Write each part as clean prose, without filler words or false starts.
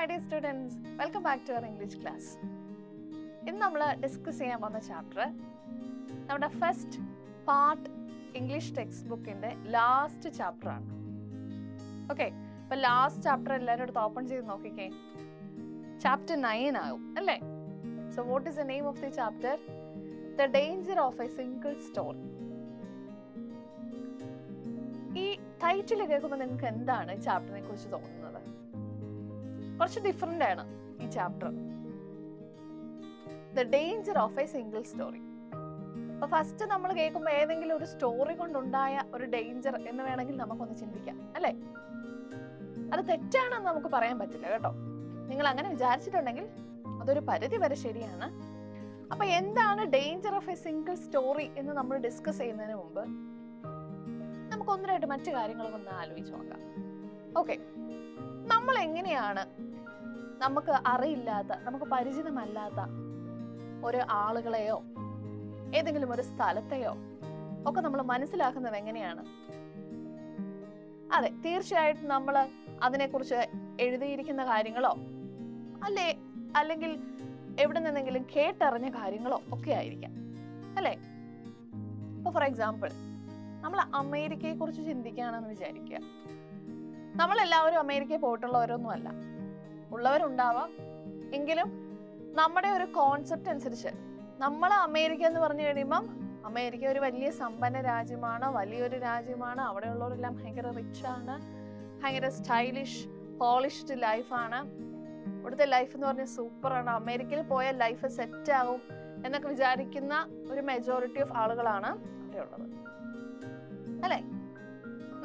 dear students, welcome back to our English class. ഇന്ന് നമ്മൾ discuss ചെയ്യാൻ പോകുന്ന ചാപ്റ്റർ നമ്മുടെ ഫസ്റ്റ് പാർട്ട് ഇംഗ്ലീഷ് ടെക്സ്റ്റ് ബുക്കിന്റെ ലാസ്റ്റ് ചാപ്റ്റർ ആണ്. ഓക്കെ, അപ്പൊ ലാസ്റ്റ് ചാപ്റ്റർ എല്ലാവരും അടുത്ത് ഓപ്പൺ ചെയ്ത് നോക്കിക്കേ. ചാപ്റ്റർ 9 ആവും അല്ലേ? So what is the name of the chapter? The danger of a single story. ഈ ടൈറ്റിൽ കേൾക്കുമ്പോൾ നിങ്ങൾക്ക് എന്താണ് ഈ ചാപ്റ്ററിനെ കുറിച്ച് തോന്നുന്നത്? കുറച്ച് ഡിഫറെന്റ് ആണ് ഈ chapter. The danger of a single story. അപ്പൊ ഫസ്റ്റ് നമ്മൾ കേൾക്കുമ്പോൾ ഏതെങ്കിലും ഒരു സ്റ്റോറി കൊണ്ടുണ്ടായ ഒരു ഡേഞ്ചർ എന്ന് വേണമെങ്കിൽ നമുക്കൊന്ന് ചിന്തിക്കാം അല്ലെ? അത് തെറ്റാണെന്ന് നമുക്ക് പറയാൻ പറ്റില്ല കേട്ടോ. നിങ്ങൾ അങ്ങനെ വിചാരിച്ചിട്ടുണ്ടെങ്കിൽ അതൊരു പരിധി വരെ ശരിയാണ്. അപ്പൊ എന്താണ് danger of a single story എന്ന് നമ്മൾ ഡിസ്കസ് ചെയ്യുന്നതിന് മുമ്പ് നമുക്ക് ഒന്നിനായിട്ട് മറ്റു കാര്യങ്ങളൊക്കെ ഒന്ന് ആലോചിച്ച് നോക്കാം. ഓക്കെ, നമ്മൾ എങ്ങനെയാണ് നമുക്ക് അറിയില്ലാത്ത, നമുക്ക് പരിചിതമല്ലാത്ത ഒരു ആളുകളെയോ ഏതെങ്കിലും ഒരു സ്ഥലത്തെയോ ഒക്കെ നമ്മൾ മനസ്സിലാക്കുന്നത് എങ്ങനെയാണ്? അതെ, തീർച്ചയായിട്ടും നമ്മൾ അതിനെക്കുറിച്ച് എഴുതിയിരിക്കുന്ന കാര്യങ്ങളോ അല്ലെങ്കിൽ എവിടെ നിന്നെങ്കിലും കേട്ടറിഞ്ഞ കാര്യങ്ങളോ ഒക്കെ ആയിരിക്കാം അല്ലേ? ഇപ്പൊ ഫോർ എക്സാമ്പിൾ നമ്മൾ അമേരിക്കയെ കുറിച്ച് ചിന്തിക്കുകയാണെന്ന് വിചാരിക്കുക. നമ്മളെല്ലാവരും അമേരിക്കയിൽ പോയിട്ടുള്ളവരൊന്നും അല്ല, ഉള്ളവരുണ്ടാവാം. എങ്കിലും നമ്മുടെ ഒരു കോൺസെപ്റ്റ് അനുസരിച്ച് നമ്മൾ അമേരിക്ക എന്ന് പറഞ്ഞു കഴിയുമ്പം അമേരിക്ക ഒരു വലിയ സമ്പന്ന രാജ്യമാണ്, വലിയൊരു രാജ്യമാണ്, അവിടെയുള്ളവരെല്ലാം ഭയങ്കര റിച്ച് ആണ്, ഭയങ്കര സ്റ്റൈലിഷ് പോളിഷ്ഡ് ലൈഫാണ്, ഇവിടുത്തെ ലൈഫ് എന്ന് പറഞ്ഞാൽ സൂപ്പറാണ്, അമേരിക്കയിൽ പോയ ലൈഫ് സെറ്റ് ആവും എന്നൊക്കെ വിചാരിക്കുന്ന ഒരു മെജോറിറ്റി ഓഫ് ആളുകളാണ് അവിടെ ഉള്ളത് അല്ലെ?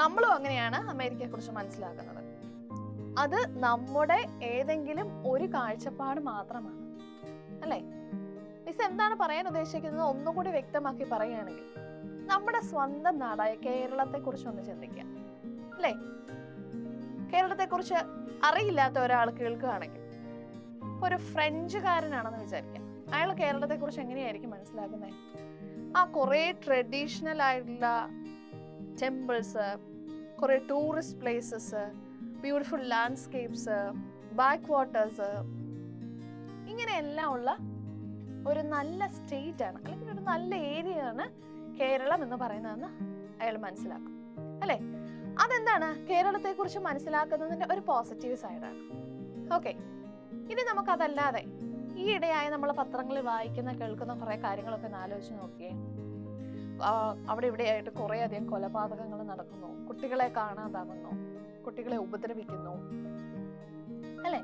നമ്മളും അങ്ങനെയാണ് അമേരിക്കയെ കുറിച്ച് മനസ്സിലാക്കുന്നത്. അത് നമ്മുടെ ഏതെങ്കിലും ഒരു കാഴ്ചപ്പാട് മാത്രമാണ് അല്ലെ? മിസ് എന്താണ് പറയാൻ ഉദ്ദേശിക്കുന്നത് ഒന്നുകൂടി വ്യക്തമാക്കി പറയുകയാണെങ്കിൽ, നമ്മുടെ സ്വന്തം നാടായ കേരളത്തെ കുറിച്ച് ഒന്ന് ചിന്തിക്കുക അല്ലെ? കേരളത്തെ കുറിച്ച് അറിയില്ലാത്ത ഒരാൾ കേൾക്കുകയാണെങ്കിൽ, ഒരു ഫ്രഞ്ചുകാരനാണെന്ന് വിചാരിക്കാം, അയാൾ കേരളത്തെ കുറിച്ച് എങ്ങനെയായിരിക്കും മനസ്സിലാക്കുന്നത്? ആ കുറെ ട്രഡീഷണൽ ആയിട്ടുള്ള ടെമ്പിൾസ്, കുറെ tourist places, beautiful landscapes, back waters, ഇങ്ങനെയെല്ലാം ഉള്ള ഒരു നല്ല സ്റ്റേറ്റ് ആണ് അല്ലെങ്കിൽ ഒരു നല്ല ഏരിയ ആണ് കേരളം എന്ന് പറയുന്നതെന്ന് അയാൾ മനസ്സിലാക്കും അല്ലെ? അതെന്താണ് കേരളത്തെ കുറിച്ച് മനസ്സിലാക്കുന്നതിന്റെ ഒരു പോസിറ്റീവ് സൈഡാണ്. ഓക്കെ, ഇനി നമുക്കതല്ലാതെ ഈ ഇടയായി നമ്മൾ പത്രങ്ങളിൽ വായിക്കുന്ന കേൾക്കുന്ന കുറെ കാര്യങ്ങളൊക്കെ ഒന്ന് ആലോചിച്ച് നോക്കിയേ. അവിടെ ഇവിടെയായിട്ട് കുറെ അധികം കൊലപാതകങ്ങൾ നടക്കുന്നു, കുട്ടികളെ കാണാതാകുന്നു, കുട്ടികളെ ഉപദ്രവിക്കുന്നു അല്ലെ?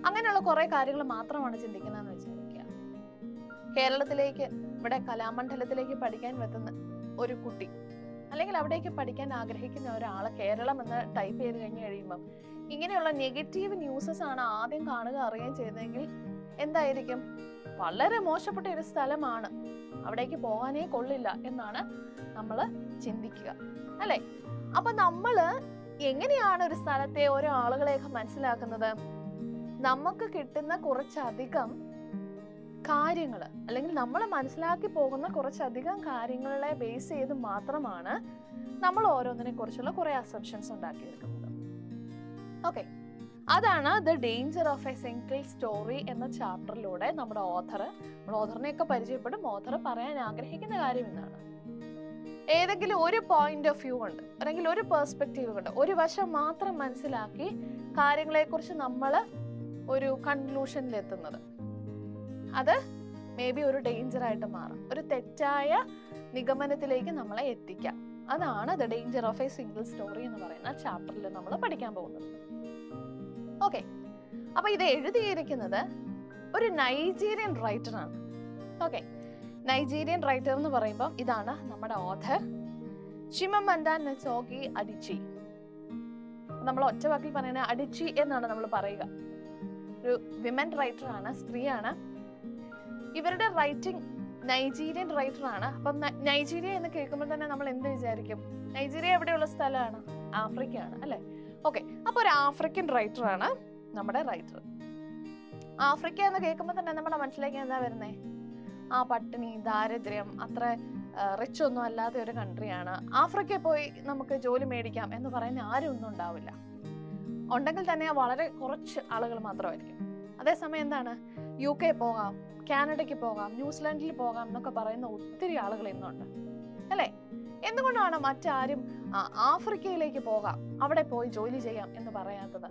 അങ്ങനെയുള്ള കുറെ കാര്യങ്ങൾ മാത്രമാണ് ചിന്തിക്കുന്നതെന്ന് വിചാരിക്കുക. കേരളത്തിലേക്ക്, ഇവിടെ കലാമണ്ഡലത്തിലേക്ക് പഠിക്കാൻ എത്തുന്ന ഒരു കുട്ടി അല്ലെങ്കിൽ അവിടേക്ക് പഠിക്കാൻ ആഗ്രഹിക്കുന്ന ഒരാള് കേരളം എന്ന് ടൈപ്പ് ചെയ്ത് കഴിഞ്ഞ് കഴിയുമ്പം ഇങ്ങനെയുള്ള നെഗറ്റീവ് ന്യൂസസ് ആണ് ആദ്യം കാണുക, അറിയുകയും ചെയ്തതെങ്കിൽ എന്തായിരിക്കും? വളരെ മോശപ്പെട്ട ഒരു സ്ഥലമാണ്, അവിടേക്ക് പോകാനേ കൊള്ളില്ല എന്നാണ് നമ്മൾ ചിന്തിക്കുക അല്ലെ? അപ്പൊ നമ്മള് എങ്ങനെയാണ് ഒരു സ്ഥലത്തെ ഓരോ ആളുകളെയൊക്കെ മനസ്സിലാക്കുന്നത്? നമുക്ക് കിട്ടുന്ന കുറച്ചധികം കാര്യങ്ങൾ അല്ലെങ്കിൽ നമ്മൾ മനസ്സിലാക്കി പോകുന്ന കുറച്ചധികം കാര്യങ്ങളെ ബേസ് ചെയ്ത് മാത്രമാണ് നമ്മൾ ഓരോന്നിനെ കുറിച്ചുള്ള കുറെ അസംപ്ഷൻസ് ഉണ്ടാക്കിയെടുക്കുന്നത്. ഓക്കെ, അതാണ് the danger of a single story എന്ന ചാപ്റ്ററിലൂടെ നമ്മുടെ ഓഥറിനെയൊക്കെ പരിചയപ്പെടും. ഓഥർ പറയാൻ ആഗ്രഹിക്കുന്ന കാര്യം എന്താണ്? ഏതെങ്കിലും ഒരു പോയിന്റ് ഓഫ് വ്യൂ കൊണ്ട് അല്ലെങ്കിൽ ഒരു പെർസ്പെക്റ്റീവ് കൊണ്ട് ഒരു വശം മാത്രം മനസ്സിലാക്കി കാര്യങ്ങളെ കുറിച്ച് നമ്മൾ ഒരു കൺക്ലൂഷനിൽ എത്തുന്നത്, അത് മേ ബി ഒരു ഡേഞ്ചർ ആയിട്ട് മാറാം, ഒരു തെറ്റായ നിഗമനത്തിലേക്ക് നമ്മളെ എത്തിക്കാം. അതാണ് the danger of a single story എന്ന് പറയുന്ന ചാപ്റ്ററിൽ നമ്മൾ പഠിക്കാൻ പോകുന്നത്. ഓക്കെ, അപ്പൊ ഇത് എഴുതിയിരിക്കുന്നത് ഒരു നൈജീരിയൻ റൈറ്റർ ആണ്. ഓക്കെ, നൈജീരിയൻ റൈറ്റർ എന്ന് പറയുമ്പോൾ ഇതാണ് നമ്മുടെ ഓഥർ, ചിമമൻഡ നെച്ചോഗി അഡിച്ചി. നമ്മൾ ഒറ്റ വാക്കിൽ പറയുന്ന അഡിച്ചി എന്നാണ് നമ്മൾ പറയുക. ഒരു വിമൻ റൈറ്റർ ആണ്, സ്ത്രീയാണ്. ഇവരുടെ റൈറ്റിംഗ് നൈജീരിയൻ റൈറ്റർ ആണ്. അപ്പം നൈജീരിയ എന്ന് കേൾക്കുമ്പോൾ തന്നെ നമ്മൾ എന്ത് വിചാരിക്കും? നൈജീരിയ എവിടെയുള്ള സ്ഥലമാണ്? ആഫ്രിക്കയാണ് അല്ലെ? ഓക്കെ, അപ്പൊ ഒരു ആഫ്രിക്കൻ റൈറ്റർ ആണ് നമ്മുടെ റൈറ്റർ. ആഫ്രിക്ക എന്ന് കേൾക്കുമ്പോൾ തന്നെ നമ്മുടെ മനസ്സിലേക്ക് എന്താ വരുന്നേ? ആ പട്ടിണി, ദാരിദ്ര്യം, അത്ര റിച്ച് ഒന്നും അല്ലാത്ത ഒരു കൺട്രിയാണ്. ആഫ്രിക്കയിൽ പോയി നമുക്ക് ജോലി മേടിക്കാം എന്ന് പറയുന്ന ആരും ഒന്നും ഉണ്ടാവില്ല. ഉണ്ടെങ്കിൽ തന്നെ വളരെ കുറച്ച് ആളുകൾ മാത്രമായിരിക്കും. അതേസമയം എന്താണ്, UK പോകാം, കാനഡയ്ക്ക് പോകാം, ന്യൂസിലാൻഡിൽ പോകാം എന്നൊക്കെ പറയുന്ന ഒത്തിരി ആളുകൾ ഇന്നുണ്ട് അല്ലേ? എന്തുകൊണ്ടാണ് മറ്റാരും ആഫ്രിക്കയിലേക്ക് പോകാം, അവിടെ പോയി ജോലി ചെയ്യാം എന്ന് പറയാത്തത്?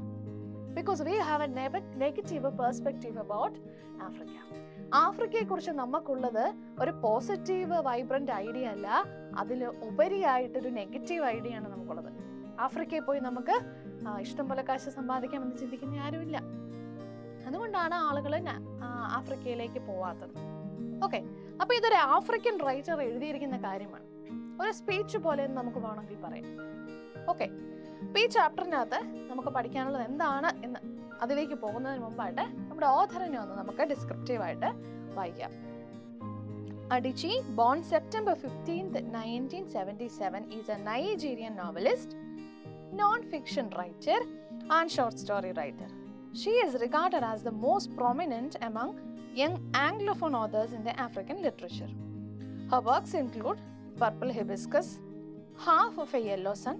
Because we have a negative perspective about Africa. ആഫ്രിക്കയെ കുറിച്ച് നമുക്കുള്ളത് ഒരു പോസിറ്റീവ് വൈബ്രന്റ് ഐഡിയ അല്ല, അതിൽ ഉപരിയായിട്ടൊരു നെഗറ്റീവ് ഐഡിയ ആണ് നമുക്കുള്ളത്. ആഫ്രിക്കയിൽ പോയി നമുക്ക് ഇഷ്ടംപോലെ കാശ് സമ്പാദിക്കാമെന്ന് ചിന്തിക്കുന്ന ആരുമില്ല. അതുകൊണ്ടാണ് ആളുകൾ ആഫ്രിക്കയിലേക്ക് പോവാത്തത്. ഓക്കെ, അപ്പൊ ഇതൊരു ആഫ്രിക്കൻ റൈറ്റർ എഴുതിയിരിക്കുന്ന കാര്യമാണ്, ഒരു സ്പീച്ച് പോലെ നമുക്ക് വേണമെങ്കിൽ പറയാം. ഓക്കെ, അപ്പൊ ഈ ചാപ്റ്ററിനകത്ത് നമുക്ക് പഠിക്കാനുള്ളത് എന്താണ് എന്ന് അതിലേക്ക് പോകുന്നതിന് മുമ്പായിട്ട് നമ്മുടെ ഓഥറിനെ ഒന്ന് നമുക്ക് ഡിസ്ക്രിപ്റ്റീവ് ആയിട്ട് വായിക്കാം. Adichie, born September 15th, 1977, is a Nigerian novelist, non-fiction writer and short story writer. She is regarded as the most prominent among young Anglophone authors in the African literature. Her works include Purple Hibiscus, Half of a Yellow Sun,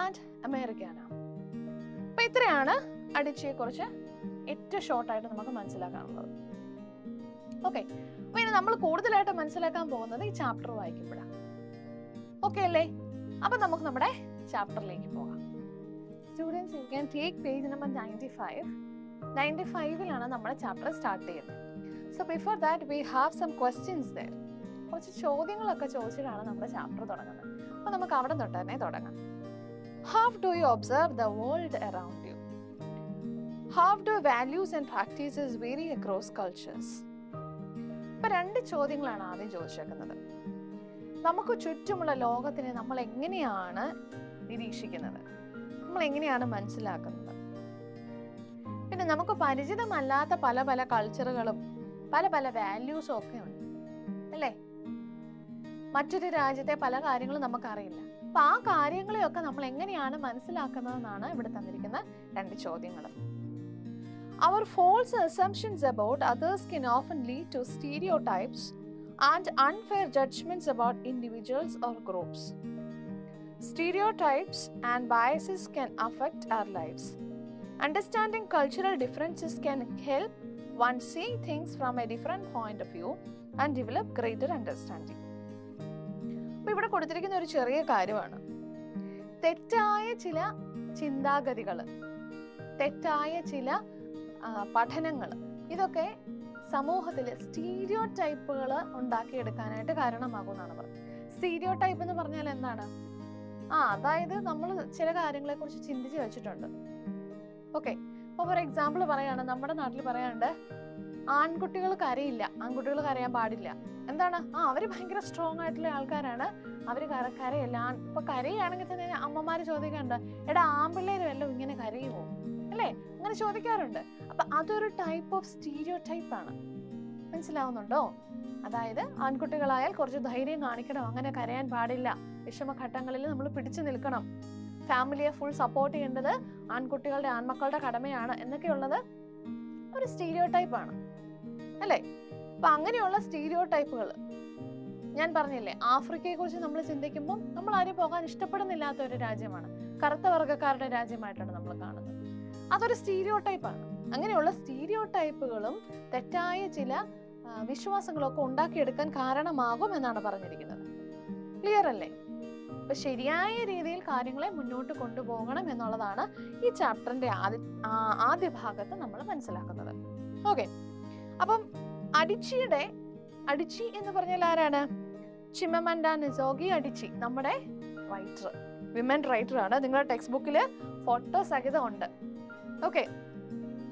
and Americana. അപ്പോൾ ഇത്രയാണ് അഡിച്ചിയെ കുറിച്ച് ഏറ്റവും ഷോർട്ടായിട്ട് നമുക്ക് മനസ്സിലാക്കാനുള്ളത്. Okay, അപ്പോൾ ഇനി നമ്മൾ കൂടുതലായിട്ട് മനസ്സിലാക്കാൻ പോകുന്നത് ഈ ചാപ്റ്റർ വായിക്കുമ്പോഴാണ്. ഓക്കെ അല്ലേ? അപ്പൊ നമുക്ക് നമ്മുടെ ചാപ്റ്ററിലേക്ക് പോകാം. Students, you can take page number 95. 95ലാണ് നമ്മുടെ ചാപ്റ്റർ സ്റ്റാർട്ട് ചെയ്യുന്നത്. So before that we have some questions there. കുറച്ച് ചോദ്യങ്ങളൊക്കെ ചോദിച്ചിട്ടാണ് നമ്മുടെ ചാപ്റ്റർ തുടങ്ങുന്നത്. അപ്പോൾ നമുക്ക് അവിടെ തൊട്ട് തന്നെ തുടങ്ങാം. How do you observe the world around you? How do values and practices vary across cultures? ഇപ്പൊ 2 ചോദ്യങ്ങളാണ് ആദ്യം ചോദിച്ചേക്കുന്നത്. നമുക്ക് ചുറ്റുമുള്ള ലോകത്തിനെ നമ്മൾ എങ്ങനെയാണ് നിരീക്ഷിക്കുന്നത്, നമ്മൾ എങ്ങനെയാണ് മനസ്സിലാക്കുന്നത്? പിന്നെ നമുക്ക് പരിചിതമല്ലാത്ത പല പല കൾച്ചറുകളും പല പല വാല്യൂസും ഒക്കെ ഉണ്ട് അല്ലേ? മറ്റൊരു രാജ്യത്തെ പല കാര്യങ്ങളും നമുക്കറിയില്ല. അപ്പൊ ആ കാര്യങ്ങളെയൊക്കെ നമ്മൾ എങ്ങനെയാണ് മനസ്സിലാക്കുന്നതെന്നാണ് ഇവിടെ തന്നിരിക്കുന്ന 2 ചോദ്യങ്ങൾ. Our false assumptions about others can often lead to stereotypes and unfair judgments about individuals or groups. Stereotypes and biases can affect our lives. Understanding cultural differences can help one see things from a different point of view and develop greater understanding. അപ്പോൾ ഇവിടെ കൊടുത്തിരിക്കുന്ന ഒരു ചെറിയ കാര്യമാണ്, തെറ്റായ ചില ചിന്താഗതികൾ, തെറ്റായ ചില പഠനങ്ങൾ, ഇതൊക്കെ സമൂഹത്തിൽ സ്റ്റീരിയോ ടൈപ്പുകൾ ഉണ്ടാക്കിയെടുക്കാനായിട്ട് കാരണമാകുമെന്നാണ് പറയുന്നത്. സ്റ്റീരിയോ ടൈപ്പ് എന്ന് പറഞ്ഞാൽ എന്താണ്? അതായത് നമ്മൾ ചില കാര്യങ്ങളെ കുറിച്ച് ചിന്തിച്ച് വെച്ചിട്ടുണ്ട്. ഓക്കെ, അപ്പോൾ ഫോർ എക്സാമ്പിൾ പറയാണ്, നമ്മുടെ നാട്ടിൽ പറയാണ്ട് ആൺകുട്ടികൾ കരയില്ല, ആൺകുട്ടികൾ കരയാൻ പാടില്ല. എന്താണ്? അവര് ഭയങ്കര സ്ട്രോങ് ആയിട്ടുള്ള ആൾക്കാരാണ്, അവര് കരയില്ല. ഇപ്പൊ കരയാണെങ്കിൽ തന്നെ അമ്മമാര് ചോദിക്കാറുണ്ട്, എടാ ആൺപിള്ളേര് വല്ലതും ഇങ്ങനെ കരയുമോ അല്ലേ? അങ്ങനെ ചോദിക്കാറുണ്ട്. അപ്പൊ അതൊരു ടൈപ്പ് ഓഫ് സ്റ്റീരിയോ ടൈപ്പ് ആണ്. മനസ്സിലാവുന്നുണ്ടോ? അതായത് ആൺകുട്ടികളായാൽ കുറച്ച് ധൈര്യം കാണിക്കണം, അങ്ങനെ കരയാൻ പാടില്ല, വിഷമഘട്ടങ്ങളിൽ നമ്മൾ പിടിച്ചു നിൽക്കണം, ഫാമിലിയെ ഫുൾ സപ്പോർട്ട് ചെയ്യേണ്ടത് ആൺകുട്ടികളുടെ ആൺമക്കളുടെ കടമയാണ് എന്നൊക്കെയുള്ളത് ഒരു സ്റ്റീരിയോ ടൈപ്പ് ആണ് അല്ലേ? അപ്പൊ അങ്ങനെയുള്ള സ്റ്റീരിയോ ടൈപ്പുകൾ ഞാൻ പറഞ്ഞില്ലേ, ആഫ്രിക്കയെ കുറിച്ച് നമ്മൾ ചിന്തിക്കുമ്പോൾ നമ്മൾ ആരും പോകാൻ ഇഷ്ടപ്പെടുന്നില്ലാത്ത ഒരു രാജ്യമാണ്, കറുത്ത വർഗ്ഗക്കാരുടെ രാജ്യമായിട്ടാണ് നമ്മൾ കാണുന്നത്. അതൊരു സ്റ്റീരിയോ ടൈപ്പാണ്. അങ്ങനെയുള്ള സ്റ്റീരിയോ ടൈപ്പുകളും തെറ്റായ ചില വിശ്വാസങ്ങളൊക്കെ ഉണ്ടാക്കിയെടുക്കാൻ കാരണമാകും എന്നാണ് പറഞ്ഞിരിക്കുന്നത്. ക്ലിയർ അല്ലേ? അപ്പൊ ശരിയായ രീതിയിൽ കാര്യങ്ങളെ മുന്നോട്ട് കൊണ്ടുപോകണം എന്നുള്ളതാണ് ഈ ചാപ്റ്ററിന്റെ ആദ്യ ഭാഗത്ത് നമ്മൾ മനസ്സിലാക്കുന്നത്. ഓക്കെ, അപ്പം അഡിച്ചി എന്ന് പറഞ്ഞാൽ ആരാണ്? ചിമമൻഡ നിസോഗി അഡിച്ചി, നമ്മുടെ റൈറ്റർ, വിമൻ റൈറ്റർ ആണ്. നിങ്ങളുടെ ടെക്സ്റ്റ് ബുക്കില് ഫോട്ടോ സഹിതം ഉണ്ട്. ഓക്കെ,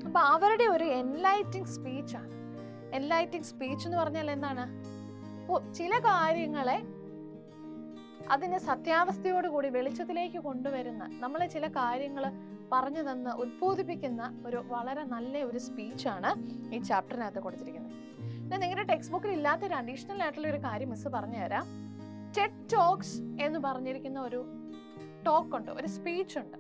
അപ്പൊ അവരുടെ ഒരു എൻലൈറ്റിംഗ് സ്പീച്ച് ആണ്. എൻലൈറ്റിംഗ് സ്പീച്ച് എന്ന് പറഞ്ഞാൽ എന്താണ്? ചില കാര്യങ്ങളെ അതിന് സത്യാവസ്ഥയോടുകൂടി വെളിച്ചത്തിലേക്ക് കൊണ്ടുവരുന്ന, നമ്മളെ ചില കാര്യങ്ങൾ പറഞ്ഞു തന്ന് ഉദ്ബോധിപ്പിക്കുന്ന ഒരു വളരെ നല്ല ഒരു സ്പീച്ചാണ് ഈ ചാപ്റ്ററിനകത്ത് കൊടുത്തിരിക്കുന്നത്. പിന്നെ നിങ്ങളുടെ ടെക്സ്റ്റ് ബുക്കിൽ ഇല്ലാത്തൊരു അഡീഷണൽ ആയിട്ടുള്ള ഒരു കാര്യം മിസ് പറഞ്ഞു തരാം. ടെഡ് ടോക്സ് എന്ന് പറഞ്ഞിരിക്കുന്ന ഒരു ടോക്ക് ഉണ്ട്, ഒരു സ്പീച്ച് ഉണ്ട്.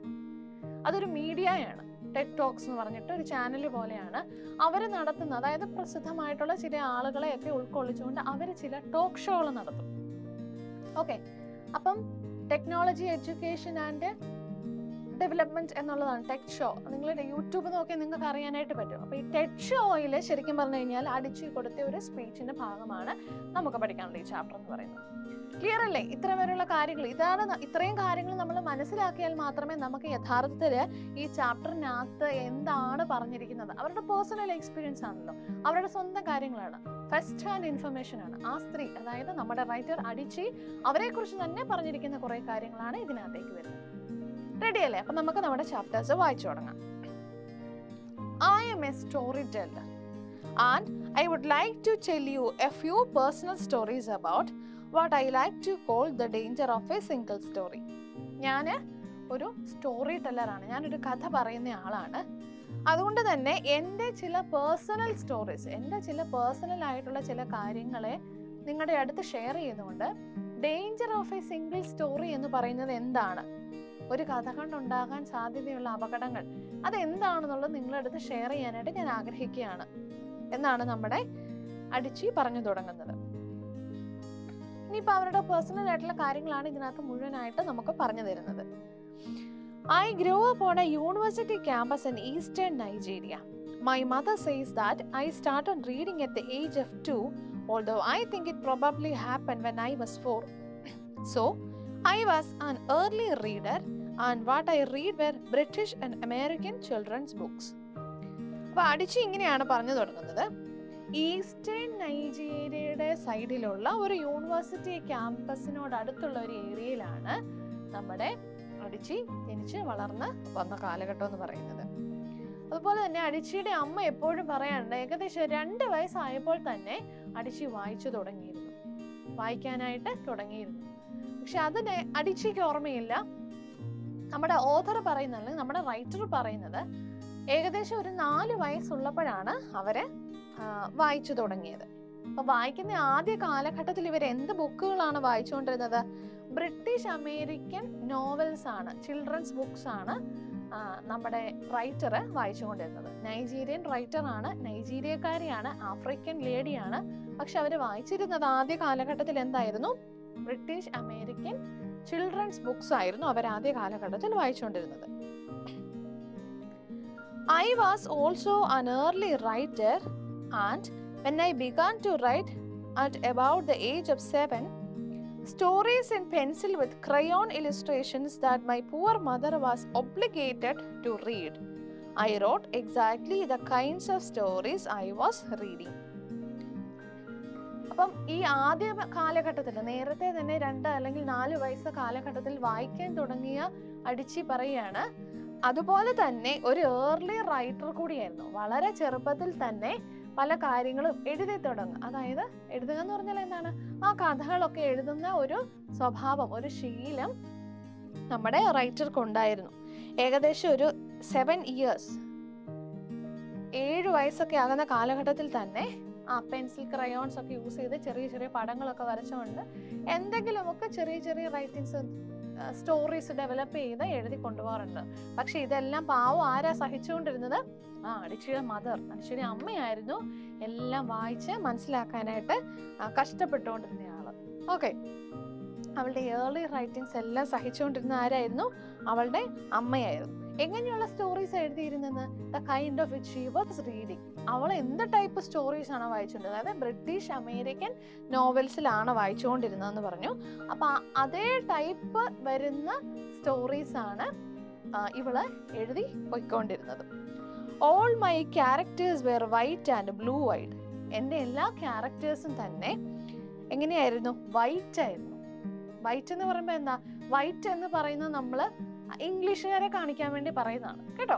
അതൊരു മീഡിയയാണ്. ടെഡ് ടോക്സ് എന്ന് പറഞ്ഞിട്ട് ഒരു ചാനൽ പോലെയാണ് അവർ നടത്തുന്നത്. അതായത് പ്രസിദ്ധമായിട്ടുള്ള ചില ആളുകളെയൊക്കെ ഉൾക്കൊള്ളിച്ചുകൊണ്ട് അവർ ചില ടോക്ക് ഷോകൾ നടത്തും. ഓക്കെ, അപ്പം ടെക്നോളജി, എഡ്യൂക്കേഷൻ ആൻഡ് ഡെവലപ്മെന്റ് എന്നുള്ളതാണ് ടെക് ഷോ. നിങ്ങളുടെ യൂട്യൂബ് നോക്കി നിങ്ങൾക്ക് അറിയാനായിട്ട് പറ്റും. അപ്പോൾ ഈ ടെക് ഷോയിൽ ശരിക്കും പറഞ്ഞു കഴിഞ്ഞാൽ അടിച്ചു കൊടുത്ത ഒരു സ്പീച്ചിന്റെ ഭാഗമാണ് നമുക്ക് പഠിക്കാനുള്ള ഈ ചാപ്റ്റർ എന്ന് പറയുന്നത്. ക്ലിയർ അല്ലേ? ഇത്രയും വരെയുള്ള കാര്യങ്ങൾ, ഇത്രയും കാര്യങ്ങൾ നമ്മൾ മനസ്സിലാക്കിയാൽ മാത്രമേ നമുക്ക് യഥാർത്ഥത്തിൽ ഈ ചാപ്റ്ററിനകത്ത് എന്താണ് പറഞ്ഞിരിക്കുന്നത്, അവരുടെ പേഴ്സണൽ എക്സ്പീരിയൻസ് ആണല്ലോ, അവരുടെ സ്വന്തം കാര്യങ്ങളാണ്, ഫസ്റ്റ് ഹാൻഡ് ഇൻഫർമേഷൻ ആണ്. ആ സ്ത്രീ, അതായത് നമ്മുടെ റൈറ്റർ അടിച്ചി, അവരെ കുറിച്ച് തന്നെ പറഞ്ഞിരിക്കുന്ന കുറെ കാര്യങ്ങളാണ് ഇതിനകത്തേക്ക് വരുന്നത്. റെഡി അല്ലേ? അപ്പൊ നമുക്ക് നമ്മുടെ ചാപ്റ്റേഴ്സ് വായിച്ചു തുടങ്ങാം. I am a storyteller and I would like to tell you a few personal stories about what I like to call the danger of a single story. ഞാൻ ഒരു സ്റ്റോറി ടെല്ലറാണ്, ഞാനൊരു കഥ പറയുന്ന ആളാണ്. അതുകൊണ്ട് തന്നെ എൻ്റെ ചില പേഴ്സണൽ സ്റ്റോറീസ്, എൻ്റെ ചില പേഴ്സണൽ ആയിട്ടുള്ള ചില കാര്യങ്ങളെ നിങ്ങളുടെ അടുത്ത് ഷെയർ ചെയ്യുന്നുണ്ട്. Danger of a single story എന്ന് പറയുന്നത് എന്താണ്, ഒരു കഥ കൊണ്ടുണ്ടാകാൻ സാധ്യതയുള്ള അപകടങ്ങൾ അതെന്താണെന്നുള്ളത് നിങ്ങളുടെ അടുത്ത് ഷെയർ ചെയ്യാനായിട്ട് ഞാൻ ആഗ്രഹിക്കുകയാണ് എന്നാണ് നമ്മുടെ അടിച്ചി പറഞ്ഞു തുടങ്ങുന്നത്. ഇനിയിപ്പോൾ അവരുടെ പേഴ്സണൽ ആയിട്ടുള്ള കാര്യങ്ങളാണ് ഇതിനകത്ത് മുഴുവനായിട്ട് നമുക്ക് പറഞ്ഞു തരുന്നത്. I grew up on a university campus in eastern Nigeria. My mother says that I started reading at the age of 2, although I think it probably happened when I was 4. So, I was an early reader and what I read were British and American children's books. അപ്പോൾ അടിച്ച് ഇങ്ങനെയാണ് പറഞ്ഞു തുടങ്ങുന്നത്. Eastern നൈജീരിയയുടെ സൈഡിലുള്ള ഒരു university ക്യാമ്പസിനോട് അടുത്തുള്ള ഒരു ഏരിയയിലാണ് നമ്മുടെ അടിച്ചി ജനിച്ച് വളർന്ന് വന്ന കാലഘട്ടം എന്ന് പറയുന്നത്. അതുപോലെ തന്നെ അടിച്ചിയുടെ അമ്മ എപ്പോഴും പറയാറുണ്ട്, ഏകദേശം 2 വയസ്സായപ്പോൾ തന്നെ അടിച്ചി വായിക്കാനായിട്ട് തുടങ്ങിയിരുന്നു. പക്ഷെ അതിന് അടിച്ചിക്ക് ഓർമ്മയില്ല. നമ്മുടെ ഓഥർ പറയുന്നത്, നമ്മുടെ റൈറ്റർ പറയുന്നത് ഏകദേശം ഒരു 4 വയസ്സുള്ളപ്പോഴാണ് അവരെ വായിച്ചു തുടങ്ങിയത്. അപ്പൊ വായിക്കുന്ന ആദ്യ കാലഘട്ടത്തിൽ ഇവർ എന്ത് ബുക്കുകളാണ് വായിച്ചുകൊണ്ടിരുന്നത്? ബ്രിട്ടീഷ് അമേരിക്കൻ നോവൽസ് ആണ്, ചിൽഡ്രൻസ് ബുക്സ് ആണ് നമ്മുടെ റൈറ്റർ വായിച്ചുകൊണ്ടിരുന്നത്. നൈജീരിയൻ റൈറ്റർ ആണ്, നൈജീരിയക്കാരിയാണ്, ആഫ്രിക്കൻ ലേഡിയാണ്. പക്ഷെ അവർ വായിച്ചിരുന്നത് ആദ്യ കാലഘട്ടത്തിൽ എന്തായിരുന്നു? ബ്രിട്ടീഷ് അമേരിക്കൻ ചിൽഡ്രൻസ് ബുക്സ് ആയിരുന്നു അവർ ആദ്യ കാലഘട്ടത്തിൽ വായിച്ചുകൊണ്ടിരുന്നത്. I was also an early writer and when I began to write at about the age of 7, stories in pencil with crayon illustrations that my poor mother was obligated to read, I wrote exactly the kinds of stories I was reading. അപ്പം ഈ ആദ്യ കാലഘട്ടത്തിൽ, നേരത്തെ തന്നെ 2 അല്ലെങ്കിൽ 4 വയസ്സ് കാലഘട്ടത്തിൽ വായിക്കാൻ തുടങ്ങിയ അടിച്ചി പറയാണ്, അതുപോലെ തന്നെ ഒരു ഏർലി റൈറ്റർ കൂടിയായിരുന്നു. വളരെ ചെറുപ്പത്തിൽ തന്നെ പല കാര്യങ്ങളും എഴുതി തുടങ്ങും. അതായത് എഴുതുക എന്ന് പറഞ്ഞാൽ എന്താണ്? ആ കഥകളൊക്കെ എഴുതുന്ന ഒരു സ്വഭാവം, ഒരു ശീലം നമ്മുടെ റൈറ്റർക്ക് ഉണ്ടായിരുന്നു. ഏകദേശം ഒരു 7 ഇയേഴ്സ്, 7 വയസ്സൊക്കെ ആകുന്ന കാലഘട്ടത്തിൽ തന്നെ പെൻസിൽ ക്രയോൺസ് ഒക്കെ യൂസ് ചെയ്ത് ചെറിയ ചെറിയ പടങ്ങളൊക്കെ വരച്ചുകൊണ്ട് എന്തെങ്കിലുമൊക്കെ ചെറിയ ചെറിയ റൈറ്റിങ്സ്, സ്റ്റോറീസ് ഡെവലപ്പ് ചെയ്ത് എഴുതി കൊണ്ടുപോകാറുണ്ട്. പക്ഷെ ഇതെല്ലാം പാവം ആരാ സഹിച്ചുകൊണ്ടിരുന്നത്? അടിച്ചിയുടെ മദർ, അടിച്ചിയുടെ അമ്മയായിരുന്നു എല്ലാം വായിച്ച് മനസ്സിലാക്കാനായിട്ട് കഷ്ടപ്പെട്ടുകൊണ്ടിരുന്ന ആള്. ഓക്കെ, അവളുടെ ഏർലി റൈറ്റിങ്സ് എല്ലാം സഹിച്ചുകൊണ്ടിരുന്ന ആരായിരുന്നു? അവളുടെ അമ്മയായിരുന്നു. എങ്ങനെയുള്ള സ്റ്റോറീസ് എഴുതിയിരുന്നത്? The kind of which she was reading. അവൾ എന്ത് ടൈപ്പ് സ്റ്റോറീസ് ആണ് വായിച്ചുകൊണ്ടിരുന്നത്? അതായത് ബ്രിട്ടീഷ് അമേരിക്കൻ നോവൽസിലാണ് വായിച്ചുകൊണ്ടിരുന്നതെന്ന് പറഞ്ഞു. അപ്പൊ അതേ ടൈപ്പ് വരുന്ന സ്റ്റോറീസ് ആണ് ഇവള് എഴുതി പോയിക്കൊണ്ടിരുന്നത്. All my characters were white and blue eyed. എൻ്റെ എല്ലാ ക്യാരക്ടേഴ്സും തന്നെ എങ്ങനെയായിരുന്നു? വൈറ്റ് ആയിരുന്നു. വൈറ്റ് എന്ന് പറയുമ്പോൾ എന്താ? വൈറ്റ് എന്ന് പറയുന്നത് നമ്മള് ഇംഗ്ലീഷുകാരെ കാണിക്കാൻ വേണ്ടി പറയുന്നതാണ് കേട്ടോ.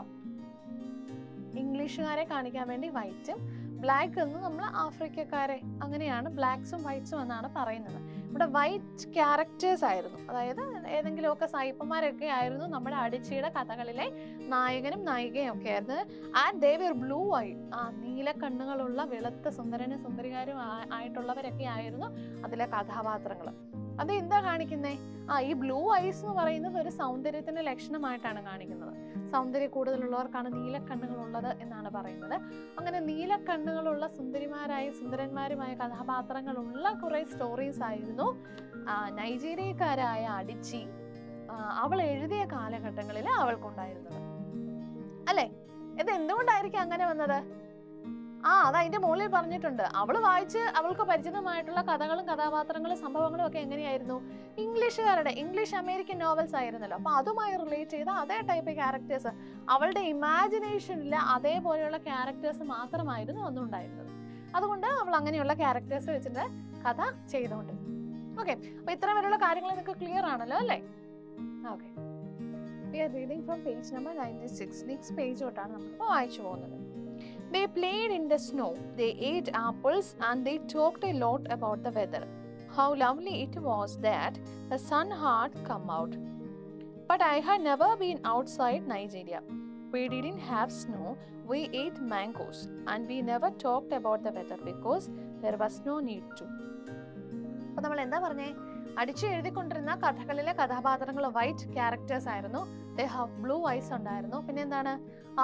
ഇംഗ്ലീഷുകാരെ കാണിക്കാൻ വേണ്ടി വൈറ്റും, ബ്ലാക്ക് എന്ന് നമ്മൾ ആഫ്രിക്കക്കാരെ, അങ്ങനെയാണ് ബ്ലാക്സും വൈറ്റ്സും എന്നാണ് പറയുന്നത്. ഇവിടെ വൈറ്റ് ക്യാരക്ടേഴ്സ് ആയിരുന്നു. അതായത് ഏതെങ്കിലുമൊക്കെ സായിപ്പന്മാരൊക്കെ ആയിരുന്നു നമ്മുടെ അടിച്ചിയുടെ കഥകളിലെ നായകനും നായികയും ഒക്കെ ആയിരുന്നു. And they were blue eye. നീല കണ്ണുകളുള്ള വെളുത്ത സുന്ദരനും സുന്ദരികാരും ആയിട്ടുള്ളവരൊക്കെ ആയിരുന്നു അതിലെ കഥാപാത്രങ്ങൾ. അത് എന്താ കാണിക്കുന്നേ? ഈ ബ്ലൂ ഐസ് എന്ന് പറയുന്നത് ഒരു സൗന്ദര്യത്തിന്റെ ലക്ഷണമായിട്ടാണ് കാണിക്കുന്നത്. സൗന്ദര്യം കൂടുതലുള്ളവർക്കാണ് നീലക്കണ്ണുകൾ ഉള്ളത് എന്നാണ് പറയുന്നത്. അങ്ങനെ നീലക്കണ്ണുകളുള്ള സുന്ദരന്മാരുമായ കഥാപാത്രങ്ങളുള്ള കുറെ സ്റ്റോറീസ് ആയിരുന്നു നൈജീരിയക്കാരായ അടിച്ചി അവൾ എഴുതിയ കാലഘട്ടങ്ങളിൽ അവൾക്കുണ്ടായിരുന്നത്. അല്ലെ? ഇത് എന്തുകൊണ്ടായിരിക്കും അങ്ങനെ വന്നത്? അത് അതിന്റെ മുകളിൽ പറഞ്ഞിട്ടുണ്ട്. അവള് വായിച്ച് അവൾക്ക് പരിചിതമായിട്ടുള്ള കഥകളും കഥാപാത്രങ്ങളും സംഭവങ്ങളും ഒക്കെ എങ്ങനെയായിരുന്നു? ഇംഗ്ലീഷ് അമേരിക്കൻ നോവൽസ് ആയിരുന്നല്ലോ. അപ്പൊ അതുമായി റിലേറ്റ് ചെയ്ത അതേ ടൈപ്പ് ക്യാരക്ടേഴ്സ്, അവളുടെ ഇമാജിനേഷനിൽ അതേപോലെയുള്ള ക്യാരക്ടേഴ്സ് മാത്രമായിരുന്നു അന്നുണ്ടായിരുന്നത്. അതുകൊണ്ട് അവൾ അങ്ങനെയുള്ള ക്യാരക്ടേഴ്സ് വെച്ചിട്ട് കഥ ചെയ്തോണ്ട്. ഓക്കെ, അപ്പൊ ഇത്ര വരെയുള്ള കാര്യങ്ങൾ നിങ്ങൾക്ക് ക്ലിയർ ആണല്ലോ അല്ലേ? Okay, we are reading from page number 96. Next page തൊട്ടാണ് നമ്മളിപ്പോൾ വായിച്ചു പോകുന്നത്. They played in the snow, they ate apples, and they talked a lot about the weather. How lovely it was that the sun had come out. But I had never been outside Nigeria. We didn't have snow, we ate mangoes, and we never talked about the weather because there was no need to. അപ്പോൾ നമ്മൾ എന്താ പറഞ്ഞേ? അടിച്ചു എഴുതിക്കൊണ്ടിരുന്ന കഥകളിലെ കഥാപാത്രങ്ങൾ white characters ആയിരുന്നു. They have blue ice ഉണ്ടായിരുന്നു. പിന്നെ എന്താണ്?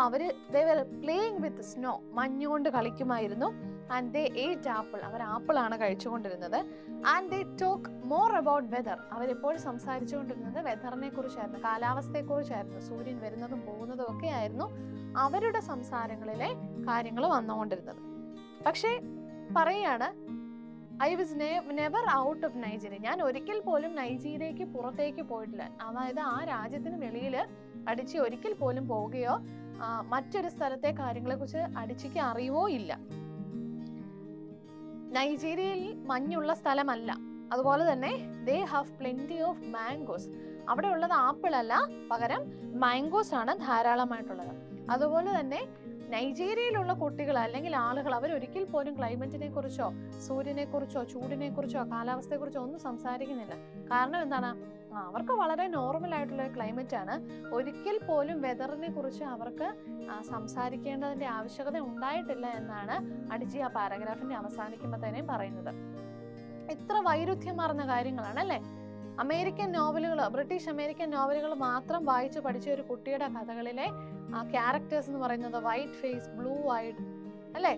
അവര് ദേ വർ പ്ലേയിങ് വിത്ത് സ്നോ, മഞ്ഞുകൊണ്ട് കളിക്കുമായിരുന്നു. ആൻഡ് ദേ ഏറ്റ് ആപ്പിൾ, അവർ ആപ്പിൾ ആണ് കഴിച്ചുകൊണ്ടിരുന്നത്. And they talk more about weather, അവരെപ്പോഴും സംസാരിച്ചുകൊണ്ടിരുന്നത് വെദറിനെ കുറിച്ചായിരുന്നു, കാലാവസ്ഥയെ കുറിച്ചായിരുന്നു. സൂര്യൻ വരുന്നതും പോകുന്നതും ഒക്കെ ആയിരുന്നു അവരുടെ സംസാരങ്ങളിലെ കാര്യങ്ങൾ വന്നുകൊണ്ടിരുന്നത്. പക്ഷേ പറയാണ്, I was never out of Nigeria, ഞാൻ ഒരിക്കൽ പോലും നൈജീരിയക്ക് പുറത്തേക്ക് പോയിട്ടില്ല. അതായത് ആ രാജ്യത്തിന് വെളിയിൽ അടിച്ച് ഒരിക്കൽ പോലും പോവുകയോ മറ്റൊരു സ്ഥലത്തെ കാര്യങ്ങളെ കുറിച്ച് അടിച്ചിക്ക് അറിയുവോ ഇല്ല. നൈജീരിയയിൽ മഞ്ഞുള്ള സ്ഥലമല്ല. അതുപോലെ തന്നെ they have plenty of mangoes, അവിടെ ഉള്ളത് ആപ്പിൾ അല്ല, പകരം മാംഗോസ് ആണ് ധാരാളമായിട്ടുള്ളത്. അതുപോലെ തന്നെ നൈജീരിയയിലുള്ള കുട്ടികൾ അല്ലെങ്കിൽ ആളുകൾ അവരൊരിക്കൽ പോലും ക്ലൈമറ്റിനെ കുറിച്ചോ സൂര്യനെ കുറിച്ചോ ചൂടിനെ കുറിച്ചോ കാലാവസ്ഥയെ കുറിച്ചോ ഒന്നും സംസാരിക്കുന്നില്ല. കാരണം എന്താണ്? അവർക്ക് വളരെ നോർമൽ ആയിട്ടുള്ള ക്ലൈമറ്റ് ആണ്. ഒരിക്കൽ പോലും വെതറിനെ കുറിച്ച് അവർക്ക് സംസാരിക്കേണ്ടതിന്റെ ആവശ്യകത ഉണ്ടായിട്ടില്ല എന്നാണ് അടിജി ആ പാരഗ്രാഫിന്റെ അവസാനിക്കുമ്പോൾ തന്നെ പറയുന്നത്. എത്ര വൈരുദ്ധ്യമാർന്ന കാര്യങ്ങളാണ് അല്ലേ? അമേരിക്കൻ നോവലുകൾ, ബ്രിട്ടീഷ് അമേരിക്കൻ നോവലുകൾ മാത്രം വായിച്ച് പഠിച്ച ഒരു കുട്ടിയുടെ കഥകളിലെ ക്യാരക്ടേഴ്സ് എന്ന് പറയുന്നത് വൈറ്റ് ഫേസ്, ബ്ലൂ ഐഡ് അല്ലേ,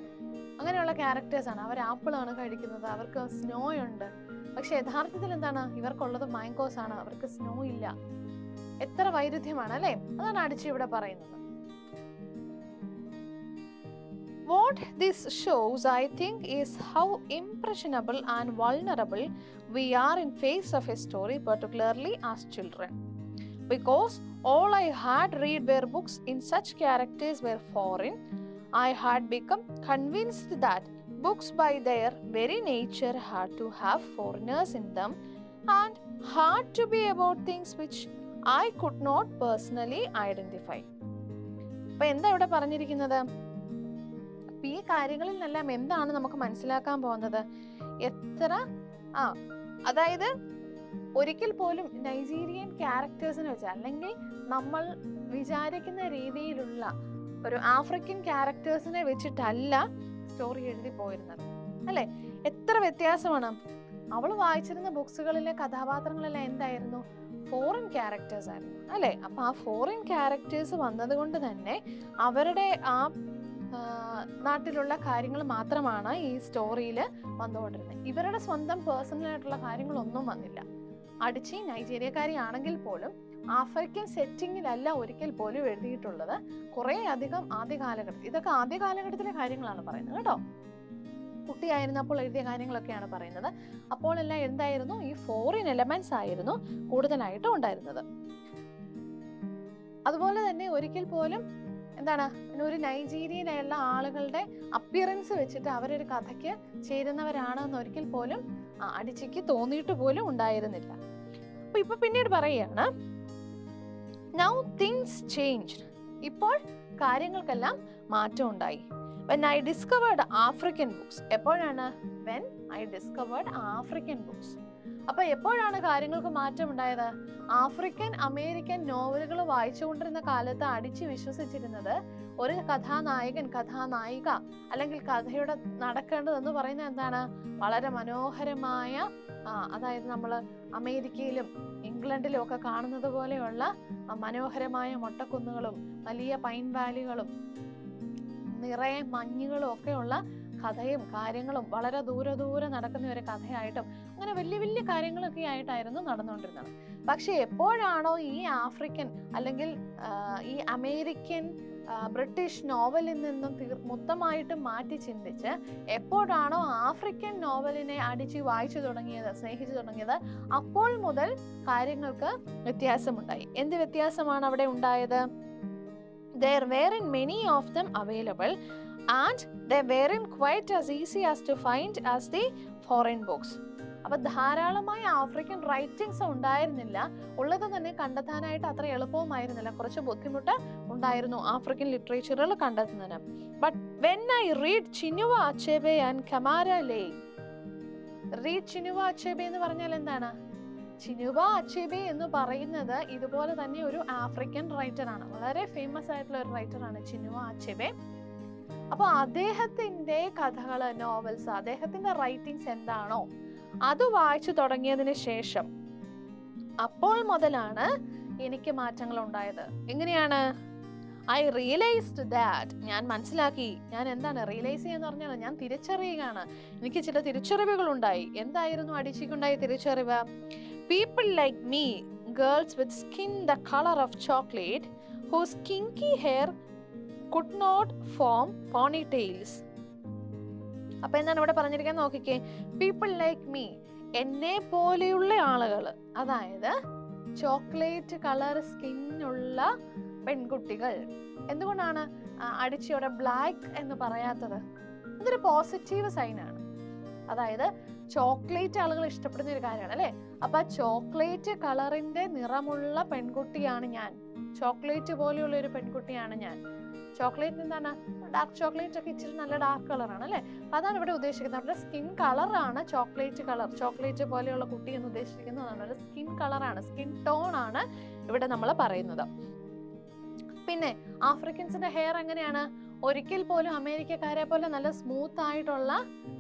അങ്ങനെയുള്ള ക്യാരക്ടേഴ്സ് ആണ്. അവർ ആപ്പിളാണ് കഴിക്കുന്നത്, അവർക്ക് സ്നോ ഉണ്ട്. പക്ഷെ യഥാർത്ഥത്തിൽ എന്താണ്? ഇവർക്കുള്ളത് മാംഗോസ് ആണ്, അവർക്ക് സ്നോ ഇല്ല. എത്ര വൈരുദ്ധ്യമാണ് അല്ലേ? അതാണ് അടിച്ച് ഇവിടെ പറയുന്നത്. What this shows, I think, is how impressionable and vulnerable we are in face of a story, particularly as children. Because all I had read were books in such characters were foreign, I had become convinced that books by their very nature had to have foreigners in them and had to be about things which I could not personally identify. അപ്പോൾ എന്താ ഇവിടെ പറഞ്ഞിരിക്കുന്നത്? ഈ കാര്യങ്ങളിൽ നിന്നെല്ലാം എന്താണ് നമുക്ക് മനസ്സിലാക്കാൻ പോകുന്നത്? അതായത് ഒരിക്കൽ പോലും നൈജീരിയൻ ക്യാരക്ടേഴ്സിനെ വെച്ച് അല്ലെങ്കിൽ നമ്മൾ വിചാരിക്കുന്ന രീതിയിലുള്ള ഒരു ആഫ്രിക്കൻ ക്യാരക്ടേഴ്സിനെ വെച്ചിട്ടല്ല സ്റ്റോറി എഴുതി പോയിരുന്നത് അല്ലെ? എത്ര വ്യത്യാസമാണ്. അവൾ വായിച്ചിരുന്ന ബുക്സുകളിലെ കഥാപാത്രങ്ങളെല്ലാം എന്തായിരുന്നു? ഫോറിൻ ക്യാരക്ടേഴ്സ് ആയിരുന്നു അല്ലെ? അപ്പൊ ആ ഫോറിൻ ക്യാരക്ടേഴ്സ് വന്നത് കൊണ്ട് തന്നെ അവരുടെ ആ നാട്ടിലുള്ള കാര്യങ്ങൾ മാത്രമാണ് ഈ സ്റ്റോറിയിൽ വന്നുകൊണ്ടിരുന്നത്. ഇവരുടെ സ്വന്തം പേഴ്സണൽ ആയിട്ടുള്ള കാര്യങ്ങളൊന്നും വന്നില്ല. അടിച്ച് നൈജീരിയക്കാരി ആണെങ്കിൽ പോലും ആഫ്രിക്കൻ സെറ്റിങ്ങിലല്ല ഒരിക്കൽ പോലും എഴുതിയിട്ടുള്ളത്. കുറെ അധികം ആദ്യ കാലഘട്ടത്തിൽ, ഇതൊക്കെ ആദ്യ കാലഘട്ടത്തിലെ കാര്യങ്ങളാണ് പറയുന്നത് കേട്ടോ. കുട്ടിയായിരുന്നപ്പോൾ എഴുതിയ കാര്യങ്ങളൊക്കെയാണ് പറയുന്നത്. അപ്പോൾ എല്ലാം എന്തായിരുന്നു? ഈ ഫോറിൻ എലമെന്റ്സ് ആയിരുന്നു കൂടുതലായിട്ടും ഉണ്ടായിരുന്നത്. അതുപോലെ തന്നെ ഒരിക്കൽ പോലും എന്താണ് ഒരു നൈജീരിയയിലുള്ള ആളുകളുടെ അപ്പിയറൻസ് വെച്ചിട്ട് അവരൊരു കഥയ്ക്ക് ചേരുന്നവരാണെന്ന് ഒരിക്കൽ പോലും അടിച്ചിക്ക് തോന്നിയിട്ട് പോലും ഉണ്ടായിരുന്നില്ല. അപ്പൊ ഇപ്പൊ പിന്നീട് പറയുകയാണ്, നൗ തിങ്സ് ചേഞ്ച്ഡ്, ഇപ്പോൾ കാര്യങ്ങൾക്കെല്ലാം മാറ്റം ഉണ്ടായി. when I discovered African books, എപ്പോഴാണ്? when I discovered African books. അപ്പൊ എപ്പോഴാണ് കാര്യങ്ങൾക്ക് മാറ്റം ഉണ്ടായത്? ആഫ്രിക്കൻ അമേരിക്കൻ നോവലുകൾ വായിച്ചുകൊണ്ടിരുന്ന കാലത്ത് അടിച്ചു വിശ്വസിച്ചിരുന്നത് ഒരു കഥാനായകൻ, കഥാനായിക അല്ലെങ്കിൽ കഥയുടെ നടക്കേണ്ടതെന്ന് പറയുന്നത് എന്താണ്? വളരെ മനോഹരമായ അതായത് നമ്മൾ അമേരിക്കയിലും ഇംഗ്ലണ്ടിലും ഒക്കെ കാണുന്നത് പോലെയുള്ള മനോഹരമായ മൊട്ടക്കുന്നുകളും വലിയ പൈൻ വാലികളും നിറയെ മഞ്ഞുകളും ഒക്കെയുള്ള കഥയും കാര്യങ്ങളും വളരെ ദൂരെ നടക്കുന്ന ഒരു കഥയായിട്ടും അങ്ങനെ വലിയ വലിയ കാര്യങ്ങളൊക്കെ ആയിട്ടായിരുന്നു നടന്നുകൊണ്ടിരുന്നത്. പക്ഷെ എപ്പോഴാണോ ഈ ആഫ്രിക്കൻ അല്ലെങ്കിൽ ഈ അമേരിക്കൻ ബ്രിട്ടീഷ് നോവലിൽ നിന്നും മൊത്തമായിട്ട് മാറ്റി ചിന്തിച്ച് എപ്പോഴാണോ ആഫ്രിക്കൻ നോവലിനെ അടിച്ച് വായിച്ചു തുടങ്ങിയത്, സ്നേഹിച്ചു തുടങ്ങിയത്, അപ്പോൾ മുതൽ കാര്യങ്ങൾക്ക് വ്യത്യാസമുണ്ടായി. എന്ത് വ്യത്യാസമാണ് അവിടെ ഉണ്ടായത്? There weren't many of them available and they weren't quite as easy as to find as the foreign books. അപ്പൊ ധാരാളമായ ആഫ്രിക്കൻ റൈറ്റിംഗ്സ് ഉണ്ടായിരുന്നില്ല, ഉള്ളത് തന്നെ കണ്ടെത്താനായിട്ട് അത്ര എളുപ്പവുമായിരുന്നില്ല, കുറച്ച് ബുദ്ധിമുട്ട് ഉണ്ടായിരുന്നു ആഫ്രിക്കൻ ലിറ്ററേച്ചറുകൾ കണ്ടെത്തുന്നതിന്. But when I read Chinua Achebe and Kamara Lay, read Chinua Achebe എന്ന് പറഞ്ഞാൽ എന്താണ്? ചിനുവ അച്ചേബെ എന്ന് പറയുന്നത് ഇതുപോലെ തന്നെ ഒരു ആഫ്രിക്കൻ റൈറ്റർ ആണ്, വളരെ ഫേമസ് ആയിട്ടുള്ള ഒരു റൈറ്റർ ആണ് ചിനുവ അച്ചേബെ. അപ്പൊ അദ്ദേഹത്തിന്റെ കഥകള്, നോവൽസ്, അദ്ദേഹത്തിന്റെ റൈറ്റിംഗ്സ് എന്താണോ അത് വായിച്ചു തുടങ്ങിയതിന് ശേഷം അപ്പോൾ മുതലാണ് എനിക്ക് മാറ്റങ്ങൾ ഉണ്ടായത്. എങ്ങനെയാണ്? ഐ റിയലൈസ്ഡ് ദാറ്റ്, ഞാൻ മനസ്സിലാക്കി. ഞാൻ എന്താണ് റിയലൈസ് ചെയ്യാന്ന് പറഞ്ഞാൽ ഞാൻ തിരിച്ചറിയുകയാണ്. എനിക്ക് ചില തിരിച്ചറിവുകൾ ഉണ്ടായി. എന്തായിരുന്നു അടിച്ചിക്കുണ്ടായ തിരിച്ചറിവ്? People like me, girls with skin the color of chocolate, whose kinky hair could not form ponytails. അപ്പൊ എന്താണ് ഇവിടെ പറഞ്ഞിരിക്കുന്നത് നോക്കിക്കേ. പീപ്പിൾ ലൈക്ക് മീ, എന്നെ പോലെയുള്ള ആളുകൾ, അതായത് ചോക്ലേറ്റ് കളർ സ്കിന്നുള്ള പെൺകുട്ടികൾ. എന്തുകൊണ്ടാണ് അടിച്ചയോടെ ബ്ലാക്ക് എന്ന് പറയാത്തത്? ഇതൊരു പോസിറ്റീവ് സൈനാണ്. അതായത് ചോക്ലേറ്റ് ആളുകൾ ഇഷ്ടപ്പെടുന്ന ഒരു കാര്യമാണ് അല്ലെ. അപ്പൊ ചോക്ലേറ്റ് കളറിന്റെ നിറമുള്ള പെൺകുട്ടിയാണ് ഞാൻ, ചോക്ലേറ്റ് പോലെയുള്ള ഒരു പെൺകുട്ടിയാണ് ഞാൻ. ചോക്ലേറ്റ് എന്താണ്? ഡാർക്ക് ചോക്ലേറ്റ് ഒക്കെ ഇച്ചിരി നല്ല ഡാർക്ക് കളറാണ് അല്ലെ. അതാണ് ഇവിടെ ഉദ്ദേശിക്കുന്നത്. അവരുടെ സ്കിൻ കളറാണ് ചോക്ലേറ്റ് കളർ. ചോക്ലേറ്റ് പോലെയുള്ള കുട്ടി എന്ന് ഉദ്ദേശിക്കുന്നതാണ് ഒരു സ്കിൻ കളറാണ്, സ്കിൻ ടോൺ ആണ് ഇവിടെ നമ്മൾ പറയുന്നത്. പിന്നെ ആഫ്രിക്കൻസിന്റെ ഹെയർ എങ്ങനെയാണ്? ഒരിക്കൽ പോലും അമേരിക്കക്കാരെ പോലെ നല്ല സ്മൂത്ത് ആയിട്ടുള്ള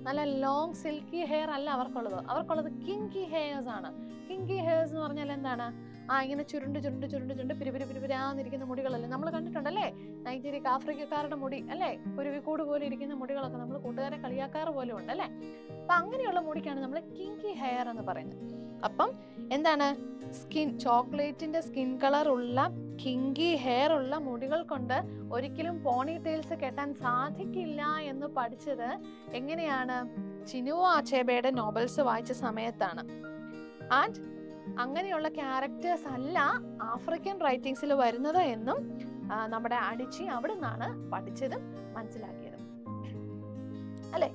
നല്ല ലോങ് സിൽക്കി ഹെയർ അല്ല അവർക്കുള്ളത്. അവർക്കുള്ളത് കിങ്കി ഹെയർസ് ആണ്. കിങ്കി ഹെയർസ് എന്ന് പറഞ്ഞാൽ എന്താണ്? ഇങ്ങനെ ചുരുണ്ട് പിരിപിരാന്നിരിക്കുന്ന മുടികളല്ലേ നമ്മൾ കണ്ടിട്ടുണ്ടല്ലേ? നൈജീരിയ ആഫ്രിക്കക്കാരുടെ മുടി അല്ലേ, കുരുവിക്കൂട് പോലെ ഇരിക്കുന്ന മുടികളൊക്കെ നമ്മൾ കൂട്ടുകാരെ കളിയാക്കാറ് പോലും ഉണ്ട് അല്ലേ. അപ്പൊ അങ്ങനെയുള്ള മുടിക്കാണ് നമ്മൾ കിങ്കി ഹെയർ എന്ന് പറയുന്നത്. അപ്പം എന്താണ്? സ്കിൻ, ചോക്ലേറ്റിന്റെ സ്കിൻ കളർ ഉള്ള കിങ്കി ഹെയർ ഉള്ള മുടികൾ കൊണ്ട് ഒരിക്കലും പോണി ടെയിൽസ് കെട്ടാൻ സാധിക്കില്ല എന്ന് പഠിച്ചത് എങ്ങനെയാണ്? ചിനുവ അച്ചേബയുടെ നോവൽസ് വായിച്ച സമയത്താണ്. ആൻഡ് അങ്ങനെയുള്ള ക്യാരക്ടേഴ്സ് അല്ല ആഫ്രിക്കൻ റൈറ്റിംഗ്സിൽ വരുന്നത് എന്നും നമ്മുടെ അടിച്ചി അവിടെ നിന്നാണ് പഠിച്ചതും മനസ്സിലാക്കിയതും അല്ലെ.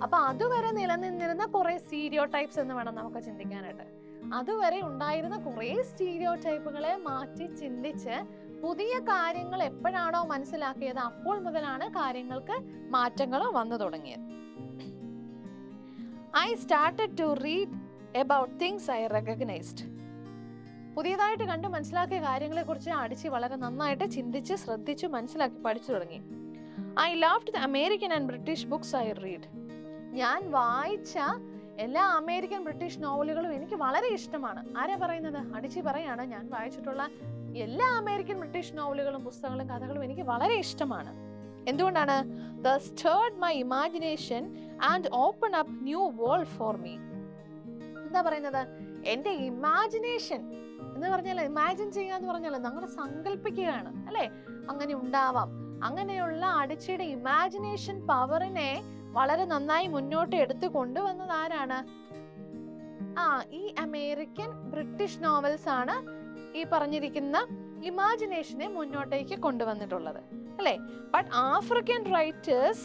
അപ്പൊ അതുവരെ നിലനിന്നിരുന്ന കുറെ സ്റ്റീരിയോ ടൈപ്സ് എന്ന് വേണം നമുക്ക് ചിന്തിക്കാനായിട്ട്. അതുവരെ ഉണ്ടായിരുന്ന കുറെ സ്റ്റീരിയോ ടൈപ്പുകളെ മാറ്റി ചിന്തിച്ച് പുതിയ കാര്യങ്ങൾ എപ്പോഴാണോ മനസ്സിലാക്കിയത് അപ്പോൾ മുതലാണ് കാര്യങ്ങൾക്ക് മാറ്റങ്ങൾ വന്നു തുടങ്ങിയത്. I started to read about things I recognized. പുതിയതായിട്ട് കണ്ട് മനസ്സിലാക്കിയ കാര്യങ്ങളെ കുറിച്ച് അടിച്ച് വളരെ നന്നായിട്ട് ചിന്തിച്ച് ശ്രദ്ധിച്ച് മനസ്സിലാക്കി പഠിച്ചു തുടങ്ങി. I loved the American and British books I read. ഞാൻ വായിച്ച എല്ലാ അമേരിക്കൻ ബ്രിട്ടീഷ് നോവലുകളും എനിക്ക് വളരെ ഇഷ്ടമാണ്. ആരാ പറയുന്നത്? അടിച്ചി പറയാണ്, ഞാൻ വായിച്ചിട്ടുള്ള എല്ലാ അമേരിക്കൻ ബ്രിട്ടീഷ് നോവലുകളും പുസ്തകങ്ങളും കഥകളും എനിക്ക് വളരെ ഇഷ്ടമാണ്. എന്തുകൊണ്ടാണ്? They stirred my imagination and opened up new world for me. എന്താ പറയുന്നത്? എന്റെ ഇമാജിനേഷൻ എന്ന് പറഞ്ഞാൽ, ഇമാജിൻ ചെയ്യുക എന്ന് പറഞ്ഞാൽ നമ്മൾ സങ്കല്പിക്കുകയാണ് അല്ലെ, അങ്ങനെ ഉണ്ടാവാം. അങ്ങനെയുള്ള അടിച്ചിയുടെ ഇമാജിനേഷൻ പവറിനെ വളരെ നന്നായി മുന്നോട്ട് എടുത്തു കൊണ്ടുവന്നത് ആരാണ്? ഈ അമേരിക്കൻ ബ്രിട്ടീഷ് നോവൽസ് ആണ് ഈ പറഞ്ഞിരിക്കുന്ന ഇമാജിനേഷനെ മുന്നോട്ടേക്ക് കൊണ്ടുവന്നിട്ടുള്ളത് അല്ലെ. But African writers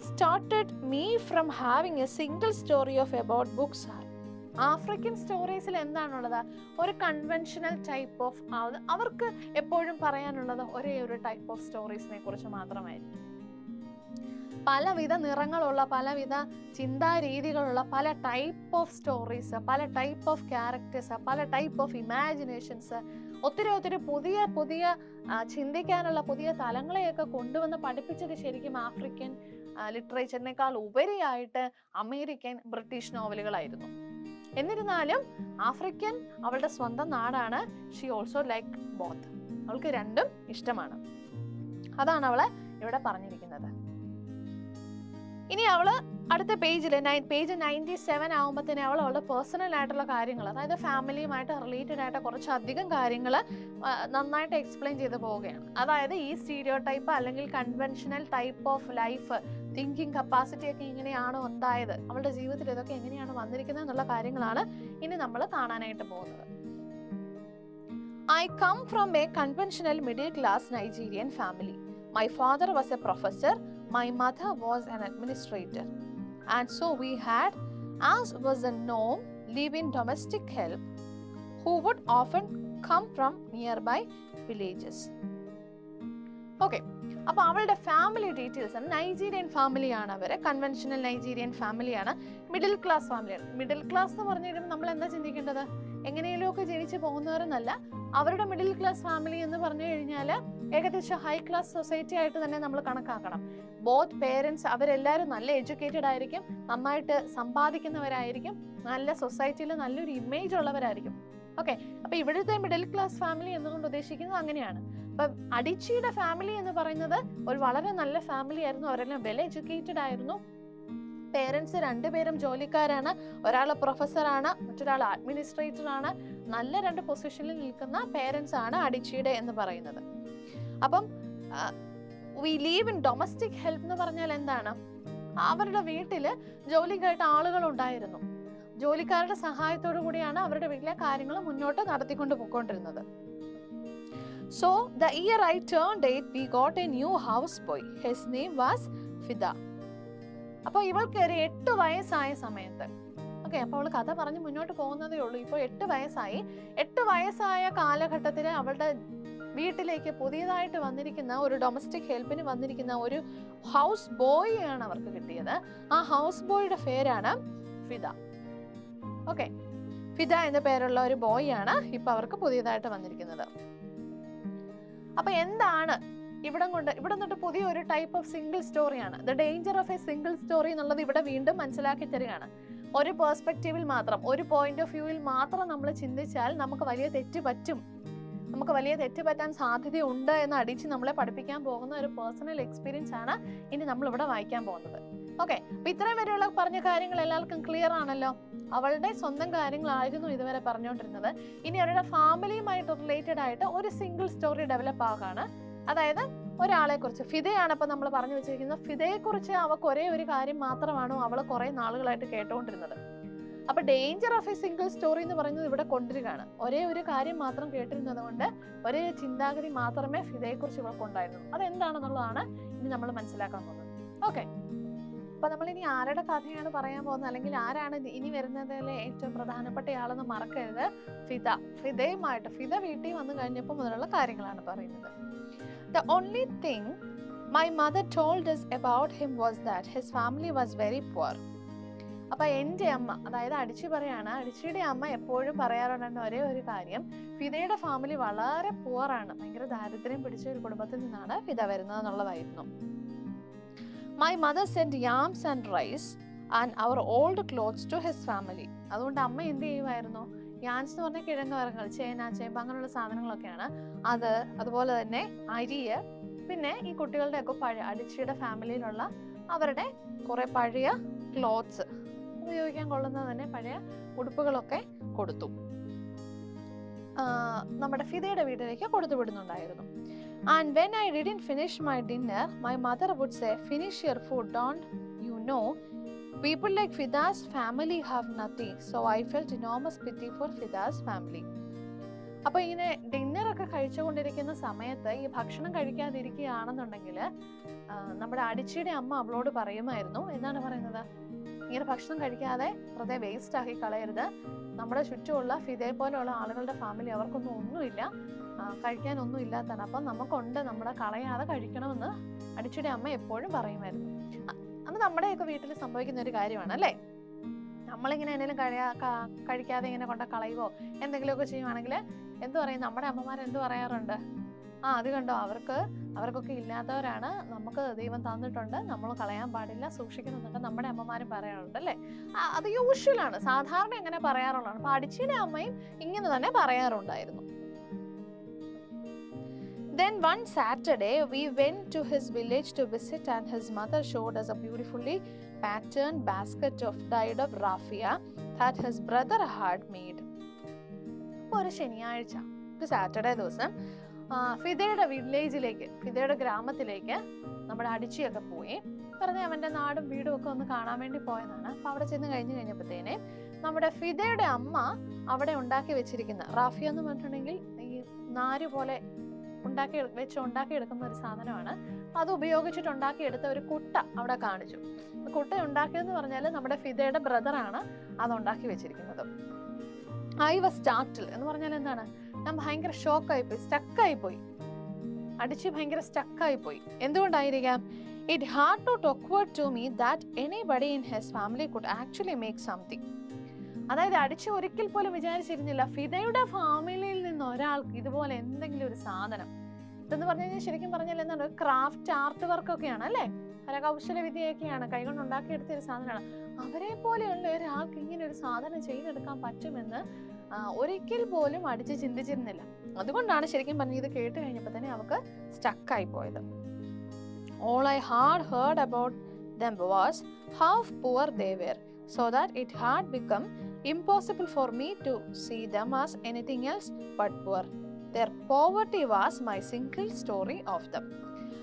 started me from having a single story of about books. African സ്റ്റോറീസിൽ എന്താണുള്ളത്? ഒരു കൺവെൻഷണൽ ടൈപ്പ് ഓഫ്, അവർക്ക് എപ്പോഴും പറയാനുള്ളത് ഒരേ ഒരു ടൈപ്പ് ഓഫ് സ്റ്റോറീസിനെ കുറിച്ച് മാത്രമായിരിക്കും. പലവിധ നിറങ്ങളുള്ള, പലവിധ ചിന്താരീതികളുള്ള, പല ടൈപ്പ് ഓഫ് സ്റ്റോറീസ്, പല ടൈപ്പ് ഓഫ് ക്യാരക്ടേഴ്സ്, പല ടൈപ്പ് ഓഫ് ഇമാജിനേഷൻസ്, ഒത്തിരി പുതിയ ചിന്തിക്കാനുള്ള പുതിയ തലങ്ങളെയൊക്കെ കൊണ്ടുവന്ന് പഠിപ്പിച്ചത് ശരിക്കും ആഫ്രിക്കൻ ലിറ്ററേച്ചറിനേക്കാൾ ഉപരിയായിട്ട് അമേരിക്കൻ ബ്രിട്ടീഷ് നോവലുകളായിരുന്നു. എന്നിരുന്നാലും ആഫ്രിക്കൻ അവളുടെ സ്വന്തം നാടാണ്. She also like both. അവൾക്ക് രണ്ടും ഇഷ്ടമാണ്. അതാണ് അവളെ ഇവിടെ പറഞ്ഞിരിക്കുന്നത്. ഇനി അവള് അടുത്ത പേജിൽ പേജ് 97 ആകുമ്പോഴത്തേനെ അവൾ അവളുടെ പേഴ്സണൽ ആയിട്ടുള്ള കാര്യങ്ങൾ, അതായത് ഫാമിലിയുമായിട്ട് റിലേറ്റഡ് ആയിട്ട് കുറച്ചധികം കാര്യങ്ങൾ നന്നായിട്ട് എക്സ്പ്ലെയിൻ ചെയ്ത് പോവുകയാണ്. അതായത് ഈ സ്റ്റീരിയോ ടൈപ്പ് അല്ലെങ്കിൽ conventional type of life, thinking capacity ഒക്കെ എങ്ങനെയാണ് ഉണ്ടായത്, അവളുടെ ജീവിതത്തിൽ ഇതൊക്കെ എങ്ങനെയാണ് വന്നിരിക്കുന്നത് എന്നുള്ള കാര്യങ്ങളാണ് ഇനി നമ്മൾ കാണാനായിട്ട് പോകുന്നത്. I come from a conventional middle class Nigerian family. My father was a professor, my mother was an administrator. And so we had, as was the norm, live-in domestic help who would often come from nearby villages. Okay. അപ്പോൾ അവളുടെ family details ആണ്. Nigerian ഫാമിലിയാണ് അവർ, conventional Nigerian ഫാമിലിയാണ്, middle class ഫാമിലിയാണ്. Middle class എന്ന് പറഞ്ഞു കഴിയുമ്പോൾ നമ്മൾ എന്താ ചിന്തിക്കേണ്ടത്? എങ്ങനെയെങ്കിലും ഒക്കെ ജനിച്ച് പോകുന്നവരെന്നല്ല. അവരുടെ മിഡിൽ ക്ലാസ് ഫാമിലി എന്ന് പറഞ്ഞു കഴിഞ്ഞാൽ ഏകദേശം ഹൈ ക്ലാസ് സൊസൈറ്റി ആയിട്ട് തന്നെ നമ്മൾ കണക്കാക്കണം. ബോത്ത് പേരൻസ് അവരെല്ലാവരും നല്ല എഡ്യൂക്കേറ്റഡ് ആയിരിക്കും, നന്നായിട്ട് സമ്പാദിക്കുന്നവരായിരിക്കും, നല്ല സൊസൈറ്റിയിൽ നല്ലൊരു ഇമേജ് ഉള്ളവരായിരിക്കും. ഓക്കെ, അപ്പൊ ഇവിടുത്തെ മിഡിൽ ക്ലാസ് ഫാമിലി എന്നുകൊണ്ട് ഉദ്ദേശിക്കുന്നത് അങ്ങനെയാണ്. അപ്പൊ അഡിച്ചിയുടെ ഫാമിലി എന്ന് പറയുന്നത് ഒരു വളരെ നല്ല ഫാമിലി ആയിരുന്നു. അവരെല്ലാം വെൽ എഡ്യൂക്കേറ്റഡ് ആയിരുന്നു. പേരൻസ് രണ്ടുപേരും ജോലിക്കാരാണ്. ഒരാൾ പ്രൊഫസറാണ്, മറ്റൊരാൾ അഡ്മിനിസ്ട്രേറ്റർ ആണ്. നല്ല രണ്ട് പൊസിഷനിൽ നിൽക്കുന്ന പേരൻസ് ആണ് അഡിച്ചിയുടെ എന്ന് പറയുന്നത്. അപ്പം we live in domestic help എന്ന് പറഞ്ഞാൽ എന്താണ്? അവരുടെ വീട്ടില് ജോലിക്കായിട്ട് ആളുകൾ ഉണ്ടായിരുന്നു. ജോലിക്കാരുടെ സഹായത്തോടു കൂടിയാണ് അവരുടെ വീട്ടിലെ കാര്യങ്ങൾ മുന്നോട്ട് നടത്തിക്കൊണ്ട് പോയിക്കൊണ്ടിരുന്നത്. So the year I turned 8, we got a new house boy. His name was Fida. അപ്പോൾ ഇവൾക്ക് ഒരു 8 വയസ്സായ സമയത്ത്, ഓക്കെ, അപ്പോൾ അവൾ കഥ പറഞ്ഞ് മുന്നോട്ട് പോകുന്നതേ ഉള്ളൂ. ഇപ്പോൾ 8 വയസ്സായി. 8 വയസ്സായ കാലഘട്ടത്തിൽ അവളുടെ വീട്ടിലേക്ക് പുതിയതായിട്ട് വന്നിരിക്കുന്ന ഒരു ഡൊമസ്റ്റിക് ഹെൽപ്പിന് വന്നിരിക്കുന്ന ഒരു ഹൗസ് ബോയ് ആണ് അവർക്ക് കിട്ടിയത്. ആ ഹൗസ് ബോയുടെ പേരാണ് ഫിദ. ഓക്കെ, ഫിദ എന്ന പേരുള്ള ഒരു ബോയ് ആണ് ഇപ്പൊ അവർക്ക് പുതിയതായിട്ട് വന്നിരിക്കുന്നത്. അപ്പൊ എന്താണ് ഇവിടെ നിന്നിട്ട് പുതിയ ഒരു ടൈപ്പ് ഓഫ് സിംഗിൾ സ്റ്റോറിയാണ്. The danger of a single story എന്നുള്ളത് ഇവിടെ വീണ്ടും മനസ്സിലാക്കി തരികയാണ്. ഒരു പെർസ്പെക്റ്റീവിൽ മാത്രം, ഒരു പോയിന്റ് ഓഫ് വ്യൂവിൽ മാത്രം നമ്മൾ ചിന്തിച്ചാൽ നമുക്ക് വലിയ തെറ്റ് പറ്റും. നമുക്ക് വലിയ തെറ്റ് പറ്റാൻ സാധ്യതയുണ്ട് എന്ന് അടിച്ച് നമ്മളെ പഠിപ്പിക്കാൻ പോകുന്ന ഒരു പേഴ്സണൽ എക്സ്പീരിയൻസ് ആണ് ഇനി നമ്മൾ ഇവിടെ വായിക്കാൻ പോകുന്നത്. ഓക്കെ, അപ്പൊ ഇത്രയും വരെയുള്ള പറഞ്ഞ കാര്യങ്ങൾ എല്ലാവർക്കും ക്ലിയർ ആണല്ലോ. അവളുടെ സ്വന്തം കാര്യങ്ങളായിരുന്നു ഇതുവരെ പറഞ്ഞുകൊണ്ടിരുന്നത്. ഇനി അവരുടെ ഫാമിലിയുമായിട്ട് റിലേറ്റഡ് ആയിട്ട് ഒരു സിംഗിൾ സ്റ്റോറി ഡെവലപ്പ് ആകാണ്. അതായത് ഒരാളെ കുറിച്ച്, ഫിദയാണ് ഇപ്പൊ നമ്മൾ പറഞ്ഞു വെച്ചിരിക്കുന്നത്. ഫിദയെ കുറിച്ച് അവൾക്ക് ഒരേ ഒരു കാര്യം മാത്രമാണോ അവൾ കുറെ നാളുകളായിട്ട് കേട്ടുകൊണ്ടിരുന്നത്. അപ്പൊ danger of a single story എന്ന് പറയുന്നത് ഇവിടെ കൊണ്ടുവരികയാണ്. ഒരേ ഒരു കാര്യം മാത്രം കേട്ടിരുന്നത് കൊണ്ട് ഒരേ ചിന്താഗതി മാത്രമേ ഫിദയെ കുറിച്ച് ഇവൾക്ക് ഉണ്ടായിരുന്നുള്ളൂ. അതെന്താണെന്നുള്ളതാണ് ഇനി നമ്മൾ മനസ്സിലാക്കാൻ പോകുന്നത്. ഓക്കെ, അപ്പൊ നമ്മൾ ഇനി ആരുടെ കഥയാണ് പറയാൻ പോകുന്നത്, അല്ലെങ്കിൽ ആരാണ് ഇനി വരുന്നതിലെ ഏറ്റവും പ്രധാനപ്പെട്ട ആളെന്ന് മറക്കരുത്. ഫിദയുമായിട്ട്, ഫിദ വീട്ടിൽ വന്നു കഴിഞ്ഞപ്പോൾ മുതലുള്ള കാര്യങ്ങളാണ് പറയുന്നത്. The only thing my mother told us about him was that his family was very poor. അപ്പൊ എൻ്റെ അമ്മ, അതായത് അടിച്ചു പറയാണ്, അടിച്ചിയുടെ അമ്മ എപ്പോഴും പറയാറുണ്ട് ഒരേ ഒരു കാര്യം, ഫിദയുടെ ഫാമിലി വളരെ പുവറാണ്, ഭയങ്കര ദാരിദ്ര്യം പിടിച്ച ഒരു കുടുംബത്തിൽ നിന്നാണ് ഫിദ വരുന്നത് എന്നുള്ളതായിരുന്നു. My mother sent yams and rice and our old clothes to his family. അതുകൊണ്ട് അമ്മ എന്ത് ചെയ്യുമായിരുന്നു? യാൻസ് എന്ന് പറഞ്ഞാൽ കിഴങ്ങ് വർഗ്ഗങ്ങൾ, ചേന, ചേമ്പ് അങ്ങനെയുള്ള സാധനങ്ങളൊക്കെയാണ്. അതുപോലെ തന്നെ അരിയ്, പിന്നെ ഈ കുട്ടികളുടെ ഒക്കെ പഴയ അടിച്ചിയുടെ ഫാമിലിയിലുള്ള അവരുടെ കുറെ പഴയ ക്ലോത്ത്സ്, ഉപയോഗിക്കാൻ കൊള്ളുന്ന തന്നെ പഴയ ഉടുപ്പുകളൊക്കെ കൊടുത്തു. നമ്മുടെ ഫിദയുടെ വീട്ടിലേക്ക് കൊടുത്തു വിടുന്നുണ്ടായിരുന്നു. And when I didn't finish my dinner, my mother would say, "Finish your food, don't you know? People like Fida's family have nothing." So I felt enormous pity for Fida's family. അപ്പൊ ഇങ്ങനെ ഡിന്നറൊക്കെ കഴിച്ചുകൊണ്ടിരിക്കുന്ന സമയത്ത് ഈ ഭക്ഷണം കഴിക്കാതിരിക്കുകയാണെന്നുണ്ടെങ്കിൽ നമ്മുടെ അടിച്ചിയുടെ അമ്മ അവളോട് പറയുമായിരുന്നു, എന്താണ് പറയുന്നത്? ഇങ്ങനെ ഭക്ഷണം കഴിക്കാതെ വെറുതെ വേസ്റ്റ് ആക്കി കളയരുത്. നമ്മുടെ ചുറ്റുമുള്ള ഫിദയെ പോലെയുള്ള ആളുകളുടെ ഫാമിലി അവർക്കൊന്നും ഒന്നുമില്ല, കഴിക്കാനൊന്നും ഇല്ലാത്തതാണ്. അപ്പം നമുക്കുണ്ട്, നമ്മുടെ കളയാതെ കഴിക്കണമെന്ന് അടിച്ചിയുടെ അമ്മ എപ്പോഴും പറയുമായിരുന്നു. അത് നമ്മുടെയൊക്കെ വീട്ടിൽ സംഭവിക്കുന്ന ഒരു കാര്യമാണ് അല്ലേ? നമ്മളിങ്ങനെ എന്തെങ്കിലും കഴിക്കാതെ ഇങ്ങനെ കൊണ്ട കളയുവോ എന്തെങ്കിലുമൊക്കെ ചെയ്യുവാണെങ്കിൽ എന്ത് പറയും? നമ്മുടെ അമ്മമാർ എന്ത് പറയാറുണ്ട്? അത് കണ്ടോ, അവർക്കൊക്കെ ഇല്ലാത്തവരാണ്, നമുക്ക് ദൈവം തന്നിട്ടുണ്ട്, നമ്മൾ കളയാൻ പാടില്ല, സൂക്ഷിക്കുന്നുണ്ട് നമ്മുടെ അമ്മമാരും പറയാറുണ്ട് അല്ലേ? അത് യൂഷ്വലാണ്, സാധാരണ എങ്ങനെ പറയാറുള്ളതാണ്. അപ്പൊ അടിച്ചിയുടെ അമ്മയും ഇങ്ങനെ തന്നെ പറയാറുണ്ടായിരുന്നു. Then one Saturday, we went to his village to visit, and his mother showed us a beautifully patterned basket of dyed-up raffia that his brother had made. ഒരു ശനിയാഴ്ച, ഒരു സാറ്റർഡേ ദിവസം ഫിദയുടെ വില്ലേജിലേക്ക്, ഫിദയുടെ ഗ്രാമത്തിലേക്ക് നമ്മുടെ അടിച്ചിയൊക്കെ പോയി. പറഞ്ഞ അവൻ്റെ നാടും വീടും ഒക്കെ ഒന്ന് കാണാൻ വേണ്ടി പോയതാണ്. അപ്പം അവിടെ ചെന്ന് കഴിഞ്ഞപ്പോഴത്തേനെ നമ്മുടെ ഫിദയുടെ അമ്മ അവിടെ ഉണ്ടാക്കി വെച്ചിരിക്കുന്ന റാഫിയ എന്ന് പറഞ്ഞിട്ടുണ്ടെങ്കിൽ ഈ നാര് പോലെ ഉണ്ടാക്കിയെടുക്കുന്ന ഒരു സാധനമാണ്. അത് ഉപയോഗിച്ചിട്ട് ഉണ്ടാക്കിയെടുത്ത ഒരു കുട്ട അവിടെ കാണിച്ചു. കുട്ട ഉണ്ടാക്കിയതെന്ന് പറഞ്ഞാൽ നമ്മുടെ ഫിദയുടെ ബ്രദറാണ് അത് ഉണ്ടാക്കി വെച്ചിരിക്കുന്നത്. ഐ വാസ് സ്റ്റാർട്ടിൽ എന്ന് പറഞ്ഞാൽ എന്താണ്, ഞാൻ ഭയങ്കര ഷോക്കായിപ്പോയി, സ്റ്റക്കായിപ്പോയി. അടിച്ച് ഭയങ്കര സ്റ്റക്കായിപ്പോയി. എന്തുകൊണ്ടായിരിക്കാം? It had not awkward to me that anybody in his family could actually make something. അതായത് അടിച്ച് ഒരിക്കൽ പോലും വിചാരിച്ചിരുന്നില്ല ഫിദയുടെ ഫാമിലിയിൽ നിന്ന് ഒരാൾക്ക് ഇതുപോലെ എന്തെങ്കിലും ഒരു സാധനം. ഇതെന്ന് പറഞ്ഞു കഴിഞ്ഞാൽ ശരിക്കും പറഞ്ഞാൽ എന്താണ്, ക്രാഫ്റ്റ് ആർട്ട് വർക്കൊക്കെയാണ് അല്ലേ, കരകൗശല വിദ്യയൊക്കെയാണ്, കൈകൊണ്ട് ഉണ്ടാക്കിയെടുത്ത ഒരു സാധനമാണ്. അവരെ പോലെയുള്ള ഒരാൾക്ക് ഇങ്ങനെ ഒരു സാധനം ചെയ്തെടുക്കാൻ പറ്റുമെന്ന് ഒരിക്കൽ പോലും അടിച്ച് ചിന്തിച്ചിരുന്നില്ല. അതുകൊണ്ടാണ് ശരിക്കും പറഞ്ഞ ഇത് കേട്ട് കഴിഞ്ഞപ്പോൾ തന്നെ അവർക്ക് സ്റ്റക്കായി പോയത്. All I had heard about them was how poor they were, so that it had become impossible for me to see them as anything else but poor. Their poverty was my single story of them.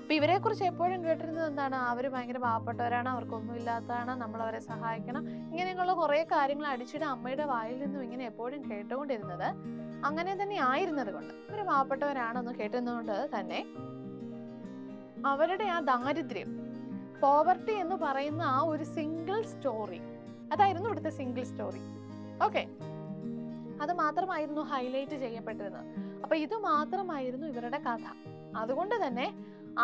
അപ്പം ഇവരെ കുറിച്ച് എപ്പോഴും കേട്ടിരുന്നത് എന്താണ്, അവർ ഭയങ്കര പാവപ്പെട്ടവരാണ്, അവർക്കൊന്നും ഇല്ലാത്തതാണ്, നമ്മൾ അവരെ സഹായിക്കണം, ഇങ്ങനെയുള്ള കുറേ കാര്യങ്ങൾ അടിച്ചിട്ട് അമ്മയുടെ വായിൽ നിന്നും ഇങ്ങനെ എപ്പോഴും കേട്ടുകൊണ്ടിരുന്നത്. അങ്ങനെ തന്നെ ആയിരുന്നത് കൊണ്ട്, ഇവർ പാവപ്പെട്ടവരാണെന്ന് കേട്ടിരുന്നത് തന്നെ അവരുടെ ആ ദാരിദ്ര്യം, പോവർട്ടി എന്ന് പറയുന്ന ആ ഒരു സിംഗിൾ സ്റ്റോറി, അതായിരുന്നു ഇവിടുത്തെ സിംഗിൾ സ്റ്റോറി. ഓക്കെ, അത് മാത്രമായിരുന്നു ഹൈലൈറ്റ് ചെയ്യപ്പെട്ടിരുന്നത്. അപ്പൊ ഇത് മാത്രമായിരുന്നു ഇവരുടെ കഥ. അതുകൊണ്ട് തന്നെ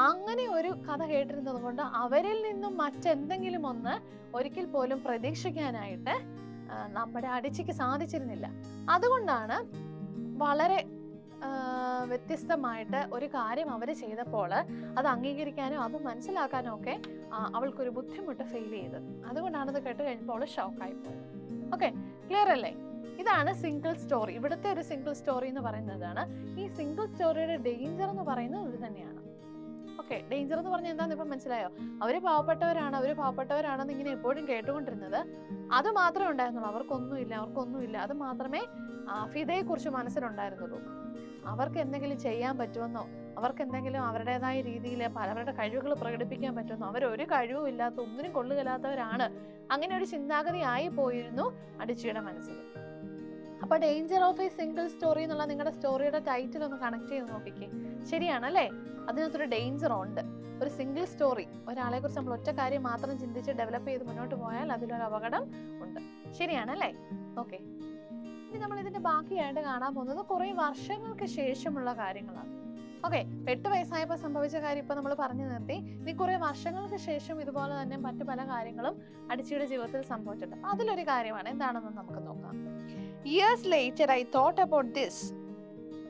അങ്ങനെ ഒരു കഥ കേട്ടിരുന്നത് കൊണ്ട് അവരിൽ നിന്നും മറ്റെന്തെങ്കിലും ഒന്ന് ഒരിക്കൽ പോലും പ്രതീക്ഷിക്കാനായിട്ട് നമ്മുടെ അടിച്ചിക്ക് സാധിച്ചിരുന്നില്ല. അതുകൊണ്ടാണ് വളരെ വ്യത്യസ്തമായിട്ട് ഒരു കാര്യം അവർ ചെയ്തപ്പോൾ അത് അംഗീകരിക്കാനോ അത് മനസ്സിലാക്കാനോ ഒക്കെ അവൾക്കൊരു ബുദ്ധിമുട്ട് ഫീൽ ചെയ്തത്. അതുകൊണ്ടാണ് ഇത് കേട്ട് കഴിഞ്ഞപ്പോൾ ഷോക്കായി പോയത്. ഓക്കെ, ക്ലിയർ അല്ലേ? ഇതാണ് സിംഗിൾ സ്റ്റോറി. ഇവിടുത്തെ ഒരു സിംഗിൾ സ്റ്റോറി എന്ന് പറയുന്നതാണ്. ഈ സിംഗിൾ സ്റ്റോറിയുടെ ഡേഞ്ചർ എന്ന് പറയുന്നത് ഇത് തന്നെയാണ്. ഓക്കെ, ഡേഞ്ചർ എന്ന് പറഞ്ഞാൽ എന്താന്ന് ഇപ്പം മനസ്സിലായോ? അവര് പാവപ്പെട്ടവരാണെന്ന് ഇങ്ങനെ എപ്പോഴും കേട്ടുകൊണ്ടിരുന്നത്. അത് മാത്രമേ ഉണ്ടായിരുന്നുള്ളൂ, അവർക്കൊന്നുമില്ല. അത് മാത്രമേ ഫിദയെ കുറിച്ച് മനസ്സിലുണ്ടായിരുന്നുള്ളൂ. അവർക്ക് എന്തെങ്കിലും ചെയ്യാൻ പറ്റുമെന്നോ, അവർക്ക് എന്തെങ്കിലും അവരുടേതായ രീതിയിൽ അവരുടെ കഴിവുകൾ പ്രകടിപ്പിക്കാൻ പറ്റുമെന്നോ, അവരൊരു കഴിവും ഇല്ലാത്ത, ഒന്നിനും കൊള്ളുകയില്ലാത്തവരാണ്, അങ്ങനെ ഒരു ചിന്താഗതി ആയി പോയിരുന്നു അടിച്ചിയുടെ മനസ്സിൽ. അപ്പൊ danger of a single story എന്നുള്ള നിങ്ങളുടെ സ്റ്റോറിയുടെ ടൈറ്റിൽ ഒന്ന് കണക്ട് ചെയ്ത് നോക്കിക്കേ. ശരിയാണല്ലേ? അതിനകത്തൊരു ഡേഞ്ചർ ഉണ്ട്. ഒരു സിംഗിൾ സ്റ്റോറി, ഒരാളെ കുറിച്ച് നമ്മൾ ഒറ്റ കാര്യം മാത്രം ചിന്തിച്ച് ഡെവലപ്പ് ചെയ്ത് മുന്നോട്ട് പോയാൽ അതിലൊരു അപകടം ഉണ്ട്. ശരിയാണല്ലേ? ഓക്കെ, ഇനി നമ്മൾ ഇതിന്റെ ബാക്കിയായിട്ട് കാണാൻ പോകുന്നത് കുറെ വർഷങ്ങൾക്ക് ശേഷമുള്ള കാര്യങ്ങളാണ്. ഓക്കെ, 8 വയസ്സായപ്പോൾ സംഭവിച്ച കാര്യം ഇപ്പൊ നമ്മൾ പറഞ്ഞു നിർത്തി. ഇനി കുറെ വർഷങ്ങൾക്ക് ശേഷം ഇതുപോലെ തന്നെ മറ്റു പല കാര്യങ്ങളും അടിച്ചിയുടെ ജീവിതത്തിൽ സംഭവിച്ചിട്ടുണ്ട്. അപ്പൊ അതിലൊരു കാര്യമാണ്, എന്താണെന്ന് നമുക്ക് നോക്കാം. Years later I thought about this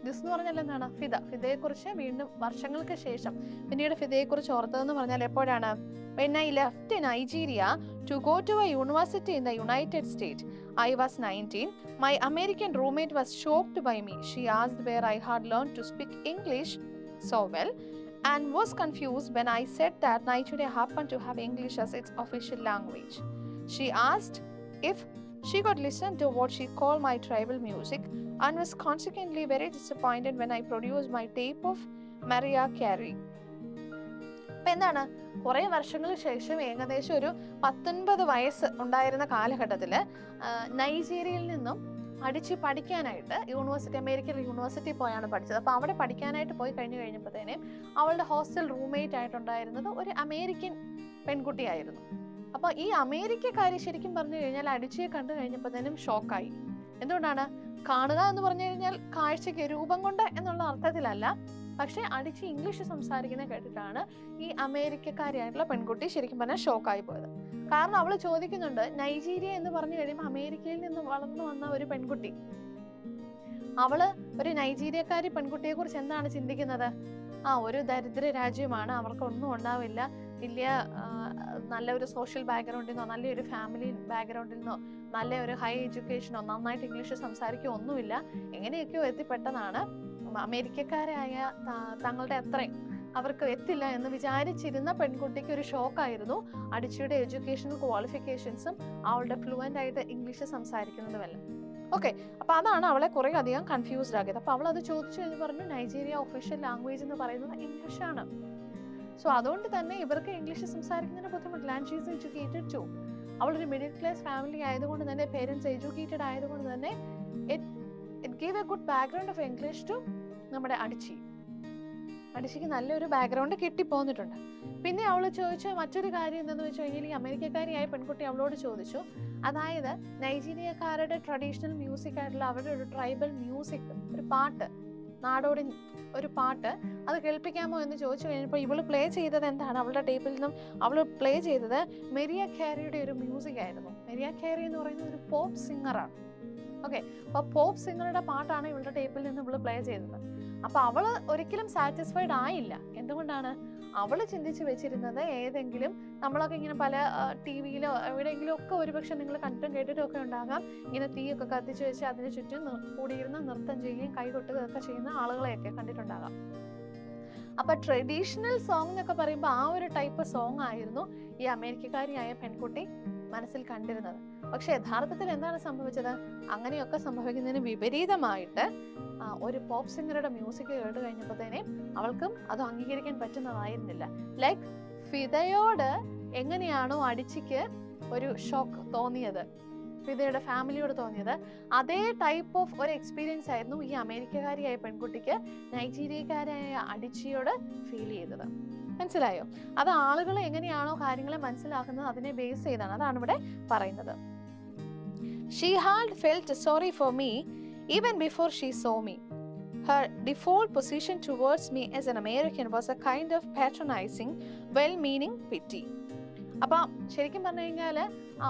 എന്ന് പറഞ്ഞാൽ എന്താണ്? ഫിദയെ കുറിച്ച് വീണ്ടും വർഷങ്ങൾക്ക് ശേഷം പിന്നീട് ഫിദയെ കുറിച്ച് ഓർത്തതെന്ന് പറഞ്ഞാൽ എപ്പോഴാണ്? When I left Nigeria to go to a university in the United States, I was 19. My American roommate was shocked by me. She asked where I had learned to speak English so well and was confused when I said that Nigeria happened to have English as its official language. She asked if she could listen to what she called my tribal music and was consequently very disappointed when I produced my tape of Mariah Carey. അപ്പൊ എന്താണ്, കുറെ വർഷങ്ങൾക്ക് ശേഷം ഏകദേശം ഒരു 19 വയസ്സ് ഉണ്ടായിരുന്ന കാലഘട്ടത്തില് നൈജീരിയയിൽ നിന്നും അടിച്ച് പഠിക്കാനായിട്ട് അമേരിക്കൻ യൂണിവേഴ്സിറ്റി പോയാണ് പഠിച്ചത്. അപ്പൊ അവിടെ പഠിക്കാനായിട്ട് പോയി കഴിഞ്ഞപ്പോഴത്തേനും അവളുടെ ഹോസ്റ്റൽ റൂംമേറ്റ് ആയിട്ടുണ്ടായിരുന്നത് ഒരു അമേരിക്കൻ പെൺകുട്ടിയായിരുന്നു. അപ്പൊ ഈ അമേരിക്കക്കാരി ശരിക്കും പറഞ്ഞു കഴിഞ്ഞാൽ അടിച്ചയെ കണ്ടു കഴിഞ്ഞപ്പോഴത്തേനും ഷോക്കായി. എന്തുകൊണ്ടാണ്? കാണുക എന്ന് പറഞ്ഞു കഴിഞ്ഞാൽ കാഴ്ചക്ക്, രൂപം കൊണ്ട് എന്നുള്ള അർത്ഥത്തിലല്ല, പക്ഷെ അടിച്ച് ഇംഗ്ലീഷ് സംസാരിക്കുന്ന കേട്ടിട്ടാണ് ഈ അമേരിക്കക്കാരിയായിട്ടുള്ള പെൺകുട്ടി ശരിക്കും പറഞ്ഞാൽ ഷോക്കായി പോയത്. കാരണം അവള് ചോദിക്കുന്നുണ്ട്, നൈജീരിയ എന്ന് പറഞ്ഞു കഴിയുമ്പോൾ അമേരിക്കയിൽ നിന്ന് വളർന്നു വന്ന ഒരു പെൺകുട്ടി, അവള് ഒരു നൈജീരിയക്കാരി പെൺകുട്ടിയെ കുറിച്ച് എന്താണ് ചിന്തിക്കുന്നത്? ഒരു ദരിദ്ര രാജ്യമാണ്, അവർക്കൊന്നും ഉണ്ടാവില്ല, വലിയ നല്ലൊരു സോഷ്യൽ ബാക്ക്ഗ്രൗണ്ടിൽ നിന്നോ, നല്ലൊരു ഫാമിലി ബാക്ക്ഗ്രൗണ്ടിൽ നിന്നോ, നല്ലൊരു ഹൈ എഡ്യൂക്കേഷനോ, നന്നായിട്ട് ഇംഗ്ലീഷ് സംസാരിക്കുകയോ ഒന്നുമില്ല, എങ്ങനെയൊക്കെയോ എത്തിപ്പെട്ടതാണ് അമേരിക്കക്കാരായ തങ്ങളുടെ അത്രയും അവർക്ക് എത്തില്ല എന്ന് വിചാരിച്ചിരുന്ന പെൺകുട്ടിക്ക് ഒരു ഷോക്കായിരുന്നു അടിച്ചിയുടെ എഡ്യൂക്കേഷണൽ ക്വാളിഫിക്കേഷൻസും അവളുടെ ഫ്ലുവൻ്റ് ആയിട്ട് ഇംഗ്ലീഷ് സംസാരിക്കുന്നതുമെല്ലാം. ഓക്കെ, അപ്പൊ അതാണ് അവളെ കുറെ അധികം കൺഫ്യൂസ്ഡ് ആക്കിയത്. അപ്പൊ അവൾ അത് ചോദിച്ചു കഴിഞ്ഞ് പറഞ്ഞു നൈജീരിയ ഒഫീഷ്യൽ ലാംഗ്വേജ് എന്ന് പറയുന്നത് ഇംഗ്ലീഷാണ്. സോ അതുകൊണ്ട് തന്നെ ഇവർക്ക് ഇംഗ്ലീഷ് സംസാരിക്കുന്നതിന് ബുദ്ധിമുട്ടില്ല. And she is educated too. അവളൊരു മിഡിൽ ക്ലാസ് ഫാമിലി ആയതുകൊണ്ട് തന്നെ പേരൻസ് എഡ്യൂക്കേറ്റഡ് ആയതുകൊണ്ട് തന്നെ it give a good background of English to നമ്മുടെ അടിച്ചിക്ക് നല്ലൊരു ബാക്ക്ഗ്രൗണ്ട് കിട്ടിപ്പോന്നിട്ടുണ്ട്. പിന്നെ അവൾ ചോദിച്ച മറ്റൊരു കാര്യം എന്താണെന്ന് വെച്ച് കഴിഞ്ഞാൽ ഈ അമേരിക്കക്കാരിയായ പെൺകുട്ടി അവളോട് ചോദിച്ചു, അതായത് നൈജീരിയക്കാരുടെ ട്രഡീഷണൽ മ്യൂസിക് ആയിട്ടുള്ള അവരുടെ ഒരു ട്രൈബൽ മ്യൂസിക്, ഒരു പാട്ട്, നാടോടി ഒരു പാട്ട്, അത് കേൾപ്പിക്കാമോ എന്ന് ചോദിച്ചു കഴിഞ്ഞപ്പോൾ ഇവള് പ്ലേ ചെയ്തത് എന്താണ്, അവളുടെ ടേപ്പിൽ നിന്നും അവൾ പ്ലേ ചെയ്തത് മെരിയ കാരിയുടെ ഒരു മ്യൂസിക് ആയിരുന്നു. മെരിയ കാരി എന്ന് പറയുന്നത് ഒരു പോപ്പ് സിംഗറാണ്. ഓക്കെ, അപ്പോൾ പോപ്പ് സിംഗറുടെ പാട്ടാണ് ഇവളുടെ ടേപ്പിൽ നിന്ന് ഇവള് പ്ലേ ചെയ്തത്. അപ്പൊ അവള് ഒരിക്കലും സാറ്റിസ്ഫൈഡ് ആയില്ല. എന്തുകൊണ്ടാണ്? അവള് ചിന്തിച്ചു വെച്ചിരുന്നത് ഏതെങ്കിലും നമ്മളൊക്കെ ഇങ്ങനെ പല ടിവിയിലോ എവിടെയെങ്കിലും ഒക്കെ ഒരുപക്ഷെ നിങ്ങൾ കണ്ടും കേട്ടിട്ടും ഒക്കെ ഉണ്ടാകാം, ഇങ്ങനെ തീയൊക്കെ കത്തിച്ചു വെച്ച് അതിന് ചുറ്റും കൂടിയിരുന്ന് നൃത്തം ചെയ്യുകയും കൈകൊട്ടുകയൊക്കെ ചെയ്യുന്ന ആളുകളെയൊക്കെ കണ്ടിട്ടുണ്ടാകാം. അപ്പൊ ട്രഡീഷണൽ സോങ് എന്നൊക്കെ പറയുമ്പോൾ ആ ഒരു ടൈപ്പ് സോങ് ആയിരുന്നു ഈ അമേരിക്കക്കാരിയായ പെൺകുട്ടി മനസ്സിൽ കണ്ടിരുന്നത്. പക്ഷെ യഥാർത്ഥത്തിൽ എന്താണ് സംഭവിച്ചത്? അങ്ങനെയൊക്കെ സംഭവിക്കുന്നതിന് വിപരീതമായിട്ട് ഒരു പോപ്പ് സിംഗറുടെ മ്യൂസിക് കേട്ട് കഴിഞ്ഞപ്പോഴത്തേനെ അവൾക്കും അത് അംഗീകരിക്കാൻ പറ്റുന്നതായിരുന്നില്ല. ലൈക്ക് ഫിദയോട് എങ്ങനെയാണോ അടിച്ചിക്ക് ഒരു ഷോക്ക് തോന്നിയത്, ഫിദയുടെ ഫാമിലിയോട് തോന്നിയത്, അതേ ടൈപ്പ് ഓഫ് ഒരു എക്സ്പീരിയൻസ് ആയിരുന്നു ഈ അമേരിക്കക്കാരിയായ പെൺകുട്ടിക്ക് നൈജീരിയക്കാരായ അടിച്ചിയോട് ഫീൽ ചെയ്തത്. മനസ്സിലായോ? അത് ആളുകൾ എങ്ങനെയാണോ കാര്യങ്ങളെ മനസ്സിലാക്കുന്നത് അതിനെ ബേസ് ചെയ്താണ്. അതാണ് ഇവിടെ പറയുന്നത്. She had felt sorry for me even before she saw me. Her default position towards me as an American was a kind of patronizing, well-meaning pity. അപ്പം ശരിക്കും പറഞ്ഞു കഴിഞ്ഞാൽ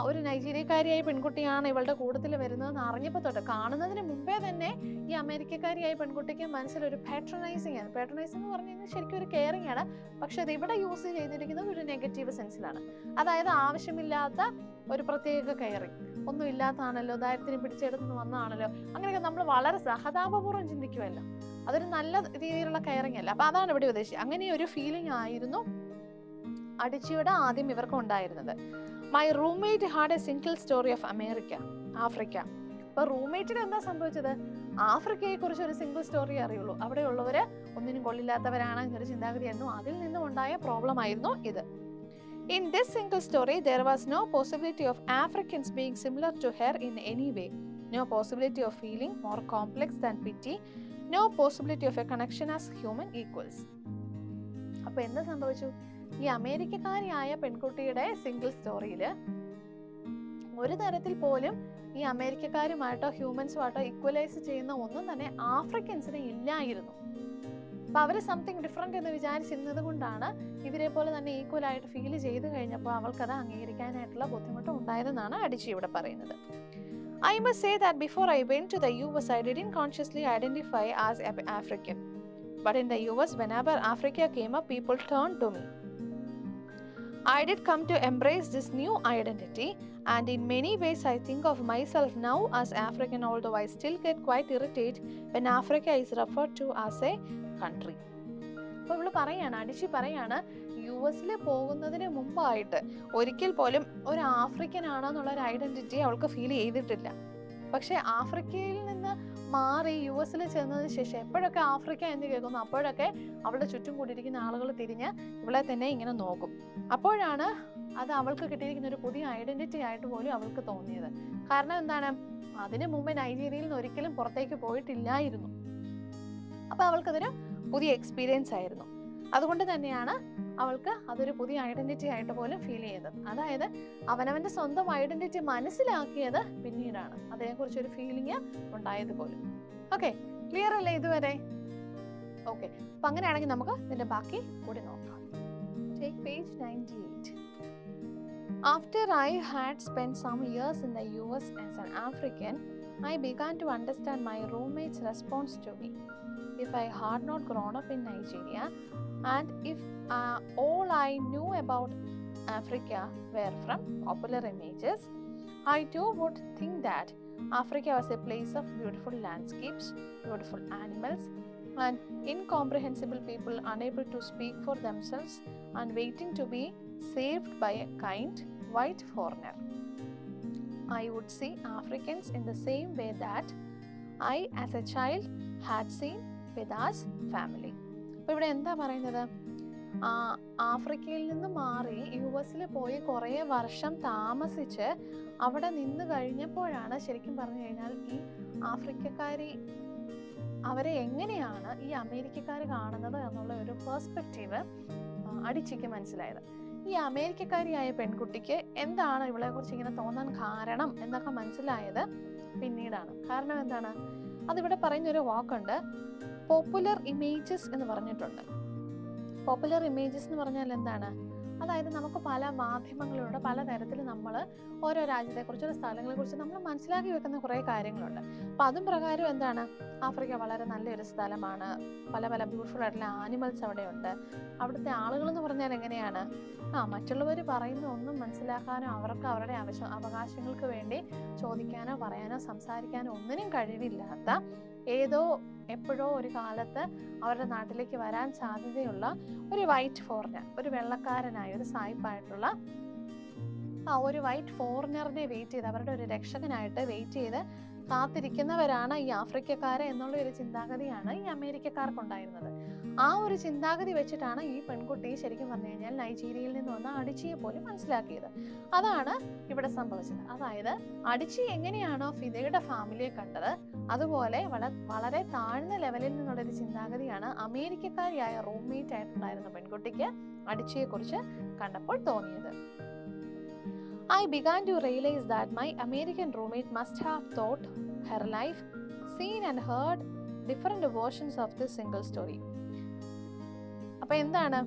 ഒരു നൈജീരിയക്കാരിയായ പെൺകുട്ടിയാണ് ഇവളുടെ കൂട്ടത്തിൽ വരുന്നതെന്ന് അറിഞ്ഞപ്പോൾ തൊട്ട്, കാണുന്നതിന് മുമ്പേ തന്നെ ഈ അമേരിക്കക്കാരിയായ പെൺകുട്ടിക്ക് മനസ്സിലൊരു പാട്രണൈസിങ് ആണ്. പാട്രണൈസിങ് എന്ന് പറഞ്ഞു കഴിഞ്ഞാൽ ശരിക്കും ഒരു കെയറിങ് ആണ്. പക്ഷെ അത് ഇവിടെ യൂസ് ചെയ്തിരിക്കുന്നത് ഒരു നെഗറ്റീവ് സെൻസിലാണ്. അതായത് ആവശ്യമില്ലാത്ത ഒരു പ്രത്യേക കെയറിങ്, ഒന്നും ഇല്ലാത്താണല്ലോ, ദാരിദ്ര്യം പിടിച്ചെടുത്ത് വന്നാണല്ലോ, അങ്ങനെയൊക്കെ നമ്മൾ വളരെ സഹതാപപൂർവ്വം ചിന്തിക്കുമല്ലോ. അതൊരു നല്ല രീതിയിലുള്ള കെയറിങ് അല്ല. അപ്പൊ അതാണ് ഇവിടെ ഉദ്ദേശിച്ചത്. അങ്ങനെ ഒരു ഫീലിംഗ് ആയിരുന്നു അടിച്ചിയുടെ ആദ്യം ഇവർക്ക് ഉണ്ടായിരുന്നത്. My roommate had A single story of Africa. അപ്പൊ റൂംമേറ്റിന് എന്താ സംഭവിച്ചത്? ആഫ്രിക്കയെ കുറിച്ച് ഒരു സിംഗിൾ സ്റ്റോറി അറിയുള്ളൂ. അവിടെയുള്ളവര് ഒന്നിനും കൊള്ളില്ലാത്തവരാണ് എന്നൊരു ചിന്താഗതിയായിരുന്നു. അതിൽ നിന്നും ഉണ്ടായ പ്രോബ്ലം ആയിരുന്നു ഇത്. In this single story, there was no possibility of Africans being similar to her in any way. No possibility of feeling more complex than pity. No possibility of a connection as human equals. അപ്പൊ എന്താ സംഭവിച്ചു? ഈ അമേരിക്കക്കാരിയായ പെൺകുട്ടിയുടെ single സ്റ്റോറിയിൽ ഒരു തരത്തിൽ പോലും ഈ അമേരിക്കക്കാരുമായിട്ടോ ഹ്യൂമൻസുമായിട്ടോ equalise ചെയ്യുന്ന ഒന്നും തന്നെ ആഫ്രിക്കൻസിന് ഇല്ലായിരുന്നു. അപ്പൊ അവര് സംതിങ് ഡിഫറെന്റ് എന്ന് വിചാരിച്ചിരുന്നത് കൊണ്ടാണ് ഇവരെ പോലെ തന്നെ ഈക്വൽ ആയിട്ട് ഫീൽ ചെയ്ത് കഴിഞ്ഞപ്പോൾ അവൾക്കത് അംഗീകരിക്കാനായിട്ടുള്ള ബുദ്ധിമുട്ട് ഉണ്ടായതെന്നാണ് അടിച്ചി ഇവിടെ പറയുന്നത്. I must say that before I went to the US, I didn't consciously identify as African. But in the US, whenever Africa came up, people turned to me. I did come to embrace this new identity, and in many ways I think of myself now as African, although I still get quite irritated when Africa is referred to as a country. അപ്പോൾ ഇവള് പറയാണ്, അടിച്ച് പറയാണ്, U എസിൽ പോകുന്നതിന് മുമ്പായിട്ട് ഒരിക്കൽ പോലും ഒരു ആഫ്രിക്കൻ ആണെന്നുള്ളൊരു ഐഡന്റിറ്റി അവൾക്ക് ഫീൽ ചെയ്തിട്ടില്ല. പക്ഷെ ആഫ്രിക്കയിൽ നിന്ന് മാറി യു എസിൽ ചെന്നതിന് ശേഷം എപ്പോഴൊക്കെ ആഫ്രിക്ക എന്ന് കേൾക്കുന്നു അപ്പോഴൊക്കെ അവളുടെ ചുറ്റും കൂടിയിരിക്കുന്ന ആളുകൾ തിരിഞ്ഞ് ഇവളെ തന്നെ ഇങ്ങനെ നോക്കും. അപ്പോഴാണ് അത് അവൾക്ക് കിട്ടിയിരിക്കുന്ന ഒരു പുതിയ ഐഡന്റിറ്റി ആയിട്ട് പോലും അവൾക്ക് തോന്നിയത്. കാരണം എന്താണ്? അതിനു മുമ്പ് നൈജീരിയയിൽ നിന്ന് ഒരിക്കലും പുറത്തേക്ക് പോയിട്ടില്ലായിരുന്നു. അപ്പൊ അവൾക്കതൊരു പുതിയ എക്സ്പീരിയൻസ് ആയിരുന്നു. അതുകൊണ്ട് തന്നെയാണ് അവൾക്ക് അതൊരു പുതിയ ഐഡന്റിറ്റി ആയിട്ട് പോലും ഫീൽ ചെയ്തത്. അതായത് അവനവന്റെ സ്വന്തം ഐഡന്റിറ്റി മനസ്സിലാക്കിയത് പിന്നീടാണ് അതിനെക്കുറിച്ച് ഒരു ഫീലിംഗ് ഉണ്ടായത് പോലും. ഓക്കെ, ക്ലിയർ അല്ലേ ഇതുവരെ? ഓക്കെ, അപ്പൊ അങ്ങനെയാണെങ്കിൽ നമുക്ക് ഇതിന്റെ ബാക്കി കൂടി നോക്കാം. Take page 98. After I had spent some years in the US as an African, I began to understand my roommate's response to me. If I had not grown up in Nigeria, and if all I knew about Africa were from popular images, I too would think that Africa was a place of beautiful landscapes, beautiful animals, and incomprehensible people unable to speak for themselves and waiting to be saved by a kind white foreigner. I would see Africans in the same way that I as a child had seen with us family. അപ്പോൾ ഇവിടെ എന്താ പറയുന്നത്? ആഫ്രിക്കയിൽ നിന്ന് മാറി US പോയി കുറേ വർഷം താമസിച്ച് അവിടെ നിന്ന് കഴിഞ്ഞപ്പോഴാണ് ശരിക്കും പറഞ്ഞു കഴിഞ്ഞാൽ ഈ ആഫ്രിക്കക്കാരി അവരെ എങ്ങനെയാണ് ഈ അമേരിക്കക്കാർ കാണുന്നത് എന്നുള്ള ഒരു പെർസ്പെക്റ്റീവ് അടിച്ചിക്ക് മനസ്സിലായത്. ഈ അമേരിക്കക്കാരിയായ പെൺകുട്ടിക്ക് എന്താണ് ഇവളെ കുറിച്ച് ഇങ്ങനെ തോന്നാൻ കാരണം എന്നൊക്കെ മനസ്സിലായത് പിന്നീടാണ്. കാരണം എന്താണ്? അതിവിടെ പറയുന്നൊരു വാക്കുണ്ട്, പോപ്പുലർ ഇമേജസ് എന്ന് പറഞ്ഞിട്ടുണ്ട്. പോപ്പുലർ ഇമേജസ് എന്ന് പറഞ്ഞാൽ എന്താണ്? അതായത് നമുക്ക് പല മാധ്യമങ്ങളിലൂടെ പലതരത്തിൽ നമ്മൾ ഓരോ രാജ്യത്തെക്കുറിച്ച്, ഒരു സ്ഥലങ്ങളെക്കുറിച്ച് നമ്മൾ മനസ്സിലാക്കി വെക്കുന്ന കുറേ കാര്യങ്ങളുണ്ട്. അപ്പം അതും പ്രകാരം എന്താണ്? ആഫ്രിക്ക വളരെ നല്ലൊരു സ്ഥലമാണ്, പല പല ബ്യൂട്ടിഫുൾ ആയിട്ടുള്ള ആനിമൽസ് അവിടെയുണ്ട്. അവിടുത്തെ ആളുകൾ എന്ന് പറഞ്ഞാൽ എങ്ങനെയാണ്? മറ്റുള്ളവർ പറയുന്ന ഒന്നും മനസ്സിലാക്കാനോ അവർക്ക് അവരുടെ അവകാശങ്ങൾക്ക് വേണ്ടി ചോദിക്കാനോ പറയാനോ സംസാരിക്കാനോ ഒന്നിനും കഴിവില്ലാത്ത, ഏതോ എപ്പോഴോ ഒരു കാലത്ത് അവരുടെ നാട്ടിലേക്ക് വരാൻ സാധ്യതയുള്ള ഒരു വൈറ്റ് ഫോറിനർ, ഒരു വെള്ളക്കാരനായ ഒരു സായിപ്പായിട്ടുള്ള ഒരു വൈറ്റ് ഫോറിനറിനെ വെയിറ്റ് ചെയ്ത്, അവരുടെ ഒരു രക്ഷകനായിട്ട് വെയിറ്റ് ചെയ്ത് കാത്തിരിക്കുന്നവരാണ് ഈ ആഫ്രിക്കക്കാരെ എന്നുള്ള ഒരു ചിന്താഗതിയാണ് ഈ അമേരിക്കക്കാർക്കുണ്ടായിരുന്നത്. ആ ഒരു ചിന്താഗതി വെച്ചിട്ടാണ് ഈ പെൺകുട്ടി ശരിക്കും പറഞ്ഞു കഴിഞ്ഞാൽ നൈജീരിയയിൽ നിന്ന് വന്ന അഡിച്ചിയെ പോലും മനസ്സിലാക്കിയത്. അതാണ് ഇവിടെ സംഭവിച്ചത്. അതായത് അഡിച്ചി എങ്ങനെയാണോ ഫിദയുടെ ഫാമിലിയെ കണ്ടത്, അതുപോലെ വളരെ താഴ്ന്ന ലെവലിൽ നിന്നുള്ളൊരു ചിന്താഗതിയാണ് അമേരിക്കക്കാരിയായ റൂംമേറ്റ് ആയിട്ടുണ്ടായിരുന്ന പെൺകുട്ടിക്ക് അഡിച്ചിയെ കുറിച്ച് കണ്ടപ്പോൾ തോന്നിയത്. I began to realize that my American roommate must have thought her life, seen and heard different versions of this single story. അപ്പോൾ എന്താണ്?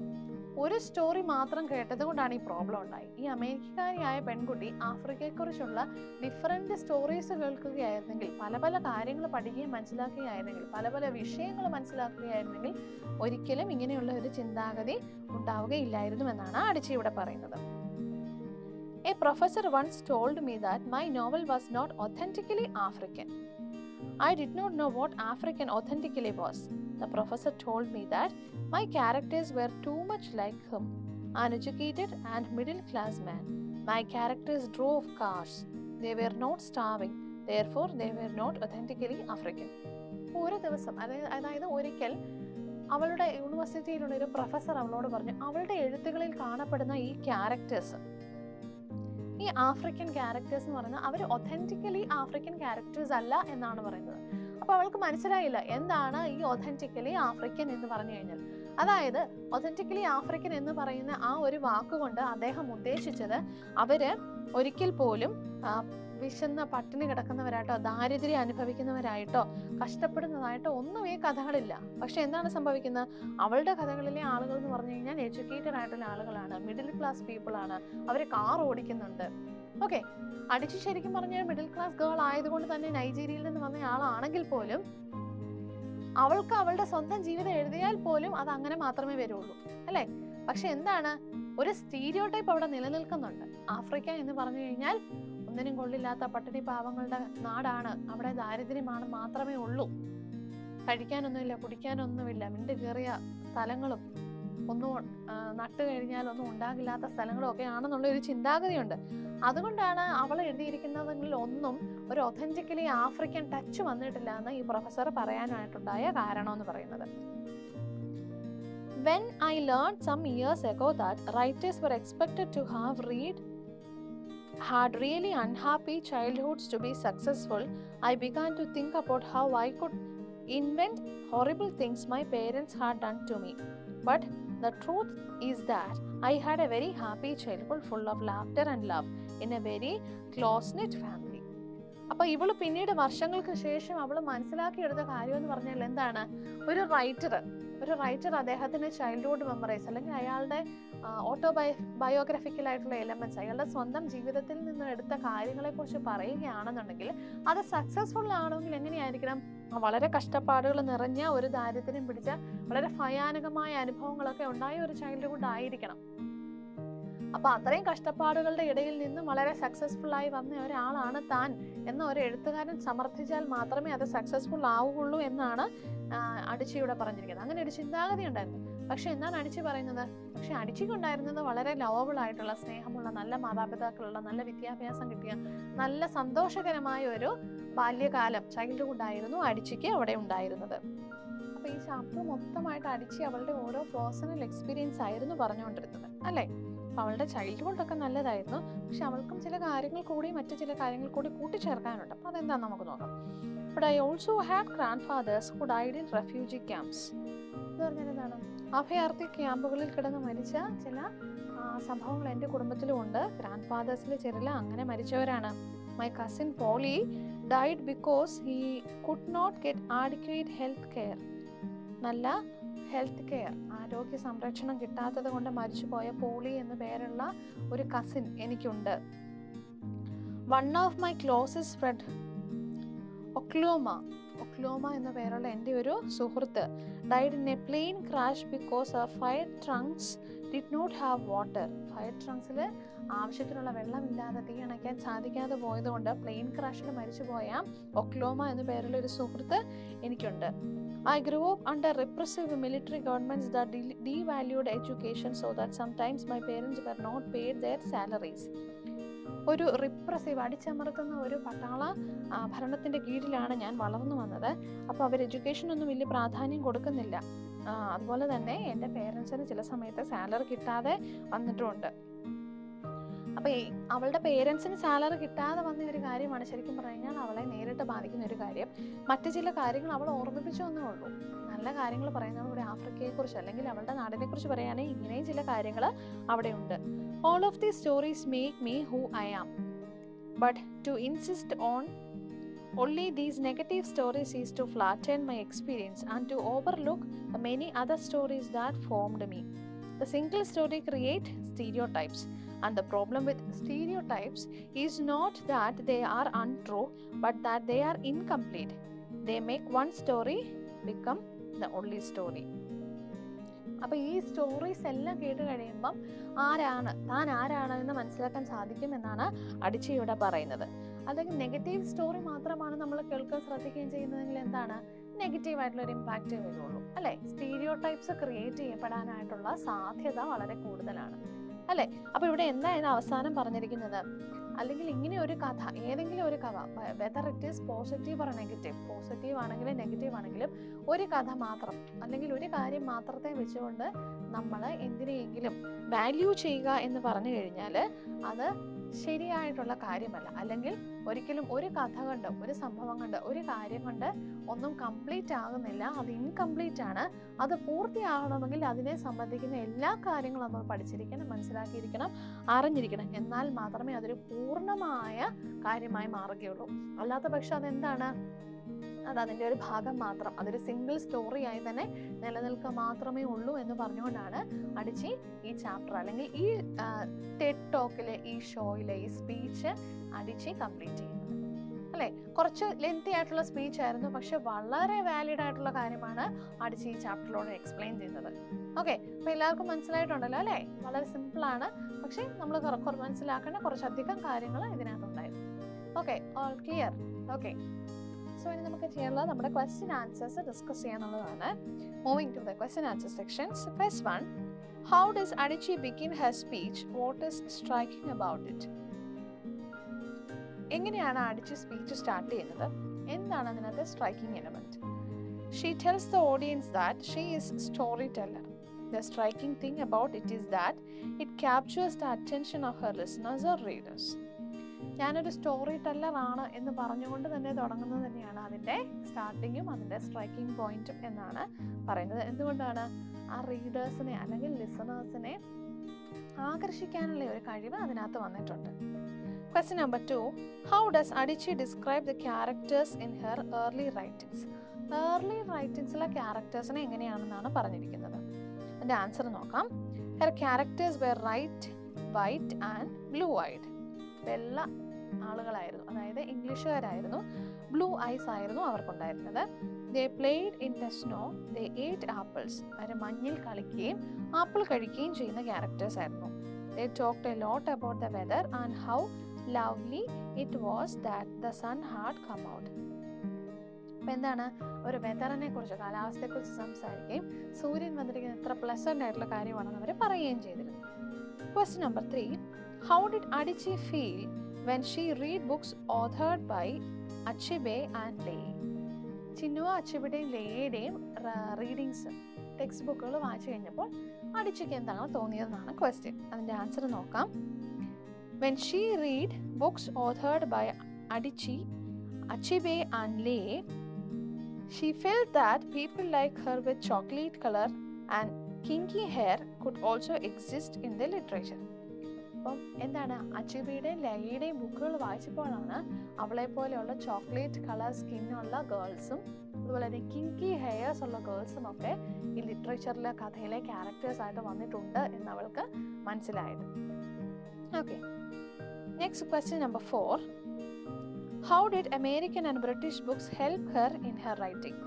ഒരു സ്റ്റോറി മാത്രം കേട്ടത് കൊണ്ടാണ് ഈ പ്രോബ്ലം ഉണ്ടായി. ഈ അമേരിക്കക്കാരിയായ പെൺകുട്ടി ആഫ്രിക്കയെക്കുറിച്ചുള്ള ഡിഫറെൻറ്റ് സ്റ്റോറീസ് കേൾക്കുകയായിരുന്നെങ്കിൽ, പല പല കാര്യങ്ങൾ പഠിക്കുകയും മനസ്സിലാക്കുകയായിരുന്നെങ്കിൽ, പല പല വിഷയങ്ങൾ മനസ്സിലാക്കുകയായിരുന്നെങ്കിൽ ഒരിക്കലും ഇങ്ങനെയുള്ള ഒരു ചിന്താഗതി ഉണ്ടാവുകയില്ലായിരുന്നു എന്നാണ് അഡിച്ചി ഇവിടെ പറയുന്നത്. A professor once told me that my novel was not authentically African. I did not know what African authentically was. The professor told me that my characters were too much like him, an educated and middle-class man. My characters drove cars. They were not starving. Therefore, they were not authentically African. ഒരു ദിവസം, അതായത് ഒരിക്കൽ അവളുടെ യൂണിവേഴ്സിറ്റിയിലുള്ള ഒരു professor അവളോട് പറഞ്ഞു, അവളുടെ എഴുത്തുകളിൽ കാണപ്പെടുന്ന ഈ ക്യാരക്ടേഴ്സ്, ഈ ആഫ്രിക്കൻ ക്യാരക്ടേഴ്സ് എന്ന് പറഞ്ഞാൽ അവർ ഒതന്റിക്കലി ആഫ്രിക്കൻ ക്യാരക്ടേഴ്സ് അല്ല എന്നാണ് പറയുന്നത്. അപ്പോൾ അവൾക്ക് മനസ്സിലായില്ല എന്താണ് ഈ ഒതന്റിക്കലി ആഫ്രിക്കൻ എന്ന് പറഞ്ഞു കഴിഞ്ഞാൽ. അതായത് ഒതന്റിക്കലി ആഫ്രിക്കൻ എന്ന് പറയുന്ന ആ ഒരു വാക്കുകൊണ്ട് അദ്ദേഹം ഉദ്ദേശിച്ചത് അവര് ഒരിക്കൽ പോലും വിശന്ന പട്ടിണി കിടക്കുന്നവരായിട്ടോ ദാരിദ്ര്യം അനുഭവിക്കുന്നവരായിട്ടോ കഷ്ടപ്പെടുന്നതായിട്ടോ ഒന്നും ഈ കഥകളില്ല. പക്ഷെ എന്താണ് സംഭവിക്കുന്നത്? അവളുടെ കഥകളിലെ ആളുകൾ എന്ന് പറഞ്ഞു കഴിഞ്ഞാൽ എഡ്യൂക്കേറ്റഡ് ആയിട്ടുള്ള ആളുകളാണ്, മിഡിൽ ക്ലാസ് പീപ്പിൾ ആണ്, അവർ കാർ ഓടിക്കുന്നുണ്ട്. ഓക്കെ, അടിച്ചു ശരിക്കും പറഞ്ഞാൽ മിഡിൽ ക്ലാസ് ഗേൾ ആയതുകൊണ്ട് തന്നെ നൈജീരിയയിൽ നിന്ന് വന്ന ആളാണെങ്കിൽ പോലും അവൾക്ക് അവളുടെ സ്വന്തം ജീവിതം എഴുതിയാൽ പോലും അത് അങ്ങനെ മാത്രമേ വരുള്ളൂ, അല്ലേ? പക്ഷെ എന്താണ്, ഒരു സ്റ്റീരിയോടൈപ്പ് അവിടെ നിലനിൽക്കുന്നുണ്ട്. ആഫ്രിക്ക എന്ന് പറഞ്ഞു കഴിഞ്ഞാൽ ഒന്നിനും കൊള്ളില്ലാത്ത പട്ടിണി പാവങ്ങളുടെ നാടാണ്, അവിടെ ദാരിദ്ര്യമാണ് മാത്രമേ ഉള്ളൂ, കഴിക്കാനൊന്നുമില്ല, കുടിക്കാനൊന്നുമില്ല, മിണ്ട് കയറിയ സ്ഥലങ്ങളും ഒന്നും നട്ടു കഴിഞ്ഞാൽ ഒന്നും ഉണ്ടാകില്ലാത്ത സ്ഥലങ്ങളും ഒക്കെ ആണെന്നുള്ള ഒരു ചിന്താഗതിയുണ്ട്. അതുകൊണ്ടാണ് അവൾ എഴുതിയിരിക്കുന്നതിൽ ഒന്നും ഒരു ഒതന്റിക്കലി ആഫ്രിക്കൻ ടച്ച് വന്നിട്ടില്ല എന്ന് ഈ പ്രൊഫസർ പറയാനായിട്ടുണ്ടായ കാരണം എന്ന് പറയുന്നത്. When I learned some years ago that writers were expected to have had really unhappy childhoods to be successful, I began to think about how I could invent horrible things my parents had done to me. But the truth is that I had a very happy childhood full of laughter and love in a very close-knit family. അപ്പോൾ ഇവള് പിന്നീട് വർഷങ്ങൾക്ക് ശേഷം അവൾ മനസ്സിലാക്കിയെടുത്ത കാര്യം എന്ന് പറഞ്ഞാൽ എന്താണ്, ഒരു റൈറ്റർ അദ്ദേഹത്തിന്റെ ചൈൽഡ്ഹുഡ് മെമ്മറീസ് അല്ലെങ്കിൽ അയാളുടെ ബയോഗ്രഫിക്കലായിട്ടുള്ള എലമെന്റ്സ്, അയാളുടെ സ്വന്തം ജീവിതത്തിൽ നിന്ന് എടുത്ത കാര്യങ്ങളെ കുറിച്ച് പറയുകയാണെന്നുണ്ടെങ്കിൽ അത് സക്സസ്ഫുൾ ആണെങ്കിൽ എങ്ങനെയായിരിക്കണം? വളരെ കഷ്ടപ്പാടുകൾ നിറഞ്ഞ ഒരു ദാരിദ്ര്യം പിടിച്ച വളരെ ഭയാനകമായ അനുഭവങ്ങളൊക്കെ ഉണ്ടായ ഒരു ചൈൽഡ്ഹുഡ് ആയിരിക്കണം. അപ്പൊ അത്രയും കഷ്ടപ്പാടുകളുടെ ഇടയിൽ നിന്നും വളരെ സക്സസ്ഫുൾ ആയി വന്ന ഒരാളാണ് താൻ എന്ന ഒരു എഴുത്തുകാരൻ സമർത്ഥിച്ചാൽ മാത്രമേ അത് സക്സസ്ഫുൾ ആവുകയുള്ളൂ എന്നാണ് അടിച്ചിയുടെ പറഞ്ഞിരിക്കുന്നത്. അങ്ങനെ ഒരു ചിന്താഗതി ഉണ്ടായിരുന്നു. പക്ഷെ എന്താണ് അടിച്ചി പറയുന്നത്? പക്ഷെ അടിച്ചിക്കുണ്ടായിരുന്നത് വളരെ ലവബിൾ ആയിട്ടുള്ള, സ്നേഹമുള്ള, നല്ല മാതാപിതാക്കളുള്ള, നല്ല വിദ്യാഭ്യാസം കിട്ടിയ, നല്ല സന്തോഷകരമായ ഒരു ബാല്യകാലം, ചൈൽഡ്ഹുഡ് ആയിരുന്നു അടിച്ചിക്ക് അവിടെ ഉണ്ടായിരുന്നത്. അപ്പൊ ഈ ചാപ്റ്റർ മൊത്തമായിട്ട് അടിച്ചി അവളുടെ ഓരോ പേഴ്സണൽ എക്സ്പീരിയൻസ് ആയിരുന്നു പറഞ്ഞുകൊണ്ടിരുന്നത്, അല്ലേ? അപ്പൊ അവളുടെ ചൈൽഡ്ഹുഡ് ഒക്കെ നല്ലതായിരുന്നു. പക്ഷെ അവൾക്കും ചില കാര്യങ്ങൾ കൂടി, മറ്റു ചില കാര്യങ്ങൾ കൂടി കൂട്ടിച്ചേർക്കാനുണ്ട്. അപ്പൊ അതെന്താന്ന് നമുക്ക് നോക്കാം. But I also had grandfathers who died in refugee camps. എന്ന് പറഞ്ഞാൽ എന്താണ്? അഭയാർത്ഥി ക്യാമ്പുകളിൽ കിടന്ന് മരിച്ച ചില സംഭവങ്ങൾ എൻ്റെ കുടുംബത്തിലും ഉണ്ട്. ഗ്രാൻഡ് ഫാദേഴ്സിൽ ചില അങ്ങനെ മരിച്ചവരാണ്. My cousin Polly died because he could not get adequate health care. നല്ല ഹെൽത്ത് കെയർ, ആരോഗ്യ സംരക്ഷണം കിട്ടാത്തത് കൊണ്ട് മരിച്ചുപോയ പോളി എന്ന് പേരുള്ള ഒരു കസിൻ എനിക്കുണ്ട്. One of my closest friend, Oklahoma എന്ന പേരുള്ള എൻ്റെ ഒരു സുഹൃത്ത് died in a plane crash because her fire trunks did not have water. Fire ട്രങ്ക്സിൽ ആവശ്യത്തിനുള്ള വെള്ളമില്ലാതെ തീ അണയ്ക്കാൻ സാധിക്കാതെ പോയതുകൊണ്ട് പ്ലെയിൻ ക്രാഷിൽ മരിച്ചുപോയ ഒക്ലോമ എന്ന പേരുള്ള ഒരു സുഹൃത്ത് എനിക്കുണ്ട്. I grew up under repressive military governments that devalued education so that sometimes my parents were not paid their salaries. ഒരു റിപ്രസീവ്, അടിച്ചമർത്തുന്ന ഒരു പട്ടാള ഭരണത്തിൻ്റെ കീഴിലാണ് ഞാൻ വളർന്നു വന്നത്. അപ്പോൾ അവർ എഡ്യൂക്കേഷനൊന്നും വലിയ പ്രാധാന്യം കൊടുക്കുന്നില്ല. അതുപോലെ തന്നെ എൻ്റെ പേരൻസിന് ചില സമയത്ത് സാലറി കിട്ടാതെ വന്നിട്ടുമുണ്ട്. അപ്പോൾ അവളുടെ പേരൻസിന് സാലറി കിട്ടാതെ വന്ന ഒരു കാര്യമാണ് ശരിക്കും പറഞ്ഞാൽ അവളെ നേരിട്ട് ബാധിക്കുന്ന ഒരു കാര്യം. മറ്റു ചില കാര്യങ്ങൾ അവൾ ഓർമ്മിപ്പിച്ചു എന്നേ ഉള്ളൂ. നല്ല കാര്യങ്ങൾ പറയുന്നതോടെ ആഫ്രിക്കയെക്കുറിച്ച് അല്ലെങ്കിൽ അവളുടെ നാടിനെ കുറിച്ച് പറയുകയാണെങ്കിൽ ഇങ്ങനെയും ചില കാര്യങ്ങൾ അവിടെയുണ്ട്. All of these stories make me who I am. But to insist on only these negative stories is to flatten my experience and to overlook the many other stories that formed me. The single story creates stereotypes. And the problem with stereotypes is not that they are untrue, but that they are incomplete. They make one story become the only story. അപ്പോൾ ഈ stories എല്ലാം കേട്ട് കഴിയുമ്പം താൻ ആരാണ് എന്ന് മനസ്സിലാക്കാൻ സാധിക്കും എന്നാണ് അടിച്ചി ഇവിടെ പറയുന്നത്. അല്ലെങ്കിൽ നെഗറ്റീവ് സ്റ്റോറി മാത്രമാണ് നമ്മൾ കേൾക്കാൻ ശ്രദ്ധിക്കുകയും ചെയ്യുന്നതെങ്കിൽ എന്താണ്? നെഗറ്റീവായിട്ടുള്ള ഒരു ഇമ്പാക്റ്റ് വരുള്ളൂ, അല്ലേ? സ്റ്റീരിയോടൈപ്സ് ക്രിയേറ്റ് ചെയ്യപ്പെടാനായിട്ടുള്ള സാധ്യത വളരെ കൂടുതലാണ്, അല്ലേ? അപ്പോൾ ഇവിടെ എന്തായാലും അവസാനം പറഞ്ഞിരിക്കുന്നത്, അല്ലെങ്കിൽ ഇങ്ങനെ ഒരു കഥ, ഏതെങ്കിലും ഒരു കഥ, whether it is positive or negative, positive ആണെങ്കിലും നെഗറ്റീവ് ആണെങ്കിലും ഒരു കഥ മാത്രം അല്ലെങ്കിൽ ഒരു കാര്യം മാത്രത്തെ വെച്ചുകൊണ്ട് നമ്മൾ എന്തിനെയെങ്കിലും വാല്യൂ ചെയ്യുക എന്ന് പറഞ്ഞു കഴിഞ്ഞാൽ അത് ശരിയായിട്ടുള്ള കാര്യമല്ല. അല്ലെങ്കിൽ ഒരിക്കലും ഒരു കഥ കൊണ്ട്, ഒരു സംഭവം കൊണ്ട്, ഒരു കാര്യം കൊണ്ട് ഒന്നും കംപ്ലീറ്റ് ആകുന്നില്ല, അത് ഇൻകംപ്ലീറ്റ് ആണ്. അത് പൂർത്തിയാകണമെങ്കിൽ അതിനെ സംബന്ധിക്കുന്ന എല്ലാ കാര്യങ്ങളും നമ്മൾ പഠിച്ചിരിക്കണം, മനസ്സിലാക്കിയിരിക്കണം, അറിഞ്ഞിരിക്കണം. എന്നാൽ മാത്രമേ അതൊരു പൂർണ്ണമായ കാര്യമായി മാറുകയുള്ളൂ. അല്ലാത്ത പക്ഷം അതെന്താണ്? അത് അതിൻ്റെ ഒരു ഭാഗം മാത്രം, അതൊരു സിംഗിൾ സ്റ്റോറി ആയി തന്നെ നിലനിൽക്കുക മാത്രമേ ഉള്ളൂ എന്ന് പറഞ്ഞുകൊണ്ടാണ് അടിച്ചി ഈ ചാപ്റ്റർ അല്ലെങ്കിൽ ഈ ടെഡ് ടോക്കിലെ, ഈ ഷോയിലെ ഈ സ്പീച്ച് അടിച്ചി കംപ്ലീറ്റ് ചെയ്യുന്നത്, അല്ലേ? കുറച്ച് ലെങ്തി ആയിട്ടുള്ള സ്പീച്ച് ആയിരുന്നു, പക്ഷെ വളരെ വാലിഡ് ആയിട്ടുള്ള കാര്യമാണ് അടിച്ചി ഈ ചാപ്റ്ററിലൂടെ എക്സ്പ്ലെയിൻ ചെയ്യുന്നത്. ഓക്കെ, അപ്പോൾ എല്ലാവർക്കും മനസ്സിലായിട്ടുണ്ടല്ലോ, അല്ലേ? വളരെ സിമ്പിളാണ്, പക്ഷെ നമ്മൾ മനസ്സിലാക്കേണ്ട കുറച്ചധികം കാര്യങ്ങൾ ഇതിനകത്തുണ്ടായിരുന്നു. Okay, all clear? Okay, so ഇനി നമുക്ക് ചെയ്യാനുള്ളത് നമ്മുടെ ക്വസ്റ്റ്യൻ ആൻസേഴ്സ് ഡിസ്കസ് ചെയ്യാനുള്ളതാണ്. Moving to the question answer sections. First one, how does Adichie begin her speech? What is striking about it? എങ്ങനെയാണ് അടിച്ചി സ്പീച്ച് സ്റ്റാർട്ട് ചെയ്യുന്നത്? എന്താണ് അതിനകത്ത് striking element? She tells the audience that she is storyteller. The striking thing about it is that it captures the attention of her listeners or readers. ഞാനൊരു story teller ആണ് എന്ന് പറഞ്ഞുകൊണ്ട് തന്നെ തുടങ്ങുന്നത് തന്നെയാണ് അതിൻ്റെ സ്റ്റാർട്ടിങ്ങും അതിൻ്റെ സ്ട്രൈക്കിംഗ് പോയിന്റും എന്നാണ് പറയുന്നത്. എന്തുകൊണ്ടാണ്? ആ റീഡേഴ്സിനെ അല്ലെങ്കിൽ ലിസണേഴ്സിനെ ആകർഷിക്കാനുള്ള ഒരു കഴിവ് അതിനകത്ത് വന്നിട്ടുണ്ട്. Question number 2, how does Adichie describe the characters in her early writings? Early റൈറ്റിംഗ്സിലെ ക്യാരക്ടേഴ്സിനെ എങ്ങനെയാണെന്നാണ് പറഞ്ഞിരിക്കുന്നത്. അതിൻ്റെ ആൻസർ നോക്കാം. Her characters were white, white and blue eyed. വെള്ള ആളുകളായിരുന്നു, അതായത് ഇംഗ്ലീഷുകാരായിരുന്നു. ബ്ലൂ ഐസ് ആയിരുന്നു അവർക്കുണ്ടായിരുന്നത്. They played in the snow, they ate apples. അവർ മഞ്ഞിൽ കളിക്കുകയും ആപ്പിൾ കഴിക്കുകയും ചെയ്യുന്ന ക്യാരക്ടേഴ്സ് ആയിരുന്നു. They talked a lot about the weather and how lovely it was that the sun had come out. അപ്പോൾ എന്താണ്, ഒരു വെതറിനെ കുറിച്ച്, കാലാവസ്ഥയെക്കുറിച്ച് സംസാരിക്കുകയും സൂര്യൻ വന്നിരിക്കുന്ന എത്ര പ്ലസന്റ് ആയിട്ടുള്ള കാര്യമാണെന്ന് അവർ പറയുകയും ചെയ്തിരുന്നു. Question number 3. How did Adichie feel when she read books authored by Achibe and Lei? Chinua അച്ചിബയുടെയും ലേയുടെയും റീഡിങ്സ്, ടെക്സ്റ്റ് ബുക്കുകൾ വായിച്ചു കഴിഞ്ഞപ്പോൾ അഡിച്ചിക്ക് എന്താണ് തോന്നിയതെന്നാണ് ക്വസ്റ്റ്യൻ. അതിൻ്റെ ആൻസർ നോക്കാം. When she read books authored by Adichie, Achibe and Lei, she felt that people like her with chocolate color and kinky hair could also exist in the literature. അപ്പം എന്താണ്, അച്ചിബയുടെയും ലയയുടെയും ബുക്കുകൾ വായിച്ചപ്പോഴാണ് അവളെ പോലെയുള്ള ചോക്ലേറ്റ് കളർ സ്കിന്നുള്ള ഗേൾസും അതുപോലെ തന്നെ Kinky hairs ഉള്ള ഗേൾസും ഒക്കെ ഈ ലിറ്ററേച്ചറിലെ കഥയിലെ ക്യാരക്ടേഴ്സ് ആയിട്ട് വന്നിട്ടുണ്ട് എന്ന് അവൾക്ക് മനസ്സിലായത്. Okay, next question number 4. How did American and British books help her in her writing?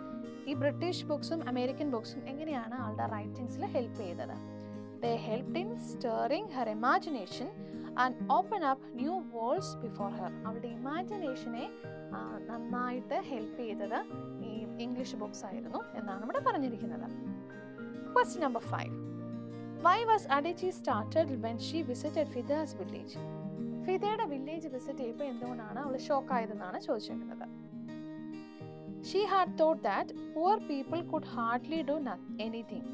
ഈ ബ്രിട്ടീഷ് ബുക്സും അമേരിക്കൻ ബുക്സും എങ്ങനെയാണ് ആളുടെ റൈറ്റിംഗ്സിൽ ഹെൽപ്പ് ചെയ്തത്? They helped in stirring her imagination and open up new worlds before her. അവളുടെ ഇമാജിനേഷനെ നന്നായിട്ട് help ചെയ്തത് ഈ English books ആയിരുന്നു എന്നാണ് ഇവിടെ പറഞ്ഞിരിക്കുന്നത്. Question number 5. Why was Adichie startled when she visited Fida's village? ഫിദയുടെ വില്ലേജ് വിസിറ്റ് ചെയ്യുമ്പോൾ എന്തുകൊണ്ടാണ് അവൾ ഷോക്കായതെന്നാണ് ചോദിച്ചിരിക്കുന്നത്. She had thought that poor people could hardly do anything.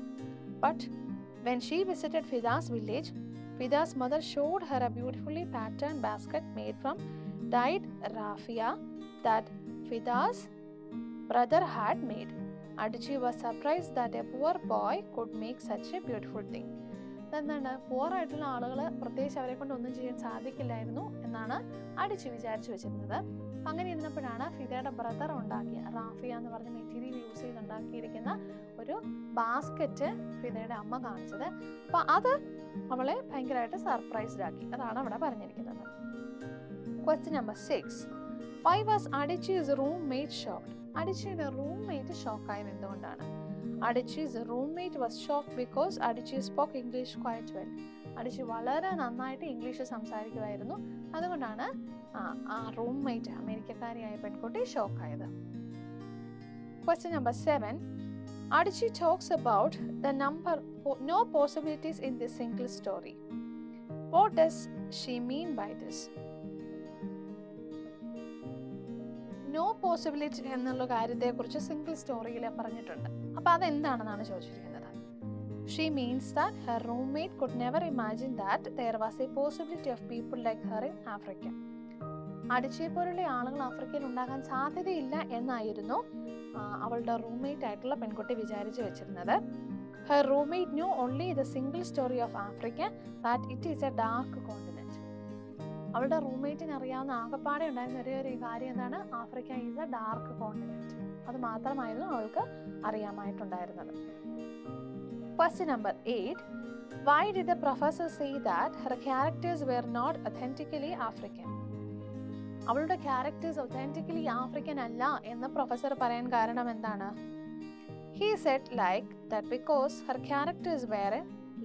But when she visited Fida's village, Fida's mother showed her a beautifully patterned basket made from dyed raffia that Fida's brother had made. Adichie was surprised that a poor boy could make such a beautiful thing. എന്താണ്, poor ആയിട്ടുള്ള ആളുകൾ പ്രത്യേകിച്ച് അവരെ കൊണ്ട് ഒന്നും ചെയ്യാൻ സാധിക്കില്ലായിരുന്നു എന്നാണ് അടിച്ച് വിചാരിച്ചു വെച്ചിരുന്നത്. അങ്ങനെ ഇരുന്നപ്പോഴാണ് ഫിദയുടെ ബ്രദർ ഉണ്ടാക്കിയ റാഫിയ എന്ന് പറഞ്ഞ മെറ്റീരിയൽ യൂസ് ചെയ്ത് ഉണ്ടാക്കിയിരിക്കുന്ന ഒരു ബാസ്ക്കറ്റ് ഫിദയുടെ അമ്മ കാണിച്ചത്. അപ്പോൾ അത് അവളെ ഭയങ്കരമായിട്ട് സർപ്രൈസ്ഡ് ആക്കി. അതാണ് അവിടെ പറഞ്ഞിരിക്കുന്നത്. Question number 6. Why was Adichie's roommate shocked? അഡിച്ചിയുടെ റൂംമേറ്റ് ഷോക്കായത് എന്തുകൊണ്ടാണ്? Adichie's roommate was shocked because Adichie spoke English quite well. Adichie വളരെ നന്നായിട്ട് ഇംഗ്ലീഷ് സംസാരിക്കുമായിരുന്നു. അതുകൊണ്ടാണ് ആ റൂംമേറ്റ് അമേരിക്കക്കാരിയായ പെൺകുട്ടി ഷോക്കായത്. Question number 7. Adichie talks about the number no possibilities in this single story. What does she mean by this? No possibility എന്നുള്ള കാര്യത്തെക്കുറിച്ച് single സ്റ്റോറിയിൽ പറഞ്ഞിട്ടുണ്ട്. അപ്പോൾ അതെന്താണെന്നാണ് ചോദിച്ചിരിക്കുന്നത്. She means that her roommate could never imagine that there was a possibility of people like her in Africa. അഡിച്ചിയെ പോലുള്ള ആളുകൾ ആഫ്രിക്കയിൽ ഉണ്ടാകാൻ സാധ്യതയില്ല എന്നായിരുന്നു അവളുടെ റൂംമേറ്റ് ആയിട്ടുള്ള പെൺകുട്ടി വിചാരിച്ചു വെച്ചിരുന്നത്. Her roommate knew only the single story of Africa, that it is a dark continent. അവളുടെ റൂംമേറ്റിന് അറിയാവുന്ന ആകപ്പാടെ ഉണ്ടായിരുന്ന ഒരു കാര്യം എന്താണ്? Africa is A dark continent. അത് മാത്രമായിരുന്നു അവൾക്ക് അറിയാമായിട്ടുണ്ടായിരുന്നത്. Question number 8. Why did the professor say that her characters were not authentically African? അവളുടെ ക്യാരക്ടേഴ്സ് ഒത്തന്റിക്കലി ആഫ്രിക്കൻ അല്ല എന്ന് പ്രൊഫസർ പറയാൻ കാരണം എന്താണ്? He said like that because her characters were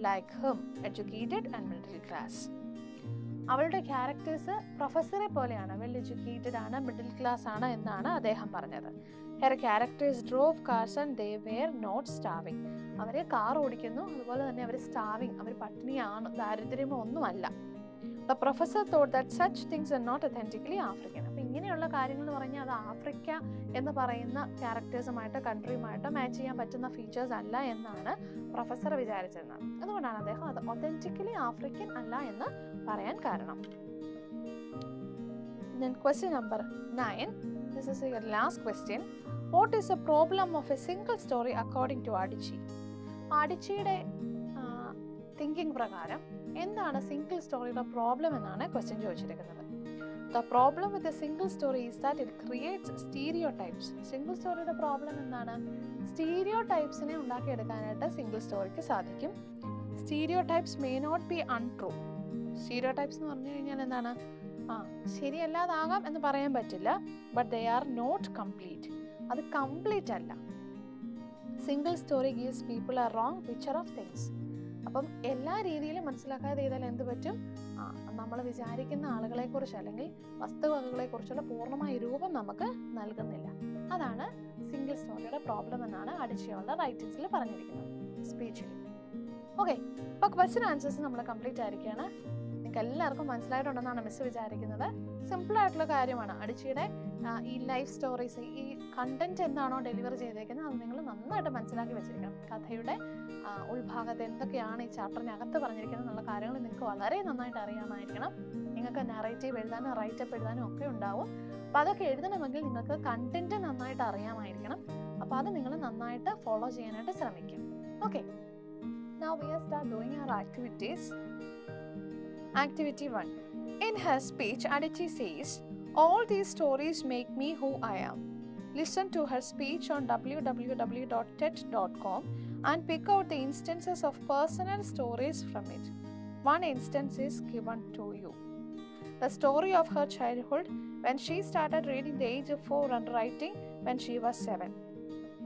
like him, educated and middle class. അവളുടെ characters പ്രൊഫസറെ പോലെയാണ്, well educated ആണ്, middle class ആണ് എന്നാണ് അദ്ദേഹം പറഞ്ഞത്. Her characters drove cars and they were not starving. അവർ കാർ ഓടിക്കുന്നു, അതുപോലെ തന്നെ അവർ സ്റ്റാർവിങ്, അവർ പട്ടിണിയാണ്, ദാരിദ്ര്യമോ ഒന്നുമല്ല. The professor thought that such things are not authentically African. അപ്പോൾ ഇങ്ങനെയുള്ള കാര്യങ്ങൾ എന്ന് പറഞ്ഞാൽ അത് ആഫ്രിക്ക എന്ന് പറയുന്ന ക്യാരക്ടേഴ്സുമായിട്ടോ കൺട്രിയുമായിട്ടോ മാച്ച് ചെയ്യാൻ പറ്റുന്ന ഫീച്ചേഴ്സ് അല്ല എന്നാണ് പ്രൊഫസർ വിചാരിച്ചിരുന്നത്. അതുകൊണ്ടാണ് അദ്ദേഹം അത് ഒത്തന്റിക്കലി ആഫ്രിക്കൻ അല്ല എന്ന് പറയാൻ കാരണം. Then question number 9. This is your last question. What is the problem of a single story according to Adichie? അഡിച്ചിയുടെ തിങ്കിങ് പ്രകാരം എന്താണ് സിംഗിൾ സ്റ്റോറിയുടെ പ്രോബ്ലം എന്നാണ് ക്വസ്റ്റ്യൻ ചോദിച്ചിരിക്കുന്നത്. The problem with a single story is that it creates stereotypes. Single സ്റ്റോറിയുടെ problem എന്താണ്? സ്റ്റീരിയോടൈപ്സിനെ ഉണ്ടാക്കിയെടുക്കാനായിട്ട് സിംഗിൾ സ്റ്റോറിക്ക് സാധിക്കും. Stereotypes may not be untrue. Stereotypes എന്ന് പറഞ്ഞു കഴിഞ്ഞാൽ എന്താണ്? ശരിയല്ലാതാകാം എന്ന് പറയാൻ പറ്റില്ല. But they are not complete. അത് കംപ്ലീറ്റ് അല്ല. Single story gives people a wrong picture of things. അപ്പം എല്ലാ രീതിയിലും മനസ്സിലാക്കാതെ ചെയ്താൽ എന്ത് പറ്റും? നമ്മൾ വിചാരിക്കുന്ന ആളുകളെ കുറിച്ച് അല്ലെങ്കിൽ വസ്തുവകകളെ കുറിച്ചുള്ള പൂർണ്ണമായ രൂപം നമുക്ക് നൽകുന്നില്ല. അതാണ് സിംഗിൾ സ്റ്റോറിയുടെ പ്രോബ്ലം എന്നാണ് അഡിച്ചിയോളുടെ റൈറ്റിംഗ്സിൽ പറഞ്ഞിരിക്കുന്നത്, സ്പീച്ചിൽ. ഓക്കെ, അപ്പോൾ ക്വസ്റ്റ്യൻ ആൻസേഴ്സ് നമ്മൾ കംപ്ലീറ്റ് ആയിരിക്കുകയാണ്. നിങ്ങൾക്ക് എല്ലാവർക്കും മനസ്സിലായിട്ടുണ്ടെന്നാണ് മിസ് വിചാരിക്കുന്നത്. സിമ്പിൾ ആയിട്ടുള്ള കാര്യമാണ്. അഡിച്ചിയുടെ ഈ ലൈഫ് സ്റ്റോറീസ്, ഈ കണ്ടന്റ് എന്താണോ ഡെലിവർ ചെയ്തേക്കുന്നത് അത് നിങ്ങൾ നന്നായിട്ട് മനസ്സിലാക്കി വെച്ചിരിക്കണം. കഥയുടെ ഉൾഭാഗത്ത് എന്തൊക്കെയാണ് ഈ ചാപ്റ്ററിനകത്ത് പറഞ്ഞിരിക്കുന്നത് എന്നുള്ള കാര്യങ്ങൾ നിങ്ങൾക്ക് വളരെ നന്നായിട്ട് അറിയാമായിരിക്കണം. നിങ്ങൾക്ക് നാറേറ്റീവ് എഴുതാനും റൈറ്റപ്പ് എഴുതാനും ഒക്കെ ഉണ്ടാവും. അപ്പോൾ അതൊക്കെ എഴുതണമെങ്കിൽ നിങ്ങൾക്ക് കണ്ടന്റ് നന്നായിട്ട് അറിയാമായിരിക്കണം. അപ്പോൾ അത് നിങ്ങൾ നന്നായിട്ട് ഫോളോ ചെയ്യാനായിട്ട് ശ്രമിക്കും. Okay, now we are start doing our activities. Activity 1. In her speech, Adichie says, "All these stories make me who I am." Listen to her speech on www.tet.com and pick out the instances of personal stories from it. One instance is given to you. The story of her childhood when she started reading the age of 4 and writing when she was 7.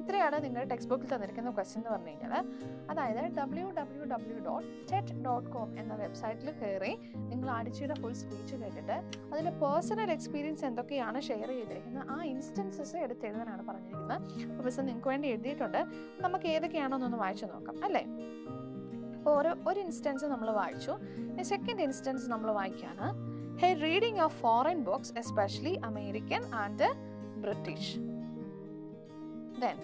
ഇത്രയാണ് നിങ്ങളുടെ text ബുക്കിൽ തന്നിരിക്കുന്ന question എന്ന് പറഞ്ഞു കഴിഞ്ഞാൽ. അതായത് www.tet.com എന്ന വെബ്സൈറ്റിൽ കയറി നിങ്ങൾ അഡിച്ചിയുടെ ഫുൾ സ്പീച്ച് കേട്ടിട്ട് അതിൽ പേഴ്സണൽ എക്സ്പീരിയൻസ് എന്തൊക്കെയാണ് ഷെയർ ചെയ്തിരിക്കുന്നത് ആ ഇൻസ്റ്റൻസസ് എടുത്തെഴുതാനാണ് പറഞ്ഞിരിക്കുന്നത്. അപ്പോൾ മിസ് നിങ്ങൾക്ക് വേണ്ടി എഴുതിയിട്ടുണ്ട്. നമുക്ക് ഏതൊക്കെയാണോന്നൊന്ന് വായിച്ചു നോക്കാം അല്ലേ. അപ്പോൾ ഒരു ഇൻസ്റ്റൻസ് നമ്മൾ വായിച്ചു. സെക്കൻഡ് ഇൻസ്റ്റൻസ് നമ്മൾ വായിക്കുകയാണ്. Her reading of foreign books, especially American and British. Then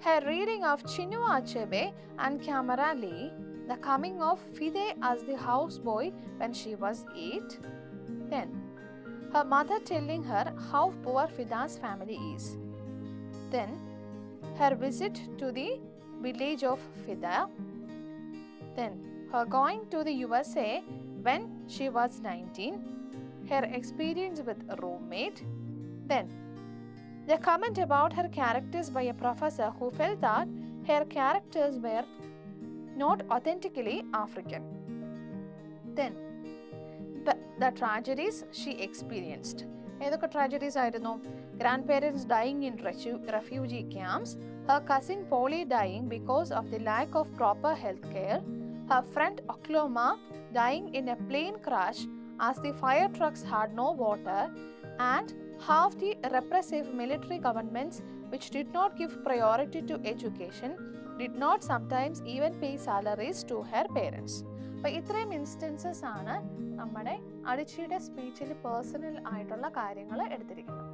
her reading of Chinua Achebe and Kamara Lee, the coming of Fide as the houseboy when she was 8. Then her mother telling her how poor Fida's family is. Then her visit to the village of Fida. Then her going to the USA when she was 19. Her experience with a roommate. Then the comment about her characters by a professor who felt that her characters were not authentically African. Then the tragedies she experienced. ഏതൊക്കെ tragedies ആയിരുന്നു? Grandparents dying in refugee camps, her cousin Polly dying because of the lack of proper health care, her friend Oklahoma dying in a plane crash as the fire trucks had no water, and half the repressive military governments which did not give priority to education did not sometimes even pay salaries to her parents. അപ്പോൾ ഇത്രയും instances ആണ് നമ്മുടെ അഡിച്ചിയുടെ സ്പീച്ചിൽ personal ആയിട്ടുള്ള കാര്യങ്ങൾ എടുത്തിരിക്കുന്നത്.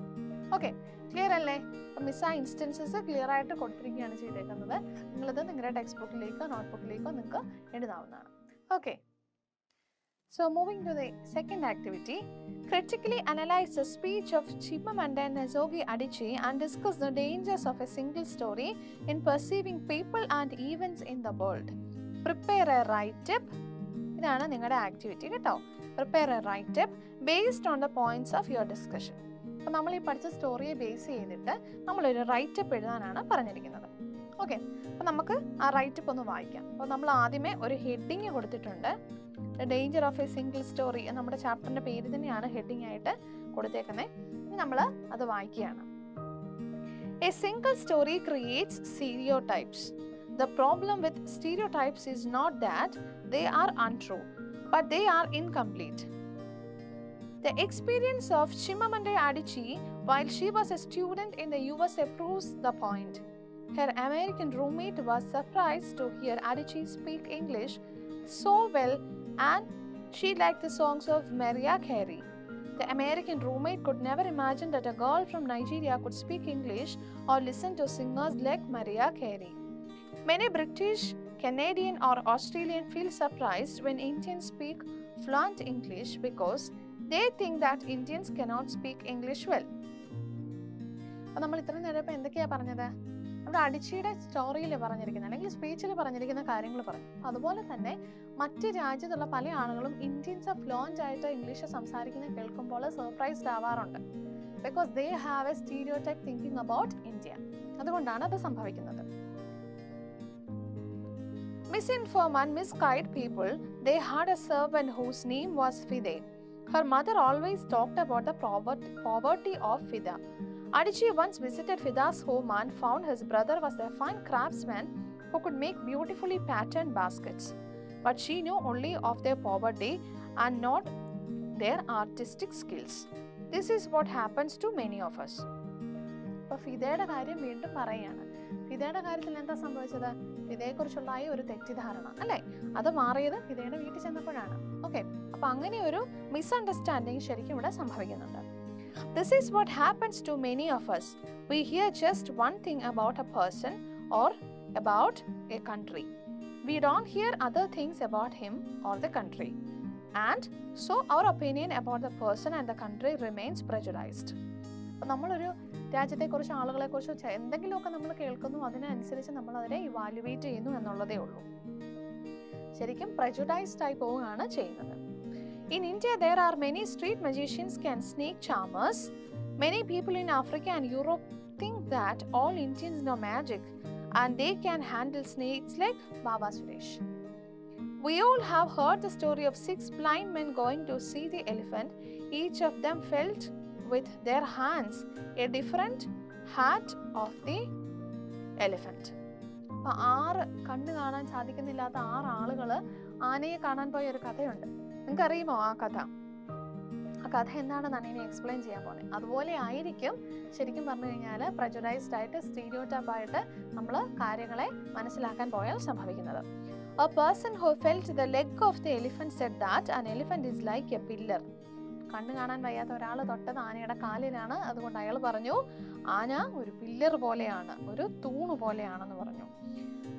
Okay, clear അല്ലേ? അപ്പം miss ആ ഇൻസ്റ്റൻസസ് ക്ലിയർ ആയിട്ട് കൊടുത്തിരിക്കുകയാണ് ചെയ്തേക്കുന്നത്. നിങ്ങളിത് നിങ്ങളുടെ ടെക്സ്റ്റ് ബുക്കിലേക്കോ നോട്ട് ബുക്കിലേക്കോ നിങ്ങൾക്ക് എഴുതാവുന്നതാണ്. Okay, so moving to the second activity, critically analyze the speech of Chimamanda Ngozi Adichie and discuss the dangers of a single story in perceiving people and events in the world. Prepare a write-up. ഇതാണ് നിങ്ങളുടെ activity കേട്ടോ. Prepare a write-up based on the points of your discussion. അപ്പോൾ നമ്മൾ ഈ പഠിച്ച സ്റ്റോറിയെ base ചെയ്തിട്ട് നമ്മളൊരു writeup എഴുതാനാണ് പറഞ്ഞിരിക്കുന്നത്. ഓക്കെ, അപ്പോൾ നമുക്ക് ആ റൈറ്റപ്പ് ഒന്ന് വായിക്കാം. അപ്പോൾ നമ്മൾ ആദ്യമേ ഒരു ഹെഡിങ് കൊടുത്തിട്ടുണ്ട്. The danger of a single story നമ്മുടെ ചാപ്റ്ററിന്റെ പേര് തന്നെയാണ് ഹെഡിങ് ആയിട്ട് കൊടുത്തേക്കുന്നത്. ഇനി നമ്മൾ അത് വായിക്കുകയാണ്. A single story creates stereotypes. The problem with stereotypes is not that they are untrue, but they are incomplete. The experience of Chimamanda Adichie while she was a student in the USA proves the point. Her American roommate was surprised to hear Adichie speak English so well, and she liked the songs of Mariah Carey. The American roommate could never imagine that a girl from Nigeria could speak English or listen to singers like Mariah Carey. Many British, Canadian or Australian feel surprised when Indians speak fluent English because they think that Indians cannot speak English well. അപ്പോൾ നമ്മൾ ഇത്രയും നേരം ഇപ്പോൾ എന്തൊക്കെയാണ് പറഞ്ഞത്? നമ്മുടെ അഡിച്ചിയുടെ സ്റ്റോറിയിൽ പറഞ്ഞിരിക്കുന്ന അല്ലെങ്കിൽ സ്പീച്ചിൽ പറഞ്ഞിരിക്കുന്ന കാര്യങ്ങൾ പറഞ്ഞു. അതുപോലെ തന്നെ മറ്റ് രാജ്യത്തുള്ള പല ആളുകളും ഇന്ത്യൻസ് ഫ്ലുവൻ്റ് ആയിട്ട് ഇംഗ്ലീഷ് സംസാരിക്കുന്നത് കേൾക്കുമ്പോൾ സർപ്രൈസ്ഡ് ആവാറുണ്ട്. Because they have a stereotype thinking about India. അതുകൊണ്ടാണ് അത് സംഭവിക്കുന്നത്. Misinform and misguide people. They had a servant whose name was Fide. Her mother always talked about the poverty of Fida. Adichie once visited Fida's home and found his brother was a fine craftsman who could make beautifully patterned baskets. But she knew only of their poverty and not their artistic skills. This is what happens to many of us. അപ്പോൾ ഫിദയുടെ കാര്യം വീണ്ടും പറയുകയാണ്. ഫിദയുടെ കാര്യത്തിൽ എന്താ സംഭവിച്ചത്? ഫിദയെക്കുറിച്ചുള്ള ഒരു തെറ്റിദ്ധാരണ അല്ലേ, അത് മാറിയത് ഫിദയുടെ വീട്ടിൽ ചെന്നപ്പോഴാണ്. ഓക്കെ, അപ്പൊ അങ്ങനെ ഒരു മിസ്അണ്ടർസ്റ്റാൻഡിങ് ശരിക്കും ഇവിടെ സംഭവിക്കുന്നുണ്ട്. This is what happens to many of us. We hear just one thing about a person or about a country. We don't hear other things about him or the country. And so our opinion about the person and the country remains prejudiced. അപ്പോൾ നമ്മളൊരു രാജ്യത്തെക്കുറിച്ച് ആളുകളെക്കുറിച്ച് എന്തെങ്കിലുമൊക്കെ നമ്മൾ കേൾക്കുന്നു, അതിനനുസരിച്ച് നമ്മൾ അതിനെ evaluate ചെയ്യുന്നു എന്നുള്ളതേ ഉള്ളൂ. ശരിക്കും പ്രജുഡൈസ്ഡ് ആയി പോവുകയാണ് ചെയ്യുന്നത്. In India, there are many street magicians and snake charmers. Many people in Africa and Europe think that all Indians know magic and they can handle snakes like Baba Suresh. We all have heard the story of 6 blind men going to see the elephant. Each of them felt with their hands a different hat of the elephant. 6 കണ്ണ് കാണാൻ സാധിക്കുന്നില്ലാത്ത 6 ആളുകൾ ആനയെ കാണാൻ പോയ ഒരു കഥയുണ്ട്. നിങ്ങൾക്ക് അറിയുമോ ആ കഥ? ആ കഥ എന്താണെന്നാണ് ഇനി എക്സ്പ്ലെയിൻ ചെയ്യാൻ പോകുന്നത്. അതുപോലെ ആയിരിക്കും ശരിക്കും പറഞ്ഞു കഴിഞ്ഞാൽ പ്രജുഡൈസ്ഡ് ആയിട്ട് സ്റ്റീരിയോടൈപ്പായിട്ട് നമ്മൾ കാര്യങ്ങളെ മനസ്സിലാക്കാൻ പോയാൽ സംഭവിക്കുന്നത്. A person who felt the leg of the elephant said that an elephant is like a pillar. കണ്ണ് കാണാൻ വയ്യാത്ത ഒരാൾ തൊട്ടത് ആനയുടെ കാലിലാണ്. അതുകൊണ്ട് അയാൾ പറഞ്ഞു ആന ഒരു പില്ലർ പോലെയാണ്, ഒരു തൂണ് പോലെയാണെന്ന് പറഞ്ഞു.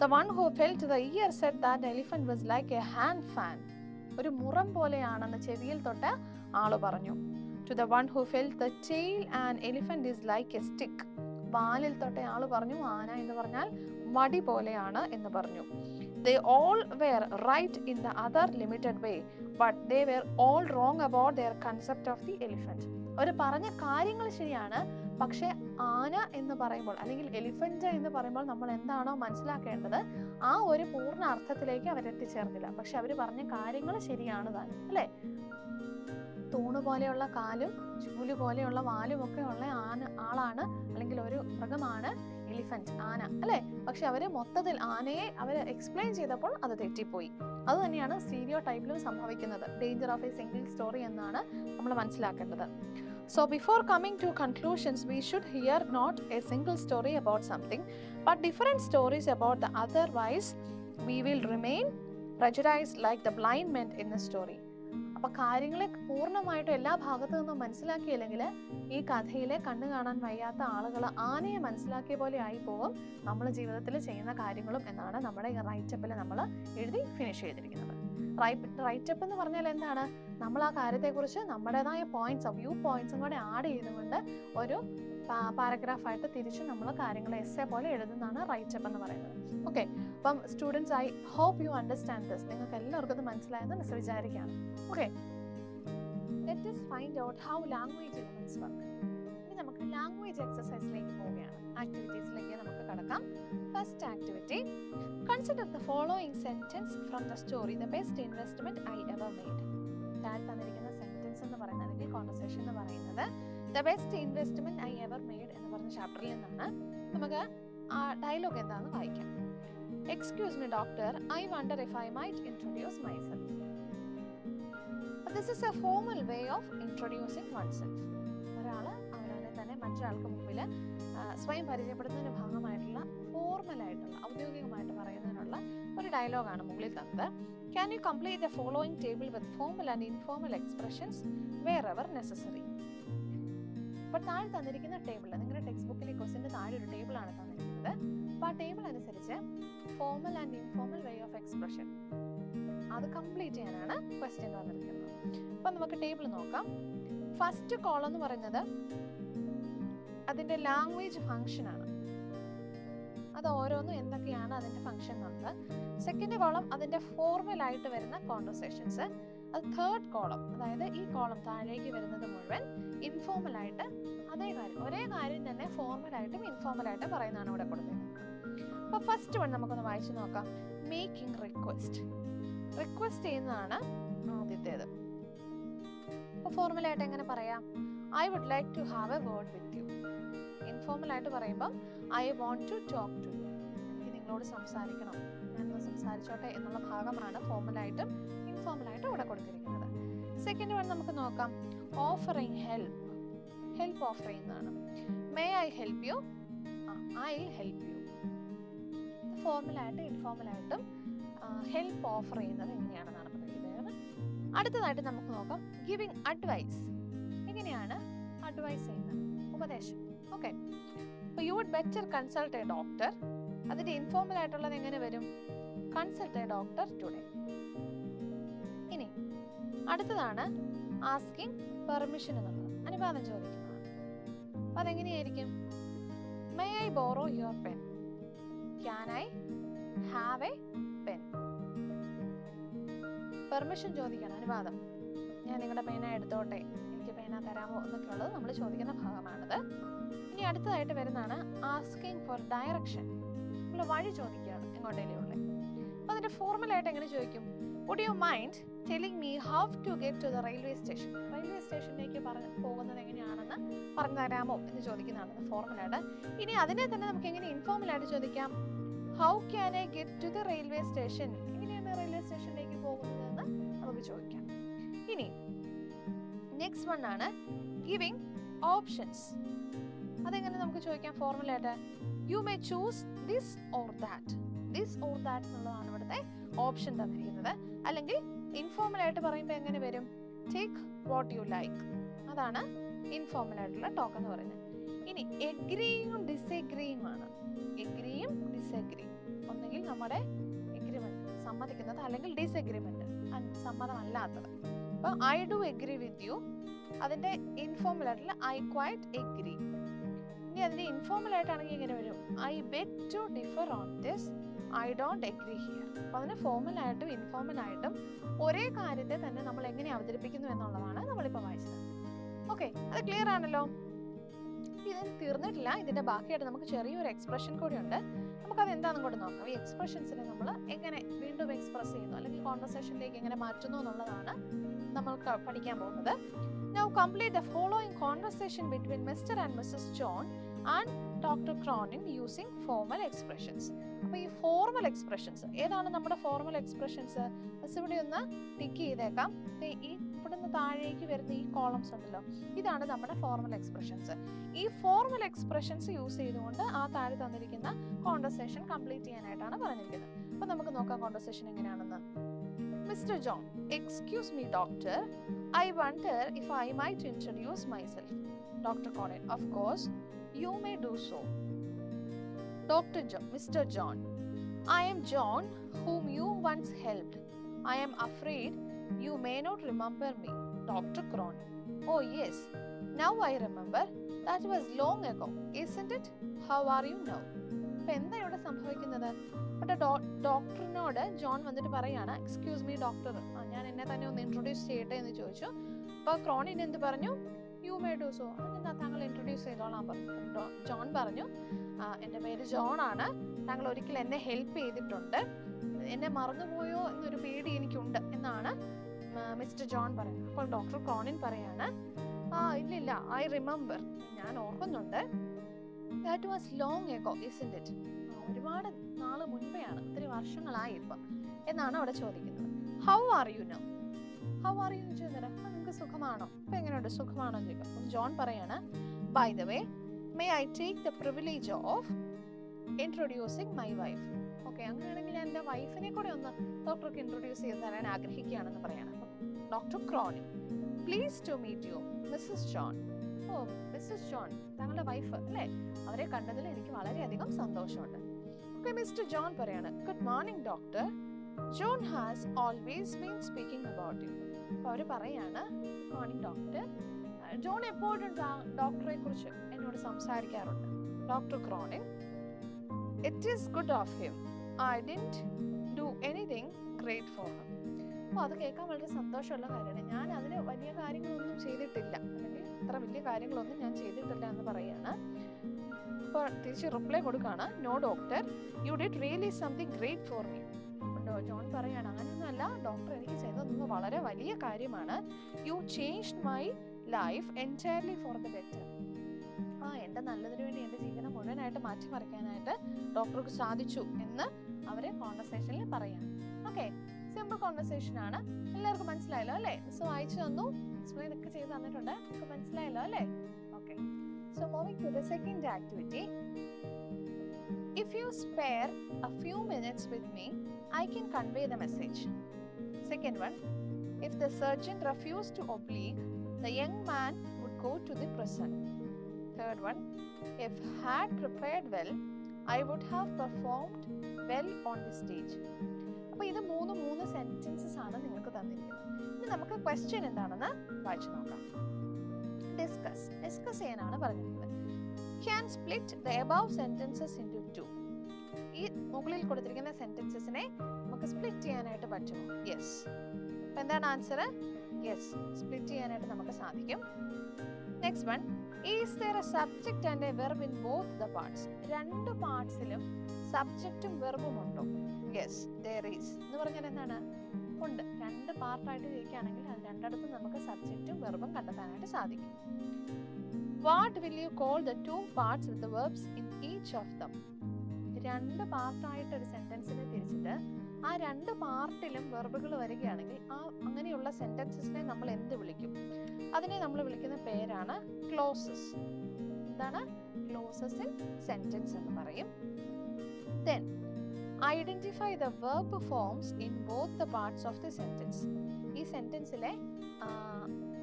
The one who felt the ear said that the elephant was like a hand fan. ഒരു മുറം പോലെയാണെന്ന് ചെവിയിൽ തൊട്ട ആള് പറഞ്ഞു. To the one who felt the tail, an elephant is like a stick. വാലിൽ തൊട്ട ആള് പറഞ്ഞു ആന എന്ന് പറഞ്ഞാൽ വടി പോലെയാണ് എന്ന് പറഞ്ഞു. They all were right in the other limited way, but they were all wrong about their concept of the elephant. അവർ പറഞ്ഞ കാര്യങ്ങൾ ശരിയാണ്, പക്ഷെ ആന എന്ന് പറയുമ്പോൾ അല്ലെങ്കിൽ എലിഫന്റ് എന്ന് പറയുമ്പോൾ നമ്മൾ എന്താണോ മനസ്സിലാക്കേണ്ടത് ആ ഒരു പൂർണ്ണ അർത്ഥത്തിലേക്ക് അവരെത്തിച്ചേർന്നില്ല. പക്ഷെ അവർ പറഞ്ഞ കാര്യങ്ങൾ ശരിയാണ് താനും അല്ലേ. തൂണ് പോലെയുള്ള കാലും ചൂല് പോലെയുള്ള വാലും ഒക്കെ ഉള്ള ആളാണ് അല്ലെങ്കിൽ ഒരു മൃഗമാണ് എലിഫന്റ്, ആന അല്ലേ. പക്ഷെ അവര് മൊത്തത്തിൽ ആനയെ അവർ എക്സ്പ്ലെയിൻ ചെയ്തപ്പോൾ അത് തെറ്റിപ്പോയി. അത് തന്നെയാണ് സ്റ്റീരിയോ ടൈപ്പിലും സംഭവിക്കുന്നത്. Danger of a single story എന്നാണ് നമ്മൾ മനസ്സിലാക്കേണ്ടത്. So before coming to conclusions, we should hear not a single story about something, but different stories about the otherwise we will remain prejudiced like the blind men in the story. അപ്പൊ കാര്യങ്ങളെ പൂർണ്ണമായിട്ടും എല്ലാ ഭാഗത്തു നിന്നും മനസ്സിലാക്കിയില്ലെങ്കിൽ ഈ കഥയിലെ കണ്ണു കാണാൻ വയ്യാത്ത ആളുകൾ ആനയെ മനസ്സിലാക്കിയ പോലെ ആയി പോകും നമ്മൾ ജീവിതത്തിൽ ചെയ്യുന്ന കാര്യങ്ങളും എന്നാണ് നമ്മുടെ ഈ റൈറ്റപ്പിൽ നമ്മൾ എഴുതി ഫിനിഷ് ചെയ്തിരിക്കുന്നത്. റൈറ്റപ്പ് എന്ന് പറഞ്ഞാൽ എന്താണ്? നമ്മൾ ആ കാര്യത്തെക്കുറിച്ച് നമ്മുടേതായ പോയിന്റ്സ്, വ്യൂ പോയിന്റ്സും കൂടെ ആഡ് ചെയ്തുകൊണ്ട് ഒരു പാരഗ്രാഫായിട്ട് തിരിച്ച് നമ്മൾ കാര്യങ്ങൾ എസ്സേ പോലെ എഴുതുന്നതാണ് റൈറ്റപ്പ് എന്ന് പറയുന്നത്. ഓക്കെ, അപ്പം students, I hope you understand this. നിങ്ങൾക്ക് എല്ലാവർക്കും ഇത് മനസ്സിലായെന്ന് മിസ് വിചാരിക്കുകയാണ്. Okay, let us find out how language elements work. ഇനി നമുക്ക് ലാംഗ്വേജ് എക്സസൈസിലേക്ക് പോവുകയാണ്. ആക്ടിവിറ്റീസിലേക്ക് നമുക്ക് കടക്കാം. First activity, consider the following sentence from the story the best investment I ever made. താഴെ തന്നിരിക്കുന്ന സെന്റൻസ് എന്ന് പറയുന്നത് അല്ലെങ്കിൽ കോൺവെർസേഷൻ എന്ന് പറയുന്നത് the best investment I ever made എന്ന് പറഞ്ഞ ചാപ്റ്ററിൽ നിന്നാണ്. നമുക്ക് ആ ഡയലോഗ് എന്താണെന്ന് വായിക്കാം. Excuse me doctor, I wonder if I might introduce myself. This is a formal way of introducing oneself. ഒരാൾ അവരവനെ തന്നെ മറ്റൊരാൾക്ക് മുമ്പിൽ സ്വയം പരിചയപ്പെടുത്തുന്നതിന് ഭാഗമായിട്ടുള്ള ഫോർമലായിട്ടുള്ള ഔദ്യോഗികമായിട്ട് പറയുന്നതിനുള്ള ഒരു ഡയലോഗാണ് മുകളിൽ തന്നത്. Can you complete the following table with formal and informal expressions wherever necessary? അപ്പോൾ താഴെ തന്നിരിക്കുന്ന ടേബിൾ, നിങ്ങളുടെ ടെക്സ്റ്റ് ബുക്കിലെ ക്വസ്റ്റിൻ്റെ താഴെ ഒരു ടേബിളാണ് തന്നിരിക്കുന്നത്. അപ്പോൾ ആ ടേബിൾ അനുസരിച്ച് formal and informal way of expression അത് കംപ്ലീറ്റ് ചെയ്യാനാണ് ക്വസ്റ്റ്യൻ തന്നിരിക്കുന്നത്. അപ്പം നമുക്ക് ടേബിൾ നോക്കാം. ഫസ്റ്റ് കോളം എന്ന് പറയുന്നത് അതിൻ്റെ ലാംഗ്വേജ് ഫങ്ഷൻ ആണ്. അത് ഓരോന്നും എന്തൊക്കെയാണ് അതിൻ്റെ ഫങ്ഷൻ എന്നുള്ളത്. സെക്കൻഡ് കോളം അതിൻ്റെ ഫോർമലായിട്ട് വരുന്ന കോൺവെർസേഷൻസ്. അത് തേർഡ് കോളം, അതായത് ഈ കോളം താഴേക്ക് വരുന്നത് മുഴുവൻ ഇൻഫോർമലായിട്ട് അതേ കാര്യം, ഒരേ കാര്യം തന്നെ ഫോർമലായിട്ടും ഇൻഫോർമലായിട്ടും പറയുന്നതാണ് ഇവിടെ കൊടുത്തിരിക്കുന്നത്. അപ്പോൾ ഫസ്റ്റ് വൺ നമുക്കൊന്ന് വായിച്ചു നോക്കാം. Making request. റിക്വസ്റ്റ് ചെയ്യുന്നതാണ് ആദ്യത്തേത്. അപ്പോൾ ഫോർമലായിട്ട് എങ്ങനെ പറയാം? I would like to have a word with you. ഇൻഫോർമലായിട്ട് പറയുമ്പം I want to talk to you. എനിക്ക് നിങ്ങളോട് സംസാരിക്കണം, ഞാനൊന്ന് സംസാരിച്ചോട്ടെ എന്നുള്ള ഭാഗമാണ് ഫോർമലായിട്ടും ഇൻഫോർമലായിട്ടും ഇവിടെ കൊടുത്തിരിക്കുന്നത്. സെക്കൻഡ് വൺ നമുക്ക് നോക്കാം. Offering help. ഹെൽപ്പ് ഓഫർ ചെയ്യുന്നതാണ്. May I help you, I help you. ഫോർമലായിട്ടും ഇൻഫോർമലായിട്ടും ഹെൽപ്പ് ഓഫർ ചെയ്യുന്നത് എങ്ങനെയാണെന്നാണ് പറയുന്നത്. അടുത്തതായിട്ട് നമുക്ക് നോക്കാം ഗിവിംഗ് അഡ്വൈസ്. എങ്ങനെയാണ് അഡ്വൈസ് ചെയ്യുന്നത്? ഉപദേശം. ഓക്കെ, അപ്പോൾ you would better consult a doctor. അതിന്റെ ഇൻഫോർമൽ ആയിട്ടുള്ളത് എങ്ങനെ വരും? Consult a doctor today. ഇനി അടുത്തതാണ് ആസ്കിങ് പെർമിഷൻ എന്നുള്ളത്, അനുവാദം ചോദിക്കുന്നതാണ്. അപ്പൊ അതെങ്ങനെയായിരിക്കും? May I borrow your pen, can I have a pen. Permission ചോദിക്കണം, അനുവാദം. ഞാൻ നിങ്ങളുടെ പേന എടുത്തോട്ടെ, എനിക്ക് പേന തരാമോ എന്നൊക്കെ ഉള്ളത് നമ്മൾ ചോദിക്കുന്ന ഭാഗമാണിത്. ഇനി അടുത്തതായിട്ട് വരുന്നതാണ് ആസ്കിങ് ഫോർ ഡയറക്ഷൻ. നമ്മൾ വഴി ചോദിക്കുകയാണ് എങ്ങോട്ടേലും ഉള്ളത്. അപ്പൊ അതിന്റെ ഫോർമലായിട്ട് എങ്ങനെ ചോദിക്കും? Would you mind telling me how to get to the railway station. Railway സ്റ്റേഷനിലേക്ക് പോകുന്നത് എങ്ങനെയാണെന്ന് പറഞ്ഞു തരാമോ എന്ന് ചോദിക്കുന്നതാണ് ഫോർമലായിട്ട്. ഇനി അതിനെ തന്നെ നമുക്ക് എങ്ങനെ ഇൻഫോർമലായിട്ട് ചോദിക്കാം? How can I get to the railway station. എങ്ങനെയാണ് റെയിൽവേ സ്റ്റേഷനിലേക്ക് പോകുന്നതെന്ന് നമുക്ക് ചോദിക്കാം. ഇനി നെക്സ്റ്റ് വൺ ആണ് ഗിവിംഗ് ഓപ്ഷൻസ്. അതെങ്ങനെ നമുക്ക് ചോദിക്കാം ഫോർമലായിട്ട്? You may choose this or that. This or that എന്നുള്ളതാണ് ഇവിടുത്തെ ഓപ്ഷൻ തന്നിരിക്കുന്നത്. അല്ലെങ്കിൽ ഇൻഫോർമൽ ആയിട്ട് പറയുമ്പോൾ എങ്ങനെ വരും? Take what you like. അതാണ് ഇൻഫോർമൽ ആയിട്ടുള്ള ടോക്ക് എന്ന് പറയുന്നത്. ഇനി എഗ്രിയും ഡിസഗ്രിയും ആണ്. എഗ്രിയും ഡിസഗ്രിയും, ഒന്നുകിൽ നമ്മുടെ എഗ്രിമെന്റ് സമ്മതിക്കുന്നത്, അല്ലെങ്കിൽ ഡിസഗ്രിമെന്റ് സമ്മതമല്ലാത്തത്. അപ്പൊ I do agree with you, അതിന്റെ ഇൻഫോർമൽ ആയിട്ടുള്ള ഐ ക്വൈറ്റ് എഗ്രി. ഇനി അതിന്റെ ഇൻഫോർമൽ ആയിട്ടാണെങ്കിൽ ഇങ്ങനെ വരും, I beg to differ on this, I don't agree here. അപ്പൊ അതിന് ഫോർമൽ ആയിട്ടും ഇൻഫോർമൽ ആയിട്ടും ഒരേ കാര്യത്തെ തന്നെ നമ്മൾ എങ്ങനെ അവതരിപ്പിക്കുന്നു എന്നുള്ളതാണ് നമ്മളിപ്പോൾ വായിച്ചത്. ഓക്കെ, അത് ക്ലിയർ ആണല്ലോ. ഇത് തീർന്നിട്ടില്ല, ഇതിന്റെ ബാക്കിയായിട്ട് നമുക്ക് ചെറിയൊരു എക്സ്പ്രഷൻ കൂടി ഉണ്ട്. നമുക്കത് എന്താണെന്ന് കൂടെ നോക്കാം. ഈ എക്സ്പ്രഷൻസിനെ നമ്മൾ എങ്ങനെ വീണ്ടും എക്സ്പ്രസ് ചെയ്യുന്നു, അല്ലെങ്കിൽ കോൺവെർസേഷനിലേക്ക് എങ്ങനെ മാറ്റുന്നു എന്നുള്ളതാണ് നമ്മൾക്ക് പഠിക്കാൻ പോകുന്നത്. Now complete the following conversation between Mr. and Mrs. John and Dr. Cronin using formal expressions. അപ്പോൾ ഈ ഫോർമൽ എക്സ്പ്രഷൻസ് ഏതാണ്? നമ്മുടെ ഫോർമൽ എക്സ്പ്രഷൻസ് ഇവിടെ ഒന്ന് ടിക്ക് ചെയ്തേക്കാം. ഈ ഇവിടുന്ന് താഴേക്ക് വരുന്ന ഈ കോളംസ് ഉണ്ടല്ലോ, ഇതാണ് നമ്മുടെ ഫോർമൽ എക്സ്പ്രഷൻസ്. ഈ ഫോർമൽ എക്സ്പ്രഷൻസ് യൂസ് ചെയ്തുകൊണ്ട് ആ താഴെ തന്നിരിക്കുന്ന കോൺവെർസേഷൻ കംപ്ലീറ്റ് ചെയ്യാനായിട്ടാണ് പറഞ്ഞിരിക്കുന്നത്. അപ്പൊ നമുക്ക് നോക്കാം കോൺവെർസേഷൻ എങ്ങനെയാണെന്ന്. Mr. John, excuse me, doctor. I wonder if I might introduce myself. Dr. Cronin, of course, you may do so. Mr. John, I am John, whom you once helped. I am afraid you may not remember me. Dr. Cronin, oh yes, now I remember. That was long ago, isn't it? How are you now? ഇപ്പൊ എന്താ ഇവിടെ സംഭവിക്കുന്നത്? ഡോക്ടറിനോട് John വന്നിട്ട് പറയാണ്, excuse me doctor, ഞാൻ എന്നെ തന്നെ ഒന്ന് ഇൻട്രൊഡ്യൂസ് ചെയ്യട്ടെ എന്ന് ചോദിച്ചു. അപ്പോൾ ക്രോണിൻ എന്ത് പറഞ്ഞു? You may do so. അതെന്താ, താങ്കൾ ഇൻട്രൊഡ്യൂസ് ചെയ്തോളാം പറഞ്ഞു. ജോൺ പറഞ്ഞു, എൻ്റെ പേര് ജോൺ ആണ്, താങ്കൾ ഒരിക്കൽ എന്നെ ഹെൽപ്പ് ചെയ്തിട്ടുണ്ട്, എന്നെ മറന്നുപോയോ എന്നൊരു പേടി എനിക്കുണ്ട് എന്നാണ് മിസ്റ്റർ ജോൺ പറയുന്നത്. അപ്പോൾ ഡോക്ടർ ക്രോണിൻ പറയാണ്, ഇല്ലില്ല, ഐ റിമെമ്പർ, ഞാൻ ഓർക്കുന്നുണ്ട്. That was long ago, isn't it? ഒരുപാട് നാള് മുൻപെയാണ്, ഒത്തിരി വർഷങ്ങളായി ഇപ്പം എന്നാണ് അവിടെ ചോദിക്കുന്നത്. How are you now? How are you എന്ന് ചോദിച്ചാൽ നിങ്ങൾക്ക് സുഖമാണോ? ഇപ്പൊ എങ്ങനെയുണ്ട്, സുഖമാണോ എന്ന് ചോദിക്കാം. ജോൺ പറയാണ്, by the way, may I take the privilege of introducing my wife. Okay, അങ്ങനെയാണെങ്കിൽ ഞാൻ എൻ്റെ വൈഫിനെ കൂടെ ഒന്ന് ഡോക്ടർക്ക് ഇൻട്രൊഡ്യൂസ് ചെയ്ത് തരാൻ ആഗ്രഹിക്കുകയാണെന്ന് പറയാണ്. Doctor Cronin, please to meet you Mrs John. Oh, Mrs John, താങ്കളുടെ വൈഫ് അല്ലേ? അവരെ കണ്ടതിൽ എനിക്ക് വളരെയധികം സന്തോഷമുണ്ട്. ഓക്കെ, മിസ്റ്റർ ജോൺ പറയാണ്, good morning doctor, John has always been speaking about you. അപ്പോൾ അവർ പറയാണ്, ഗുഡ് മോർണിംഗ് ഡോക്ടർ, ജോൺ എപ്പോഴും ഡോക്ടറെ കുറിച്ച് എന്നോട് സംസാരിക്കാറുണ്ട്. Doctor Cronin, it is good of him, I didn't do anything great for him. അപ്പോൾ അത് കേൾക്കാൻ വളരെ സന്തോഷമുള്ള കാര്യമാണ്. ഞാൻ അതിന് വലിയ കാര്യങ്ങളൊന്നും ചെയ്തിട്ടില്ല, അല്ലെങ്കിൽ അത്ര വലിയ കാര്യങ്ങളൊന്നും ഞാൻ ചെയ്തിട്ടില്ല എന്ന് പറയാണ്. അപ്പോൾ തിരിച്ച് റിപ്ലൈ കൊടുക്കുകയാണ്, no doctor, you did really something great for me. John പറയാണ്, അങ്ങനെയൊന്നുമല്ല ഡോക്ടർ, എനിക്ക് ചെയ്തതൊന്നും വളരെ വലിയ കാര്യമാണ്. You changed my life entirely for the better. എൻ്റെ നല്ലതിനു വേണ്ടി എൻ്റെ ജീവിതം മുഴുവനായിട്ട് മാറ്റിമറിക്കാനായിട്ട് ഡോക്ടർക്ക് സാധിച്ചു എന്ന് അവര് കോൺവെർസേഷനിൽ പറയാം. ഓക്കെ, സിമ്പിൾ കോൺവെർസേഷൻ ആണ്. എല്ലാവർക്കും മനസ്സിലായല്ലോ അല്ലേ? മിസ് വായിച്ചു തന്നു, എക്സ്പ്ലെയിൻ ഒക്കെ ചെയ്ത് തന്നിട്ടുണ്ട്. നിങ്ങൾക്ക് മനസ്സിലായല്ലോ അല്ലേ? Okay, so moving to the second activity. If you spare a few minutes with me, I can convey the message. Second one, if the surgeon refused to oblige, the young man would go to the prison. Third one, if had prepared well, I would have performed well on the stage. അപ്പോൾ ഇത് മൂന്ന് sentences ആണ് നിങ്ങൾക്ക് തന്നിരിക്കുന്നത്. ഇനി നമുക്ക് question എന്താണെന്ന് വായിച്ചു നോക്കാം. ഡിസ്കസ് ചെയ്യാനാണ് പറഞ്ഞിട്ടുള്ളത്. Can split the above sentences into two. ഈ മുകളിൽ കൊടുത്തിരിക്കുന്ന സെന്റൻസസിനെ നമുക്ക് സ്പ്ലിറ്റ് ചെയ്യാനായിട്ട് പറ്റുമോ? യെസ്. അപ്പോൾ എന്താണ് ആൻസർ? യെസ്, സ്പ്ലിറ്റ് ചെയ്യാനായിട്ട് നമുക്ക് സാധിക്കും. Next one, is there a subject and a verb in both the parts? രണ്ട് പാർട്സിലും സബ്ജക്റ്റും വെർബും ഉണ്ടോ? Yes, there is. എന്ന് പറഞ്ഞാൽ എന്താണ്? ഉണ്ട്. രണ്ട് പാർട്ടായിട്ട് ഇരിക്കുകയാണെങ്കിൽ അത് രണ്ടിടത്തും നമുക്ക് സബ്ജക്റ്റും വെർബും കണ്ടെത്താനായിട്ട് സാധിക്കും. What will you call the two parts with the verbs in each of them? രണ്ട് പാർട്ടായിട്ട് ഒരു സെന്റൻസിനെ തിരിച്ചിട്ട് ആ രണ്ട് പാർട്ടിലും വെർബുകൾ വരികയാണെങ്കിൽ അങ്ങനെയുള്ള സെന്റൻസസിനെ നമ്മൾ എന്ത് വിളിക്കും? അതിനെ നമ്മൾ വിളിക്കുന്ന പേരാണ് ക്ലോസസ്. എന്താണ്? ക്ലോസസ് ഇൻ സെന്റൻസ് എന്ന് പറയും. Then identify the verb forms in both the parts of the sentence. ഈ സെന്റൻസിലെ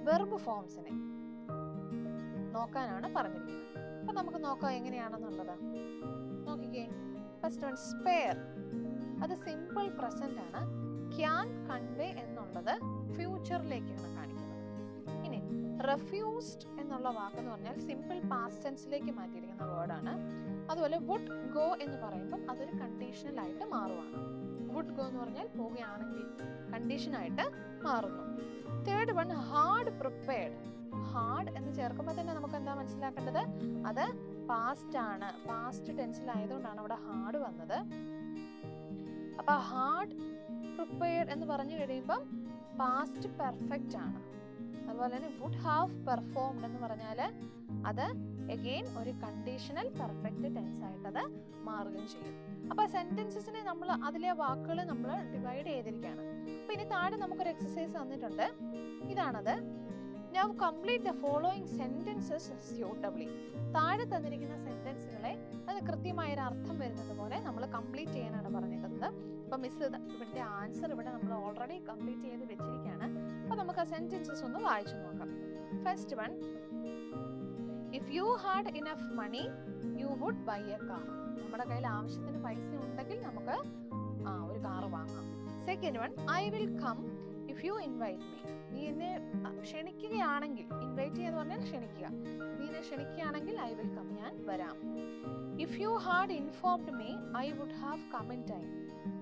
വെർബ് ഫോംസിനെ നോക്കാനാണ് പറഞ്ഞിരിക്കുന്നത്. അപ്പൊ നമുക്ക് നോക്കാം എങ്ങനെയാണെന്നുള്ളത്. നോക്കിക്കേ, ഫസ്റ്റ് വൺ സ്പെയർ, അത് സിമ്പിൾ പ്രസന്റ് ആണ്. ക്യാൻ കൺവേ എന്നുള്ളത് ഫ്യൂച്ചറിലേക്കാണ് കാണിക്കുന്നത്. ഇനി റെഫ്യൂസ്ഡ് എന്നുള്ള വാക്കെന്ന് പറഞ്ഞാൽ സിമ്പിൾ പാസ്റ്റ് ടെൻസിലേക്ക് മാറ്റിയിരിക്കുന്ന വേർഡാണ്. അതുപോലെ വുഡ് ഗോ എന്ന് പറയുമ്പോൾ അതൊരു കണ്ടീഷണൽ ആയിട്ട് മാറുവാണ്. വുഡ് ഗോ എന്ന് പറഞ്ഞാൽ പോവുകയാണെങ്കിൽ കണ്ടീഷനായിട്ട് മാറുന്നു. Third one hard prepared. Hard എന്ന് ചേർക്കുമ്പോൾ തന്നെ നമുക്ക് എന്താ മനസ്സിലാക്കേണ്ടത്? അത് പാസ്റ്റ് ആണ്, പാസ്റ്റ് ടെൻസിലായതുകൊണ്ടാണ് അവിടെ ഹാർഡ് വന്നത്. അപ്പൊ ഹാർഡ് പ്രിപ്പയർഡ് എന്ന് പറഞ്ഞു കഴിയുമ്പം പാസ്റ്റ് പെർഫെക്റ്റ് ആണ്. അതുപോലെ തന്നെ വുഡ് ഹാവ് പെർഫോംഡ് എന്ന് പറഞ്ഞാൽ അത് അഗെയിൻ ഒരു കണ്ടീഷണൽ പെർഫെക്റ്റ് ടെൻസ് ആയിട്ട് അത് മാറുകയും ചെയ്യും. അപ്പൊ സെന്റൻസസിനെ നമ്മൾ അതിലെ വാക്കുകൾ നമ്മൾ ഡിവൈഡ് ചെയ്തിരിക്കുകയാണ്. അപ്പൊ ഇനി താഴെ നമുക്കൊരു എക്സസൈസ് തന്നിട്ടുണ്ട്. ഇതാണത്. Now complete the following sentences suitably. താഴെ തന്നിരിക്കുന്ന സെന്റൻസുകളെ അത് കൃത്യമായ ഒരു അർത്ഥം വരുന്നത് പോലെ നമ്മൾ കംപ്ലീറ്റ് ചെയ്യാനാണ് പറഞ്ഞിരിക്കുന്നത്. അപ്പൊ മിസ് ഇവിടുത്തെ ആൻസർ ഇവിടെ നമ്മൾ ഓൾറെഡി കംപ്ലീറ്റ് ചെയ്ത് വെച്ചിരിക്കുകയാണ്. അപ്പൊ നമുക്ക് ആ സെന്റൻസസ് ഒന്ന് വായിച്ചു നോക്കാം. First one, if you had enough money you would buy a car. നമ്മുടെ കയ്യിൽ ആവശ്യത്തിന് പൈസ ഉണ്ടെങ്കിൽ നമുക്ക് ഒരു കാർ വാങ്ങാം. Second one, I will come if you invite me. നീ എന്നെ ക്ഷണിക്കുകയാണെങ്കിൽ, ഇൻവൈറ്റ് ചെയ്യാന്ന് പറഞ്ഞാൽ ക്ഷണിക്കുക, നീ എന്നെ ക്ഷണിക്കുകയാണെങ്കിൽ I will come, ഞാൻ വരാം. If you had informed me I would have come in time.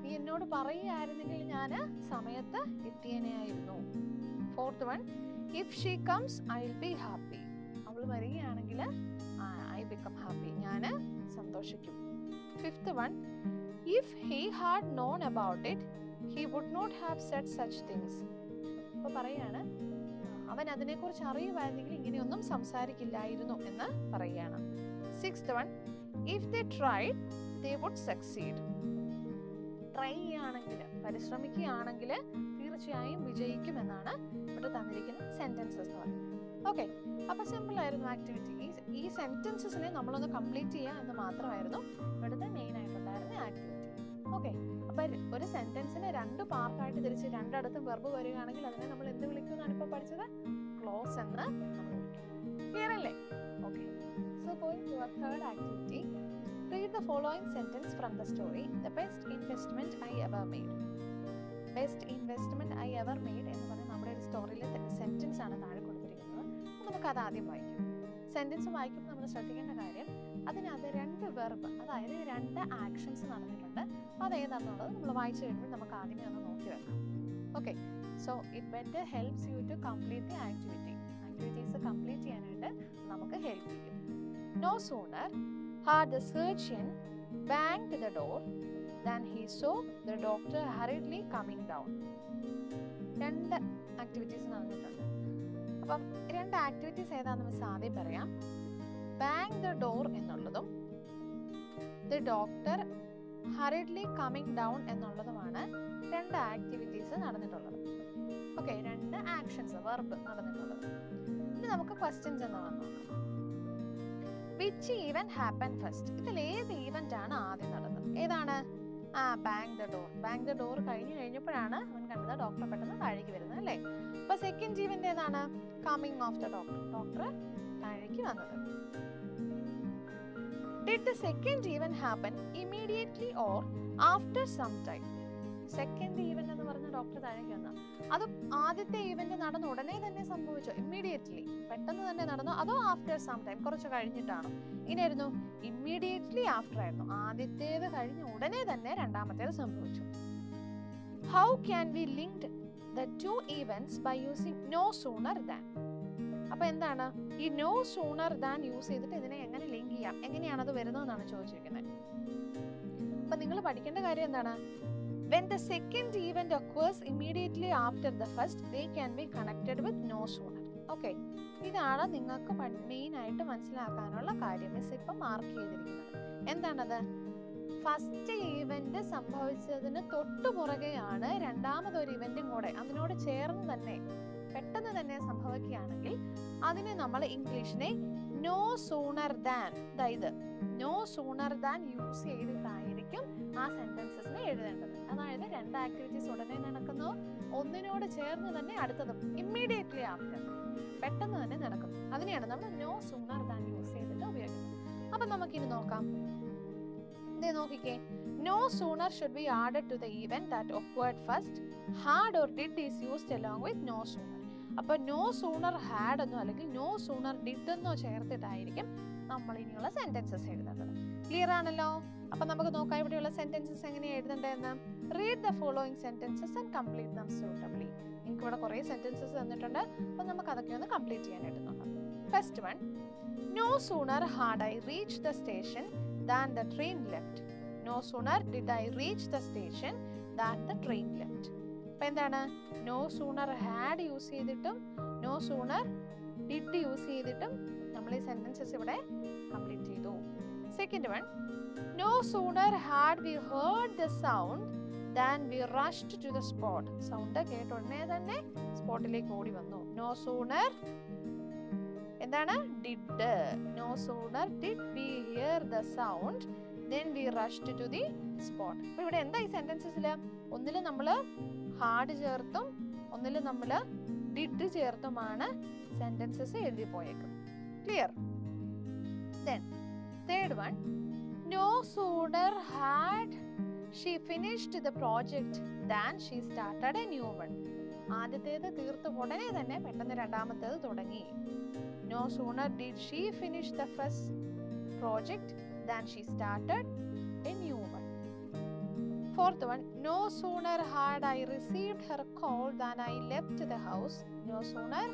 നീ എന്നോട് പറയുകയായിരുന്നെങ്കിൽ ഞാൻ സമയത്ത് എത്തിയേനെയായിരുന്നു. Fourth one, if she comes I will be happy. അവൾ വരികയാണെങ്കിൽ I become happy, ഞാൻ സന്തോഷിക്കും. Fifth one, if he had known about it he would not have said such things. അപ്പോൾ പറയാണ് അവൻ അതിനെക്കുറിച്ച് അറിയുമായിരുന്നെങ്കിൽ ഇങ്ങനെയൊന്നും സംസാരിക്കില്ലായിരുന്നു എന്ന് പറയുകയാണ്. Sixth one, if they tried they would succeed. Try ചെയ്യുകയാണെങ്കിൽ, പരിശ്രമിക്കുകയാണെങ്കിൽ തീർച്ചയായും വിജയിക്കുമെന്നാണ് ഇവിടെ തന്നിരിക്കുന്ന സെന്റൻസസ് എന്ന് പറയുന്നത്. ഓക്കെ, അപ്പൊ സിമ്പിൾ ആയിരുന്നു ആക്ടിവിറ്റി. ഈ സെന്റൻസസിനെ നമ്മളൊന്ന് കംപ്ലീറ്റ് ചെയ്യുക എന്ന് മാത്രമായിരുന്നു ഇവിടുത്തെ മെയിൻ ആയിട്ടുണ്ടായിരുന്ന ആക്ടിവിറ്റി. ഓക്കെ, അപ്പൊ ഒരു സെന്റൻസിനെ രണ്ട് പാർട്ടായിട്ട് തിരിച്ച് രണ്ടിടത്തും വെർബ് വരികയാണെങ്കിൽ അതിനെ നമ്മൾ എന്ത് വിളിക്കും എന്നാണ് ഇപ്പൊ പഠിച്ചത്? ക്ലോസ് എന്ന് നമ്മൾ വിളിക്കും. ക്ലിയർ അല്ലേ? Okay, so going to our third activity. Read the following sentence from the story. The best investment I ever made. Best investment I ever made എന്ന് പറഞ്ഞാൽ നമ്മുടെ ഒരു സ്റ്റോറിയിലെ സെന്റൻസ് ആണ് താഴെ കൊടുത്തിരിക്കുന്നത്. നമുക്കത് ആദ്യം വായിക്കാം. സെന്റൻസ് വായിക്കുമ്പോൾ നമ്മൾ ശ്രദ്ധിക്കേണ്ട കാര്യം, അതിനകത്ത് രണ്ട് വെർബ്, അതായത് രണ്ട് ആക്ഷൻസ് നടന്നിട്ടുണ്ട്. അതേതാണെന്നുള്ളത് നമ്മൾ വായിച്ചു കഴിയുമ്പോൾ നമുക്ക് ആദ്യമേ ഒന്ന് നോക്കി വെക്കാം. Okay, so it better helps you to complete the activity. Activities complete ചെയ്യാനായിട്ട് നമുക്ക് ഹെൽപ്പ് ചെയ്യും. No sooner had the surgeon banged the door than he saw the doctor hurriedly coming down. രണ്ട് ആക്ടിവിറ്റീസ് നടന്നിട്ടുണ്ട്. അപ്പം രണ്ട് ആക്ടിവിറ്റീസ് ഏതാണെന്ന് miss ആദ്യം പറയാം. ബാങ് ദ ഡോർ എന്നുള്ളതും the doctor hurriedly coming down എന്നുള്ളതുമാണ് രണ്ട് ആക്ടിവിറ്റീസ് നടന്നിട്ടുള്ളത്. ഓക്കെ, രണ്ട് ആക്ഷൻസ് വെർബ് നടന്നിട്ടുള്ളത്. ഇനി നമുക്ക് ക്വസ്റ്റ്യൻസ് എന്താണെന്ന് നോക്കാം. Which event happen first? ഇതിൽ ഏത് ഈവന്റ് ആണ് ആദ്യം നടന്നത്? ഏതാണ്? Bang the door. Bang the door കഴിഞ്ഞപ്പോഴാണ് അവൻ കണ്ടത് ഡോക്ടർ പെട്ടെന്ന് താഴേക്ക് വരുന്നത്, അല്ലേ? അപ്പൊ സെക്കൻഡ് ഈവന്റ് ഏതാണ്? Coming of the doctor. Doctor താഴേക്ക് വന്നത്. Did the second event happen immediately or after some time? Second event എന്ന് പറഞ്ഞ ഡോക്ടർ താഴേക്ക് വന്ന അത് ആദ്യത്തെ ഈവന്റ് നടന്ന ഉടനെ തന്നെ സംഭവിച്ചോ? ഇമ്മീഡിയറ്റ്ലി, പെട്ടെന്ന് തന്നെ നടന്നോ? അതോ ആഫ്റ്റർ സം ടൈം, കുറച്ച് കഴിഞ്ഞിട്ടാണോ? ഇങ്ങനെയായിരുന്നു, ഇമ്മീഡിയറ്റ്ലി ആഫ്റ്റർ ആയിരുന്നു. ആദ്യത്തേത് കഴിഞ്ഞ ഉടനെ തന്നെ രണ്ടാമത്തേത് സംഭവിച്ചു. How can we link the two events by using no sooner than? അപ്പൊ എന്താണ് ഈ നോ സൂണർ ദാൻ യൂസ് ചെയ്തിട്ട് ഇതിനെ എങ്ങനെ ലിങ്ക് ചെയ്യാം? എങ്ങനെയാണ് അത് വരുന്നതെന്നാണ് ചോദിച്ചിരിക്കുന്നത്. അപ്പൊ നിങ്ങൾ പഠിക്കേണ്ട കാര്യം എന്താണ്? When the second event occurs immediately after the first, they can be connected with no sooner. Okay, ഇതാണ് നിങ്ങൾക്ക് മെയിൻ ആയിട്ട് മനസ്സിലാക്കാനുള്ള കാര്യം. മിസ് ഇപ്പം മാർക്ക് ചെയ്തിരിക്കുന്നത് എന്താണത്? ഫസ്റ്റ് ഈവന്റ് സംഭവിച്ചതിന് തൊട്ടു പുറകെയാണ് രണ്ടാമതൊരു ഇവന്റും കൂടെ അതിനോട് ചേർന്ന് തന്നെ പെട്ടെന്ന് തന്നെ സംഭവിക്കുകയാണെങ്കിൽ അതിനെ നമ്മൾ ഇംഗ്ലീഷിനെ നോ സൂണർ ദാൻ, അതായത് നോ സൂണർ ദാൻ യൂസ് ചെയ്തിട്ടായിരിക്കും ആ സെന്റൻസസിനെ എഴുതേണ്ടത്. അതായത് രണ്ട് ആക്ടിവിറ്റീസ് ഉടനെ നടക്കുന്നു, ഒന്നിനോട് ചേർന്ന് തന്നെ അടുത്തതും ഇമ്മീഡിയറ്റ്ലി ആഫ്റ്റർ, പെട്ടെന്ന് തന്നെ നടക്കും. അതിനെയാണ് നമ്മൾ നോ സൂണർ ദാൻ യൂസ് ചെയ്തിട്ട് ഉപയോഗിക്കുന്നത്. അപ്പൊ നമുക്കിനി നോക്കാം. ഇതേ നോക്കിക്കേ, no sooner should be added to the event that occurred first. Had or did is used along with no sooner. അപ്പൊ നോ സൂണർ ഹാഡ് എന്നോ അല്ലെങ്കിൽ നോ സൂണർ ഡിഡ് എന്നോ ചേർത്തിട്ടായിരിക്കും നമ്മൾ ഇനിയുള്ള സെന്റൻസസ് എഴുതേണ്ടത്. ക്ലിയർ ആണല്ലോ? അപ്പൊ നമുക്ക് നോക്കാം ഇവിടെയുള്ള സെന്റൻസസ് എങ്ങനെയാണ് എഴുതേണ്ടതെന്ന്. Read the following sentences and complete them suitably. എനിക്ക് ഇവിടെ കുറെ സെന്റൻസസ് തന്നിട്ടുണ്ട്, അപ്പൊ നമുക്ക് അതൊക്കെ ഒന്ന് കംപ്ലീറ്റ് ചെയ്യാനായിട്ട് നോക്കാം. First one, no sooner had I reach the station than the train left. No sooner did I reach the station than the train left. അപ്പൊ എന്താണ്? നോ സൂണർ ഹാഡ് യൂസ് ചെയ്തിട്ടും നോ സൂണർ ഡിഡ് യൂസ് ചെയ്തിട്ടും നമ്മൾ ഈ sentences ഇവിടെ complete ചെയ്തു. Second one, no sooner had we heard the sound than we rushed to the spot. Sound കേട്ട ഉടനെ തന്നെ സ്പോട്ടിലേക്ക് ഓടി വന്നു. no sooner എന്താണ്? did. no sooner did we hear the sound then we rushed to the spot. അപ്പോൾ ഇവിടെ എന്താ ഈ സെന്റൻസസിൽ? ഒന്നിൽ നമ്മൾ ഹാഡ് ചേർത്തും ഒന്നിൽ നമ്മൾ ഡിഡ് ചേർത്തുമാണ് സെന്റൻസസ് എഴുതി പോയേക്കും. Clear? then third one, no sooner had she finished the project than she started a new one. ആദ്യത്തേത് തീർത്ത ഉടനെ തന്നെ പെട്ടെന്ന് രണ്ടാമത്തേത് തുടങ്ങി. no sooner did she finish the first project than she started a new one. Fourth one, no sooner had I received her call than I left the house. no sooner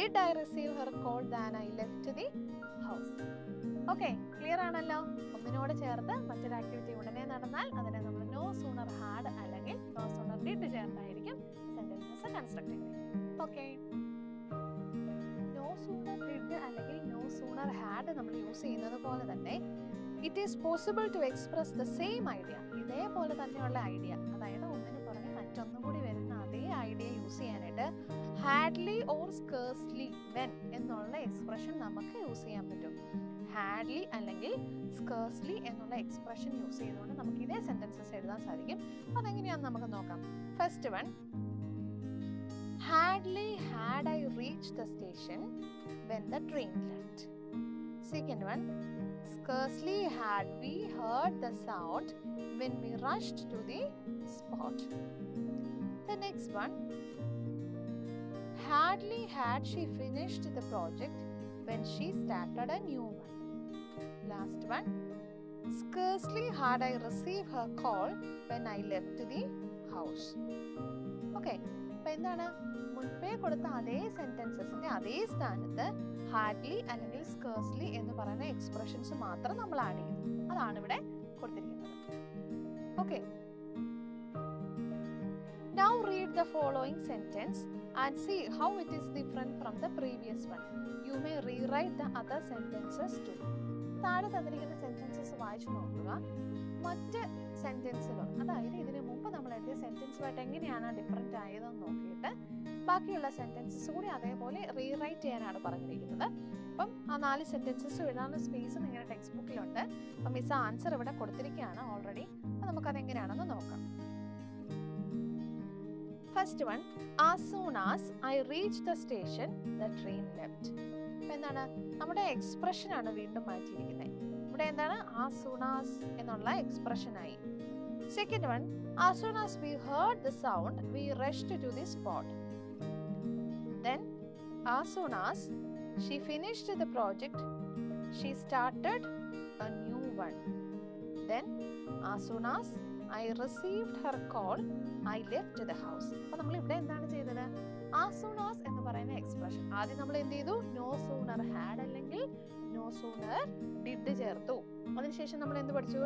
did I receive her call than I left the house. Okay, clear ആണല്ലോ? ഒന്നിനോട് ചേർത്ത് മറ്റൊരു activity ഉടനെ നടന്നാൽ അതിനെ നമ്മൾ no sooner had അല്ലെങ്കിൽ no sooner did ചേർത്തായിരിക്കും സെന്റൻസസ് കൺസ്ട്രക്ട് ചെയ്യുന്നത്. ഓക്കെ, നോ സൂണർ ഡിഡ് അല്ലെങ്കിൽ നോ സൂണർ ഹാഡ് നമ്മൾ യൂസ് ചെയ്യുന്നത് പോലെ തന്നെ it is possible to express the same idea. ഇതേപോലെ തന്നെയുള്ള ഐഡിയ, അതായത് ഒന്നിന് പുറമെ മറ്റൊന്നും കൂടി വരുന്ന അതേ ഐഡിയ യൂസ് ചെയ്യാനായിട്ട് ഹാഡ്ലി ഓർ സ്കേഴ്സ്ലി വെൻ എന്നുള്ള എക്സ്പ്രഷൻ നമുക്ക് യൂസ് ചെയ്യാൻ പറ്റും. ഹാഡ്ലി അല്ലെങ്കിൽ സ്കേഴ്സ്ലി എന്നുള്ള എക്സ്പ്രഷൻ യൂസ് ചെയ്തുകൊണ്ട് നമുക്ക് ഇതേ സെന്റൻസസ് എഴുതാൻ സാധിക്കും. അതെങ്ങനെയാണെന്ന് നമുക്ക് നോക്കാം. First one, Hadley had I reach the station when the train left. Second one, scarcely had we heard the sound when we rushed to the spot. The next one, hardly had she finished the project when she started a new one. Last one, scarcely had I received her call when I left the house. Okay, അപ്പോൾ എന്താണ് മുൻപേ കൊടുത്ത അതേ സെന്റൻസസിന്റെ അതേ സ്ഥാനത്ത് Hadley അല്ലെങ്കിൽ scarcely എന്ന് പറയുന്ന എക്സ്പ്രഷൻസ് മാത്രം നമ്മൾ ആഡ് ചെയ്തു. അതാണ് ഇവിടെ കൊടുത്തിരിക്കുന്നത്. Okay, now read the following sentence and see how it is different from the previous one. You may rewrite the other sentences too. താഴെ തന്നിരിക്കുന്ന സെന്റൻസസ് വായിച്ചു നോക്കുക. മറ്റ് സെന്റൻസുകൾ, അതായത് ഇതിനു മുമ്പ് നമ്മൾ എഴുതിയ സെന്റൻസുമായിട്ട് എങ്ങനെയാണ് ഡിഫറെന്റ് ആയതെന്ന് നോക്കിയിട്ട് ബാക്കിയുള്ള സെന്റൻസസ് കൂടി അതേപോലെ റീറൈറ്റ് ചെയ്യാനാണ് പറഞ്ഞിരിക്കുന്നത്. അപ്പം ആ 4 സെന്റൻസസ് എഴുതാനുള്ള സ്പേസ് നിങ്ങളുടെ ടെക്സ്റ്റ് ബുക്കിലുണ്ട്. അപ്പം മിസ് ആൻസർ ഇവിടെ കൊടുത്തിരിക്കുകയാണ് ഓൾറെഡി. അപ്പം നമുക്കത് എങ്ങനെയാണെന്ന് നോക്കാം. First one, as soon as I reach the station the train left. അപ്പം എന്താണ്, നമ്മുടെ എക്സ്പ്രഷൻ ആണ് വീണ്ടും മാറ്റിയിരിക്കുന്നത്. ഇവിടെ എന്താണ്, ആസ് സൂൺ ആസ് എന്നുള്ള എക്സ്പ്രഷൻ ആയി. Second one, as soon as we heard the sound we rushed to the spot. Then as soon as she finished the project she started a new one. Then as soon as I received her call I left the house. അപ്പോൾ നമ്മൾ ഇവിടെ എന്താണ് ചെയ്തത്, as soon as എന്ന് പറയുന്ന expression ആദ്യം നമ്മൾ എന്ത് ചെയ്തു, no sooner had അല്ലെങ്കിൽ no sooner did ചേർത്തു. അതിനുശേഷം നമ്മൾ എന്ത് പഠിച്ചു,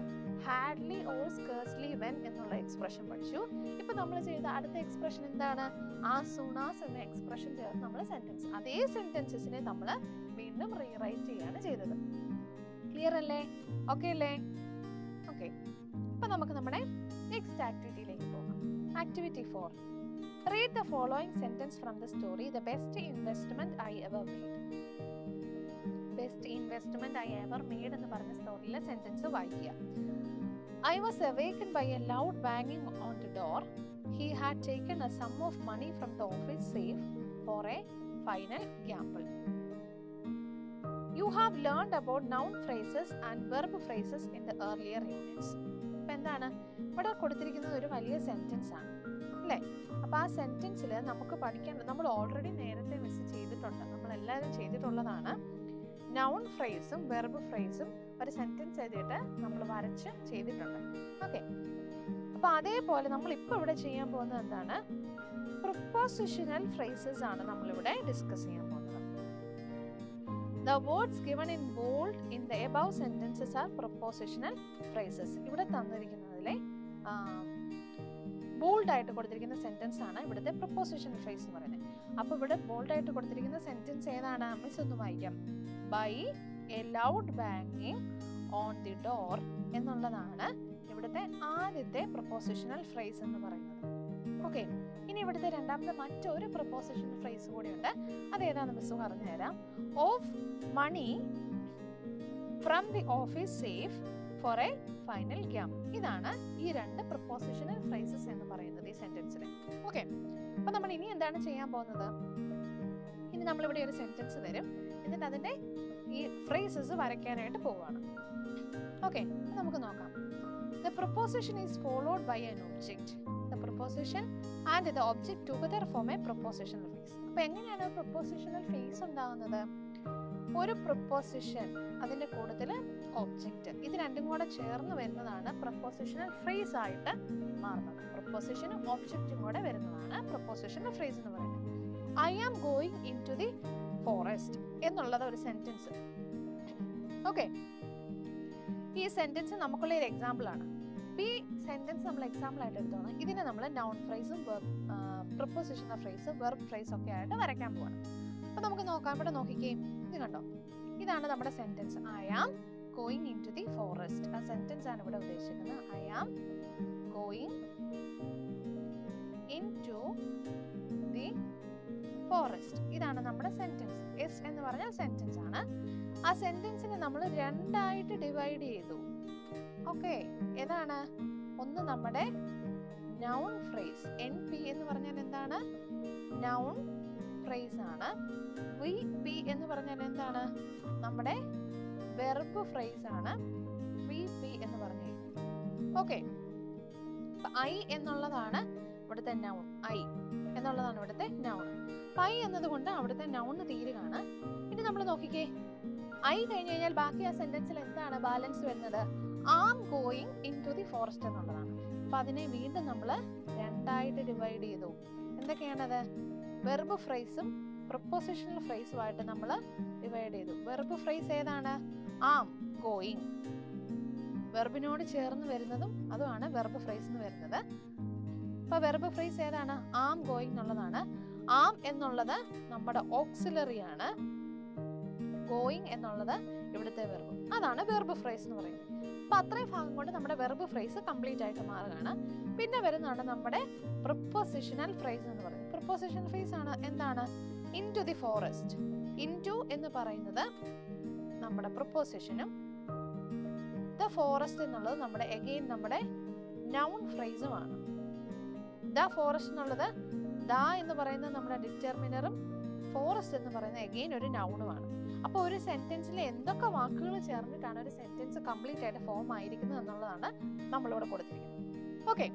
ഹാഡ്ലി ഓർ സ്കേഴ്സ്ലി വെൻ എന്നുള്ള എക്സ്പ്രഷൻ പഠിച്ചു. ഇപ്പൊ നമ്മൾ ചെയ്ത അടുത്ത എക്സ്പ്രഷൻ എന്താണ്, as soon as എന്ന എക്സ്പ്രഷൻ ചേർത്ത് നമ്മൾ സെന്റൻസ്, അതേ സെന്റൻസസിനെ നമ്മൾ വീണ്ടും റീറൈറ്റ് ചെയ്യാണ് ചെയ്തത്. ക്ലിയർ അല്ലേ? ഓക്കെ അല്ലേ? ഓക്കെ. അപ്പൊ നമുക്ക് നമ്മുടെ നെക്സ്റ്റ് ആക്ടിവിറ്റിയിലേക്ക് പോകാം. Activity 4, read the following sentence from the story the best investment I ever made. Best investment I ever made എന്ന് പറഞ്ഞ സ്റ്റോറിയിലെ സെന്റൻസ് വായിക്കുക. I was awakened by a loud banging on the door. He had taken a sum of money from the office safe for a final gamble. You have learned about noun phrases and verb phrases in the earlier units. അപ്പോൾ എന്താണ് ഇവിടെ കൊടുത്തിരിക്കുന്നത്, ഒരു വലിയ sentence ആണ് അല്ലേ? അപ്പോൾ ആ സെന്റൻസിൽ നമുക്ക് പഠിക്കാൻ, നമ്മൾ ഓൾറെഡി നേരത്തെ മിസ് ചെയ്തിട്ടുണ്ട്, നമ്മൾ എല്ലാവരും ചെയ്തിട്ടുള്ളതാണ്. നൗൺ ഫ്രേസും വെർബ് ഫ്രേസും ഒരു സെന്റൻസ് എഴുതിയിട്ട് നമ്മൾ വരച്ച് ചെയ്തിട്ടുണ്ട്. ഓക്കെ. അപ്പൊ അതേപോലെ നമ്മൾ ഇപ്പൊ ഇവിടെ ചെയ്യാൻ പോകുന്നത് എന്താണ്, പ്രിപ്പോസിഷണൽ ഫ്രേസസ് ആണ് നമ്മളിവിടെ ഡിസ്കസ് ചെയ്യാൻ പോകുന്നത്. The words given in bold in the above sentences are prepositional phrases. ഇവിടെ തന്നിരിക്കുന്നതിലെ ബോൾഡ് ആയിട്ട് കൊടുത്തിരിക്കുന്ന സെന്റൻസ് ആണ് ഇവിടുത്തെ പ്രപ്പോസിഷണൽ ഫ്രേസ് എന്ന് പറയുന്നത്. അപ്പൊ ഇവിടെ ബോൾഡ് ആയിട്ട് കൊടുത്തിരിക്കുന്ന സെന്റൻസ് ഏതാണ്, മിസ് ഒന്ന് വായിക്കാം. By a loud banging on the door എന്നുള്ളതാണ് ഇവിടുത്തെ ആദ്യത്തെ പ്രപ്പോസിഷണൽ ഫ്രേസ് എന്ന് പറയുന്നത്. ഓക്കെ. ഇനി ഇവിടുത്തെ രണ്ടാമത്തെ മറ്റൊരു പ്രപ്പോസിഷണൽ ഫ്രേസ് കൂടിയുണ്ട്, അതേതാന്ന് മിസ് പറഞ്ഞു തരാം. Of money from the office safe for a final game. ഇതാണ് ഈ രണ്ട് പ്രപ്പോസിഷണൽ ഫ്രേസസ് എന്ന് പറയുന്നത് ഈ സെന്റൻസിന്. ഓക്കെ. അപ്പൊ നമ്മൾ ഇനി എന്താണ് ചെയ്യാൻ പോകുന്നത്, ഇനി നമ്മളിവിടെ ഒരു സെന്റൻസ് തരും, എന്നിട്ട് അതിന്റെ ഈ ഫ്രേസസ് വരയ്ക്കാനായിട്ട് പോവുകയാണ്. ഓക്കെ. നമുക്ക് നോക്കാം. The preposition is followed by an object. The preposition and the object together form a prepositional phrase. അപ്പോൾ എങ്ങനെയാണ് prepositional phrase ഉണ്ടാകുന്നത്, ഒരു preposition അതിന്റെ കൂട്ടത്തിൽ ഒബ്ജക്റ്റ്, ഇത് രണ്ടും കൂടെ ചേർന്ന് വരുന്നതാണ് prepositional phrase ആയിട്ട് മാറുന്നത്. പ്രപ്പോസിഷനും ഒബ്ജക്റ്റും കൂടെ വരുന്നതാണ് prepositional phrase എന്ന് പറയുന്നത്. I am going into the forest എന്നുള്ളത് ഒരു സെന്റൻസ്. ഓക്കെ. ഈ സെന്റൻസ് നമുക്കുള്ള ഒരു എക്സാമ്പിൾ ആണ്. ഈ സെന്റൻസ് നമ്മൾ എക്സാമ്പിൾ ആയിട്ട് എടുത്തോണം. ഇതിനെ നമ്മൾ നൗൺ ഫ്രേസും പ്രിപ്പോസിഷണൽ ഫ്രേസ് വെർബ് ഫ്രേസ് ഒക്കെ ആയിട്ട് വരയ്ക്കാൻ പോവാണ്. അപ്പൊ നമുക്ക് നോക്കാം. ഇവിടെ നോക്കിക്കേ, ഇത് കണ്ടോ, ഇതാണ് നമ്മുടെ sentence. I am going in to the forest. ആ സെന്റൻസ് ആണ് ഇവിടെ ഉദ്ദേശിക്കുന്നത്. I am going in to the forest. ഇതാണ് നമ്മുടെ സെന്റൻസ്. എസ് എന്ന് പറഞ്ഞാൽ സെന്റൻസ് ആണ്. ആ സെന്റൻസിനെ നമ്മൾ രണ്ടായിട്ട് ഡിവൈഡ് ചെയ്തു. ഓക്കെ. ഏതാണ്, ഒന്ന് നമ്മുടെ നൗൺ ഫ്രേസ്, NP എന്ന് പറഞ്ഞാൽ എന്താണ്, നൗൺ ഫ്രേസ് ആണ്. VP എന്ന് പറഞ്ഞാൽ എന്താണ്, നമ്മുടെ വെർബ് ഫ്രേസ് ആണ്. VP എന്ന് പറഞ്ഞു. ഓക്കെ. I എന്നുള്ളതാണ് ഇവിടുത്തെ നൗൺ. I എന്നുള്ളതാണ് ഇവിടുത്തെ നൗൺ. I എന്നതുകൊണ്ട് അവിടുത്തെ നൗൺ തീരുകയാണ്. ഇനി നമ്മൾ നോക്കിക്കേ, I കഴിഞ്ഞ് കഴിഞ്ഞാൽ ബാക്കി ആ സെന്റൻസിൽ എന്താണ് ബാലൻസ് വരുന്നത്, am going in to the forest എന്നുള്ളതാണ്. അപ്പൊ അതിനെ വീണ്ടും നമ്മൾ രണ്ടായിട്ട് ഡിവൈഡ് ചെയ്തു. എന്തൊക്കെയാണത്, വെർബ് ഫ്രേസും പ്രപ്പോസിഷണൽ ഫ്രേസുമായിട്ട് നമ്മൾ ഡിവൈഡ് ചെയ്തു. വെർബ് ഫ്രേസ് ഏതാണ്, ആം ഗോയിങ്, വെർബിനോട് ചേർന്ന് വരുന്നതും അതുമാണ് വെർബ് ഫ്രേസ് എന്ന് വരുന്നത്. അപ്പൊ വെർബ് ഫ്രേസ് ഏതാണ്, ആം ഗോയിങ് എന്നുള്ളതാണ്. ആം എന്നുള്ളത് നമ്മുടെ ഓക്സിലറി ആണ്. ഗോയിങ് എന്നുള്ളത് ഇവിടുത്തെ വെർബ്. അതാണ് വെർബ് ഫ്രേസ് എന്ന് പറയുന്നത്. അപ്പൊ അത്രയും ഭാഗം കൊണ്ട് നമ്മുടെ വെർബ് ഫ്രേസ് കംപ്ലീറ്റ് ആയിട്ട് മാറുകയാണ്. പിന്നെ വരുന്നതാണ് നമ്മുടെ പ്രിപ്പോസിഷണൽ ഫ്രേസ് എന്ന് പറയുന്നത്. പ്രിപ്പോസിഷണൽ ഫ്രേസ് ആണ് എന്താണ്? In to the forest. In to എന്ന് പറയുന്നത് നമ്മുടെ പ്രിപ്പോസിഷനും ദ ഫോറസ്റ്റ് എന്നുള്ളത് നമ്മുടെ അഗെയിൻ നമ്മുടെ നൗൺ ഫ്രേസുമാണ്. ദ ഫോറസ്റ്റ് എന്നുള്ളത് ദ എന്ന് പറയുന്നത് നമ്മുടെ ഡിറ്റർമിനറും ഫോറസ്റ്റ് എന്ന് പറയുന്നത് അഗെയിൻ ഒരു നൗണുമാണ്. അപ്പോൾ ഒരു സെന്റൻസിൽ എന്തൊക്കെ വാക്കുകൾ ചേർന്നിട്ടാണ് ഒരു സെന്റൻസ് കംപ്ലീറ്റ് ആയിട്ട് ഫോം ആയിരിക്കുന്നത് എന്നുള്ളതാണ് നമ്മളിവിടെ കൊടുത്തിരിക്കുന്നത്. ഓക്കെ,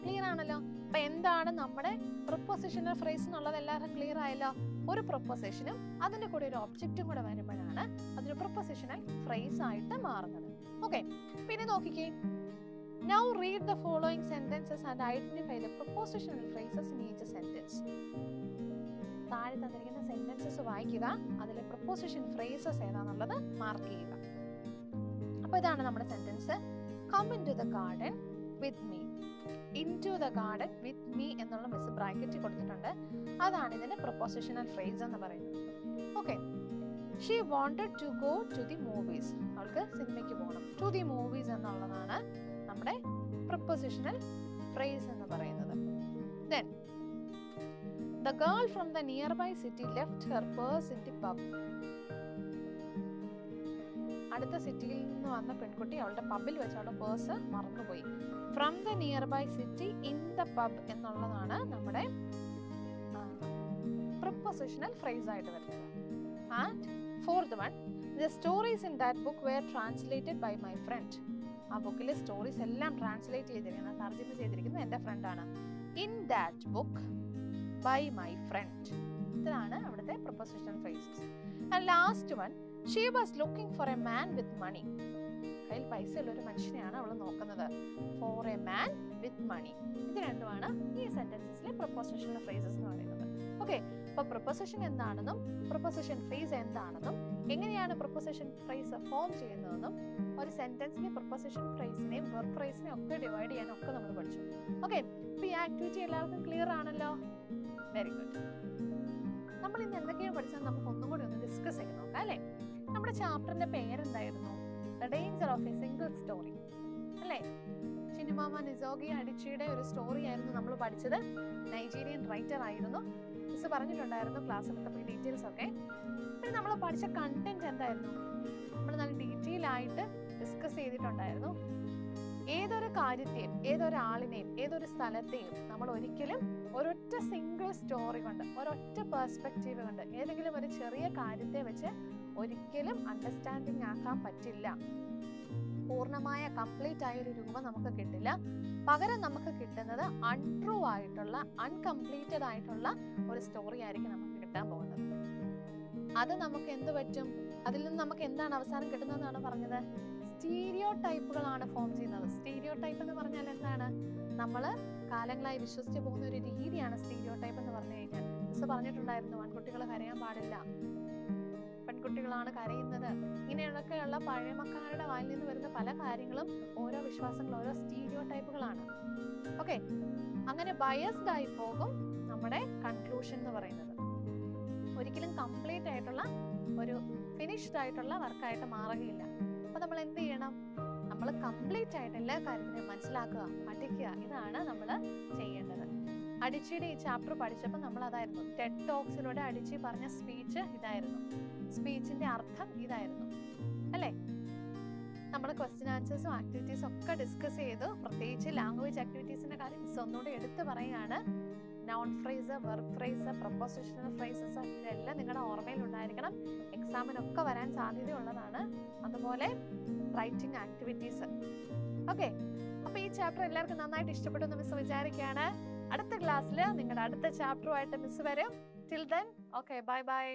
ക്ലിയർ ആണല്ലോ? അപ്പൊ എന്താണ് നമ്മുടെ പ്രിപ്പോസിഷണൽ ഫ്രേസ് എന്നുള്ളത് എല്ലാവർക്കും ക്ലിയർ ആയല്ലോ? ഒരു പ്രിപ്പോസിഷനും അതിന്റെ കൂടെ ഒരു ഒബ്ജക്റ്റും കൂടെ വരുമ്പോഴാണ് അതൊരു പ്രിപ്പോസിഷണൽ ഫ്രേസ് ആയിട്ട് മാറുന്നത്. ഓക്കെ, പിന്നെ നോക്കിക്കേ. Now read the following sentences and identify the prepositional phrases in each sentence. താഴെ തന്നിരിക്കുന്ന സെന്റൻസസ് വായിക്കുക, അതിലെ പ്രിപ്പോസിഷൻ ഫ്രേസസ് ഏതാണെന്നുള്ളത് മാർക്ക് ചെയ്യുക. അപ്പോൾ ഇതാണ് നമ്മുടെ sentence. Come in to the garden with me. In to the garden with me എന്നുള്ള miss bracket കൊടുത്തിട്ടുണ്ട്. അതാണ് ഇതിന്റെ പ്രിപ്പോസിഷണൽ ഫ്രേസ് എന്ന് പറയുന്നത്. Okay, she wanted to go to the movies. അവൾക്ക് സിനിമയ്ക്ക് പോകണം. ടു ദി മൂവീസ് എന്നുള്ളതാണ് നമ്മുടെ പ്രിപ്പോസിഷണൽ ഫ്രേസ് എന്ന് പറയുന്നത്. Then the girl from the nearby city left her purse in the pub. അടുത്ത സിറ്റിയിൽ നിന്ന് വന്ന പെൺകുട്ടി അവളുടെ പബ്ബിൽ വെച്ച് അവളുടെ പേഴ്സ് മറന്നുപോയി. From the nearby city in the pub എന്നുള്ളതാണ് നമ്മുടെ പ്രിപ്പോസിഷണൽ ഫ്രേസ് ആയിട്ട് വരുന്നത്. And fourth one, the stories in that book were translated by my friend. ആ ബുക്കിലെ സ്റ്റോറീസ് എല്ലാം ട്രാൻസ്ലേറ്റ് ചെയ്തിരിക്കുന്നത്, തർജ്ജമ ചെയ്തിരിക്കുന്നത് എൻ്റെ ഫ്രണ്ടാണ്. In that book by my friend. ഇതാണ് അവിടുത്തെ prepositional phrases. And last one, she was looking for a man with money. കയ്യിൽ പൈസ ഉള്ള ഒരു മനുഷ്യനെയാണ് അവൾ നോക്കുന്നത്. For a man with money. ഇത് രണ്ടുമാണ് ഈ സെന്റൻസസിലെ പ്രിപ്പോസിഷണൽ ഫ്രേസസ് എന്ന് പറയുന്നത്. ഓക്കെ, അപ്പോൾ പ്രിപ്പോസിഷൻ എന്താണെന്നും പ്രിപ്പോസിഷൻ ഫ്രേസ് എന്താണെന്നും എങ്ങനെയാണ് പ്രിപ്പോസിഷൻ ഫ്രേസ് ഫോം ചെയ്യുന്നതെന്നും ഒരു സെന്റൻസിലെ പ്രിപ്പോസിഷൻ ഫ്രേസിനെയും വെർബ് ഫ്രേസിനെയും ഒക്കെ ഡിവൈഡ് ചെയ്യാനൊക്കെ നമ്മൾ പഠിച്ചു. ഓക്കെ, അപ്പോൾ ഈ ആക്ടിവിറ്റി എല്ലാവർക്കും ക്ലിയർ ആണല്ലോ? Very good. നമ്മൾ ഇന്ന് എന്തൊക്കെയാണ് പഠിച്ചത് നമുക്ക് ഒന്നും കൂടി ഒന്ന് ഡിസ്കസ് ചെയ്ത് നോക്കാം അല്ലേ? നമ്മുടെ ചാപ്റ്ററിന്റെ പേരെന്തായിരുന്നു? The danger of a single story അല്ലേ? ചിനുമാമ നിസോഗി അഡിച്ചിയുടെ ഒരു സ്റ്റോറി ആയിരുന്നു നമ്മൾ പഠിച്ചത്. നൈജീരിയൻ റൈറ്റർ ആയിരുന്നു. മിസ് പറഞ്ഞിട്ടുണ്ടായിരുന്നു ക്ലാസ് എടുത്തപ്പോൾ ഡീറ്റെയിൽസ് ഒക്കെ. പിന്നെ നമ്മൾ പഠിച്ച കണ്ടന്റ് എന്തായിരുന്നു? നമ്മൾ നല്ല ഡീറ്റെയിൽ ആയിട്ട് ഡിസ്കസ് ചെയ്തിട്ടുണ്ടായിരുന്നു. ഏതൊരു കാര്യത്തെയും ഏതൊരാളിനെയും ഏതൊരു സ്ഥലത്തെയും നമ്മൾ ഒരിക്കലും ഒരൊറ്റ സിംഗിൾ സ്റ്റോറി കൊണ്ട് ഒരൊറ്റ പെർസ്പെക്റ്റീവ് കൊണ്ട് ഏതെങ്കിലും ഒരു ചെറിയ കാര്യത്തെ വെച്ച് ഒരിക്കലും അണ്ടർസ്റ്റാൻഡിങ് ആക്കാൻ പറ്റില്ല. പൂർണ്ണമായ കംപ്ലീറ്റ് ആയ ഒരു രൂപം നമുക്ക് കിട്ടില്ല. പകരം നമുക്ക് കിട്ടുന്നത് അൺട്രൂ ആയിട്ടുള്ള അൺകംപ്ലീറ്റഡ് ആയിട്ടുള്ള ഒരു സ്റ്റോറി ആയിരിക്കും നമുക്ക് കിട്ടാൻ പോകുന്നത്. അത് നമുക്ക് എന്ത് പറ്റും? അതിൽ നിന്ന് നമുക്ക് എന്താണ് അവസാനം കിട്ടുന്നതെന്നാണ് പറഞ്ഞത്? സ്റ്റീരിയോ ടൈപ്പുകളാണ് ഫോം ചെയ്യുന്നത്. സ്റ്റീരിയോ ടൈപ്പ് എന്ന് പറഞ്ഞാൽ എന്താണ്? നമ്മൾ കാലങ്ങളായി വിശ്വസിച്ച് പോകുന്ന ഒരു രീതിയാണ് സ്റ്റീരിയോ ടൈപ്പ് എന്ന് പറഞ്ഞു കഴിഞ്ഞാൽ. മിസ് പറഞ്ഞിട്ടുണ്ടായിരുന്നു ആൺകുട്ടികൾ കരയാൻ പാടില്ല, പെൺകുട്ടികളാണ് കരയുന്നത്. ഇങ്ങനെയൊക്കെയുള്ള പഴമക്കാരുടെ വായിൽ നിന്ന് വരുന്ന പല കാര്യങ്ങളും ഓരോ വിശ്വാസങ്ങളും ഓരോ സ്റ്റീരിയോ ടൈപ്പുകളാണ്. ഓക്കെ, അങ്ങനെ ബയസ്ഡ് ആയി പോകും നമ്മുടെ കൺക്ലൂഷൻ എന്ന് പറയുന്നത്. ഒരിക്കലും കംപ്ലീറ്റ് ആയിട്ടുള്ള ഒരു ഫിനിഷ്ഡ് ആയിട്ടുള്ള വർക്കായിട്ട് മാറുകയില്ല. അപ്പൊ നമ്മൾ എന്ത് ചെയ്യണം? നമ്മൾ കംപ്ലീറ്റ് ആയിട്ട് എല്ലാ കാര്യത്തിനെയും മനസ്സിലാക്കുക, പഠിക്കുക. ഇതാണ് നമ്മൾ ചെയ്യേണ്ടത്. അഡിച്ചിയുടെ ഈ ചാപ്റ്റർ പഠിച്ചപ്പോൾ നമ്മൾ അതായിരുന്നു ടെഡ് ടോക്സിലൂടെ അഡിച്ചി പറഞ്ഞ സ്പീച്ച് ഇതായിരുന്നു. സ്പീച്ചിന്റെ അർത്ഥം ഇതായിരുന്നു അല്ലേ? നമ്മൾ ക്വസ്റ്റ്യൻ ആൻസേഴ്സും ആക്ടിവിറ്റീസും ഒക്കെ ഡിസ്കസ് ചെയ്തു. പ്രത്യേകിച്ച് ലാംഗ്വേജ് ആക്ടിവിറ്റീസിന്റെ കാര്യം മിസ് ഒന്നുകൂടി എടുത്ത് പറയുകയാണ്. Noun phrase, verb phrase, propositional phrases ഇതെല്ലാം നിങ്ങളുടെ ഓർമ്മയിൽ ഉണ്ടായിരിക്കണം. എക്സാമിനൊക്കെ വരാൻ സാധ്യതയുള്ളതാണ്. അതുപോലെ റൈറ്റിംഗ് ആക്ടിവിറ്റീസ്. ഓക്കെ, അപ്പൊ ഈ ചാപ്റ്റർ എല്ലാവർക്കും നന്നായിട്ട് ഇഷ്ടപ്പെട്ടു എന്ന് മിസ് വിചാരിക്കുകയാണ്. അടുത്ത ക്ലാസ്സിൽ നിങ്ങളുടെ അടുത്ത ചാപ്റ്ററുമായിട്ട് മിസ് വരും. Till then, okay, bye bye.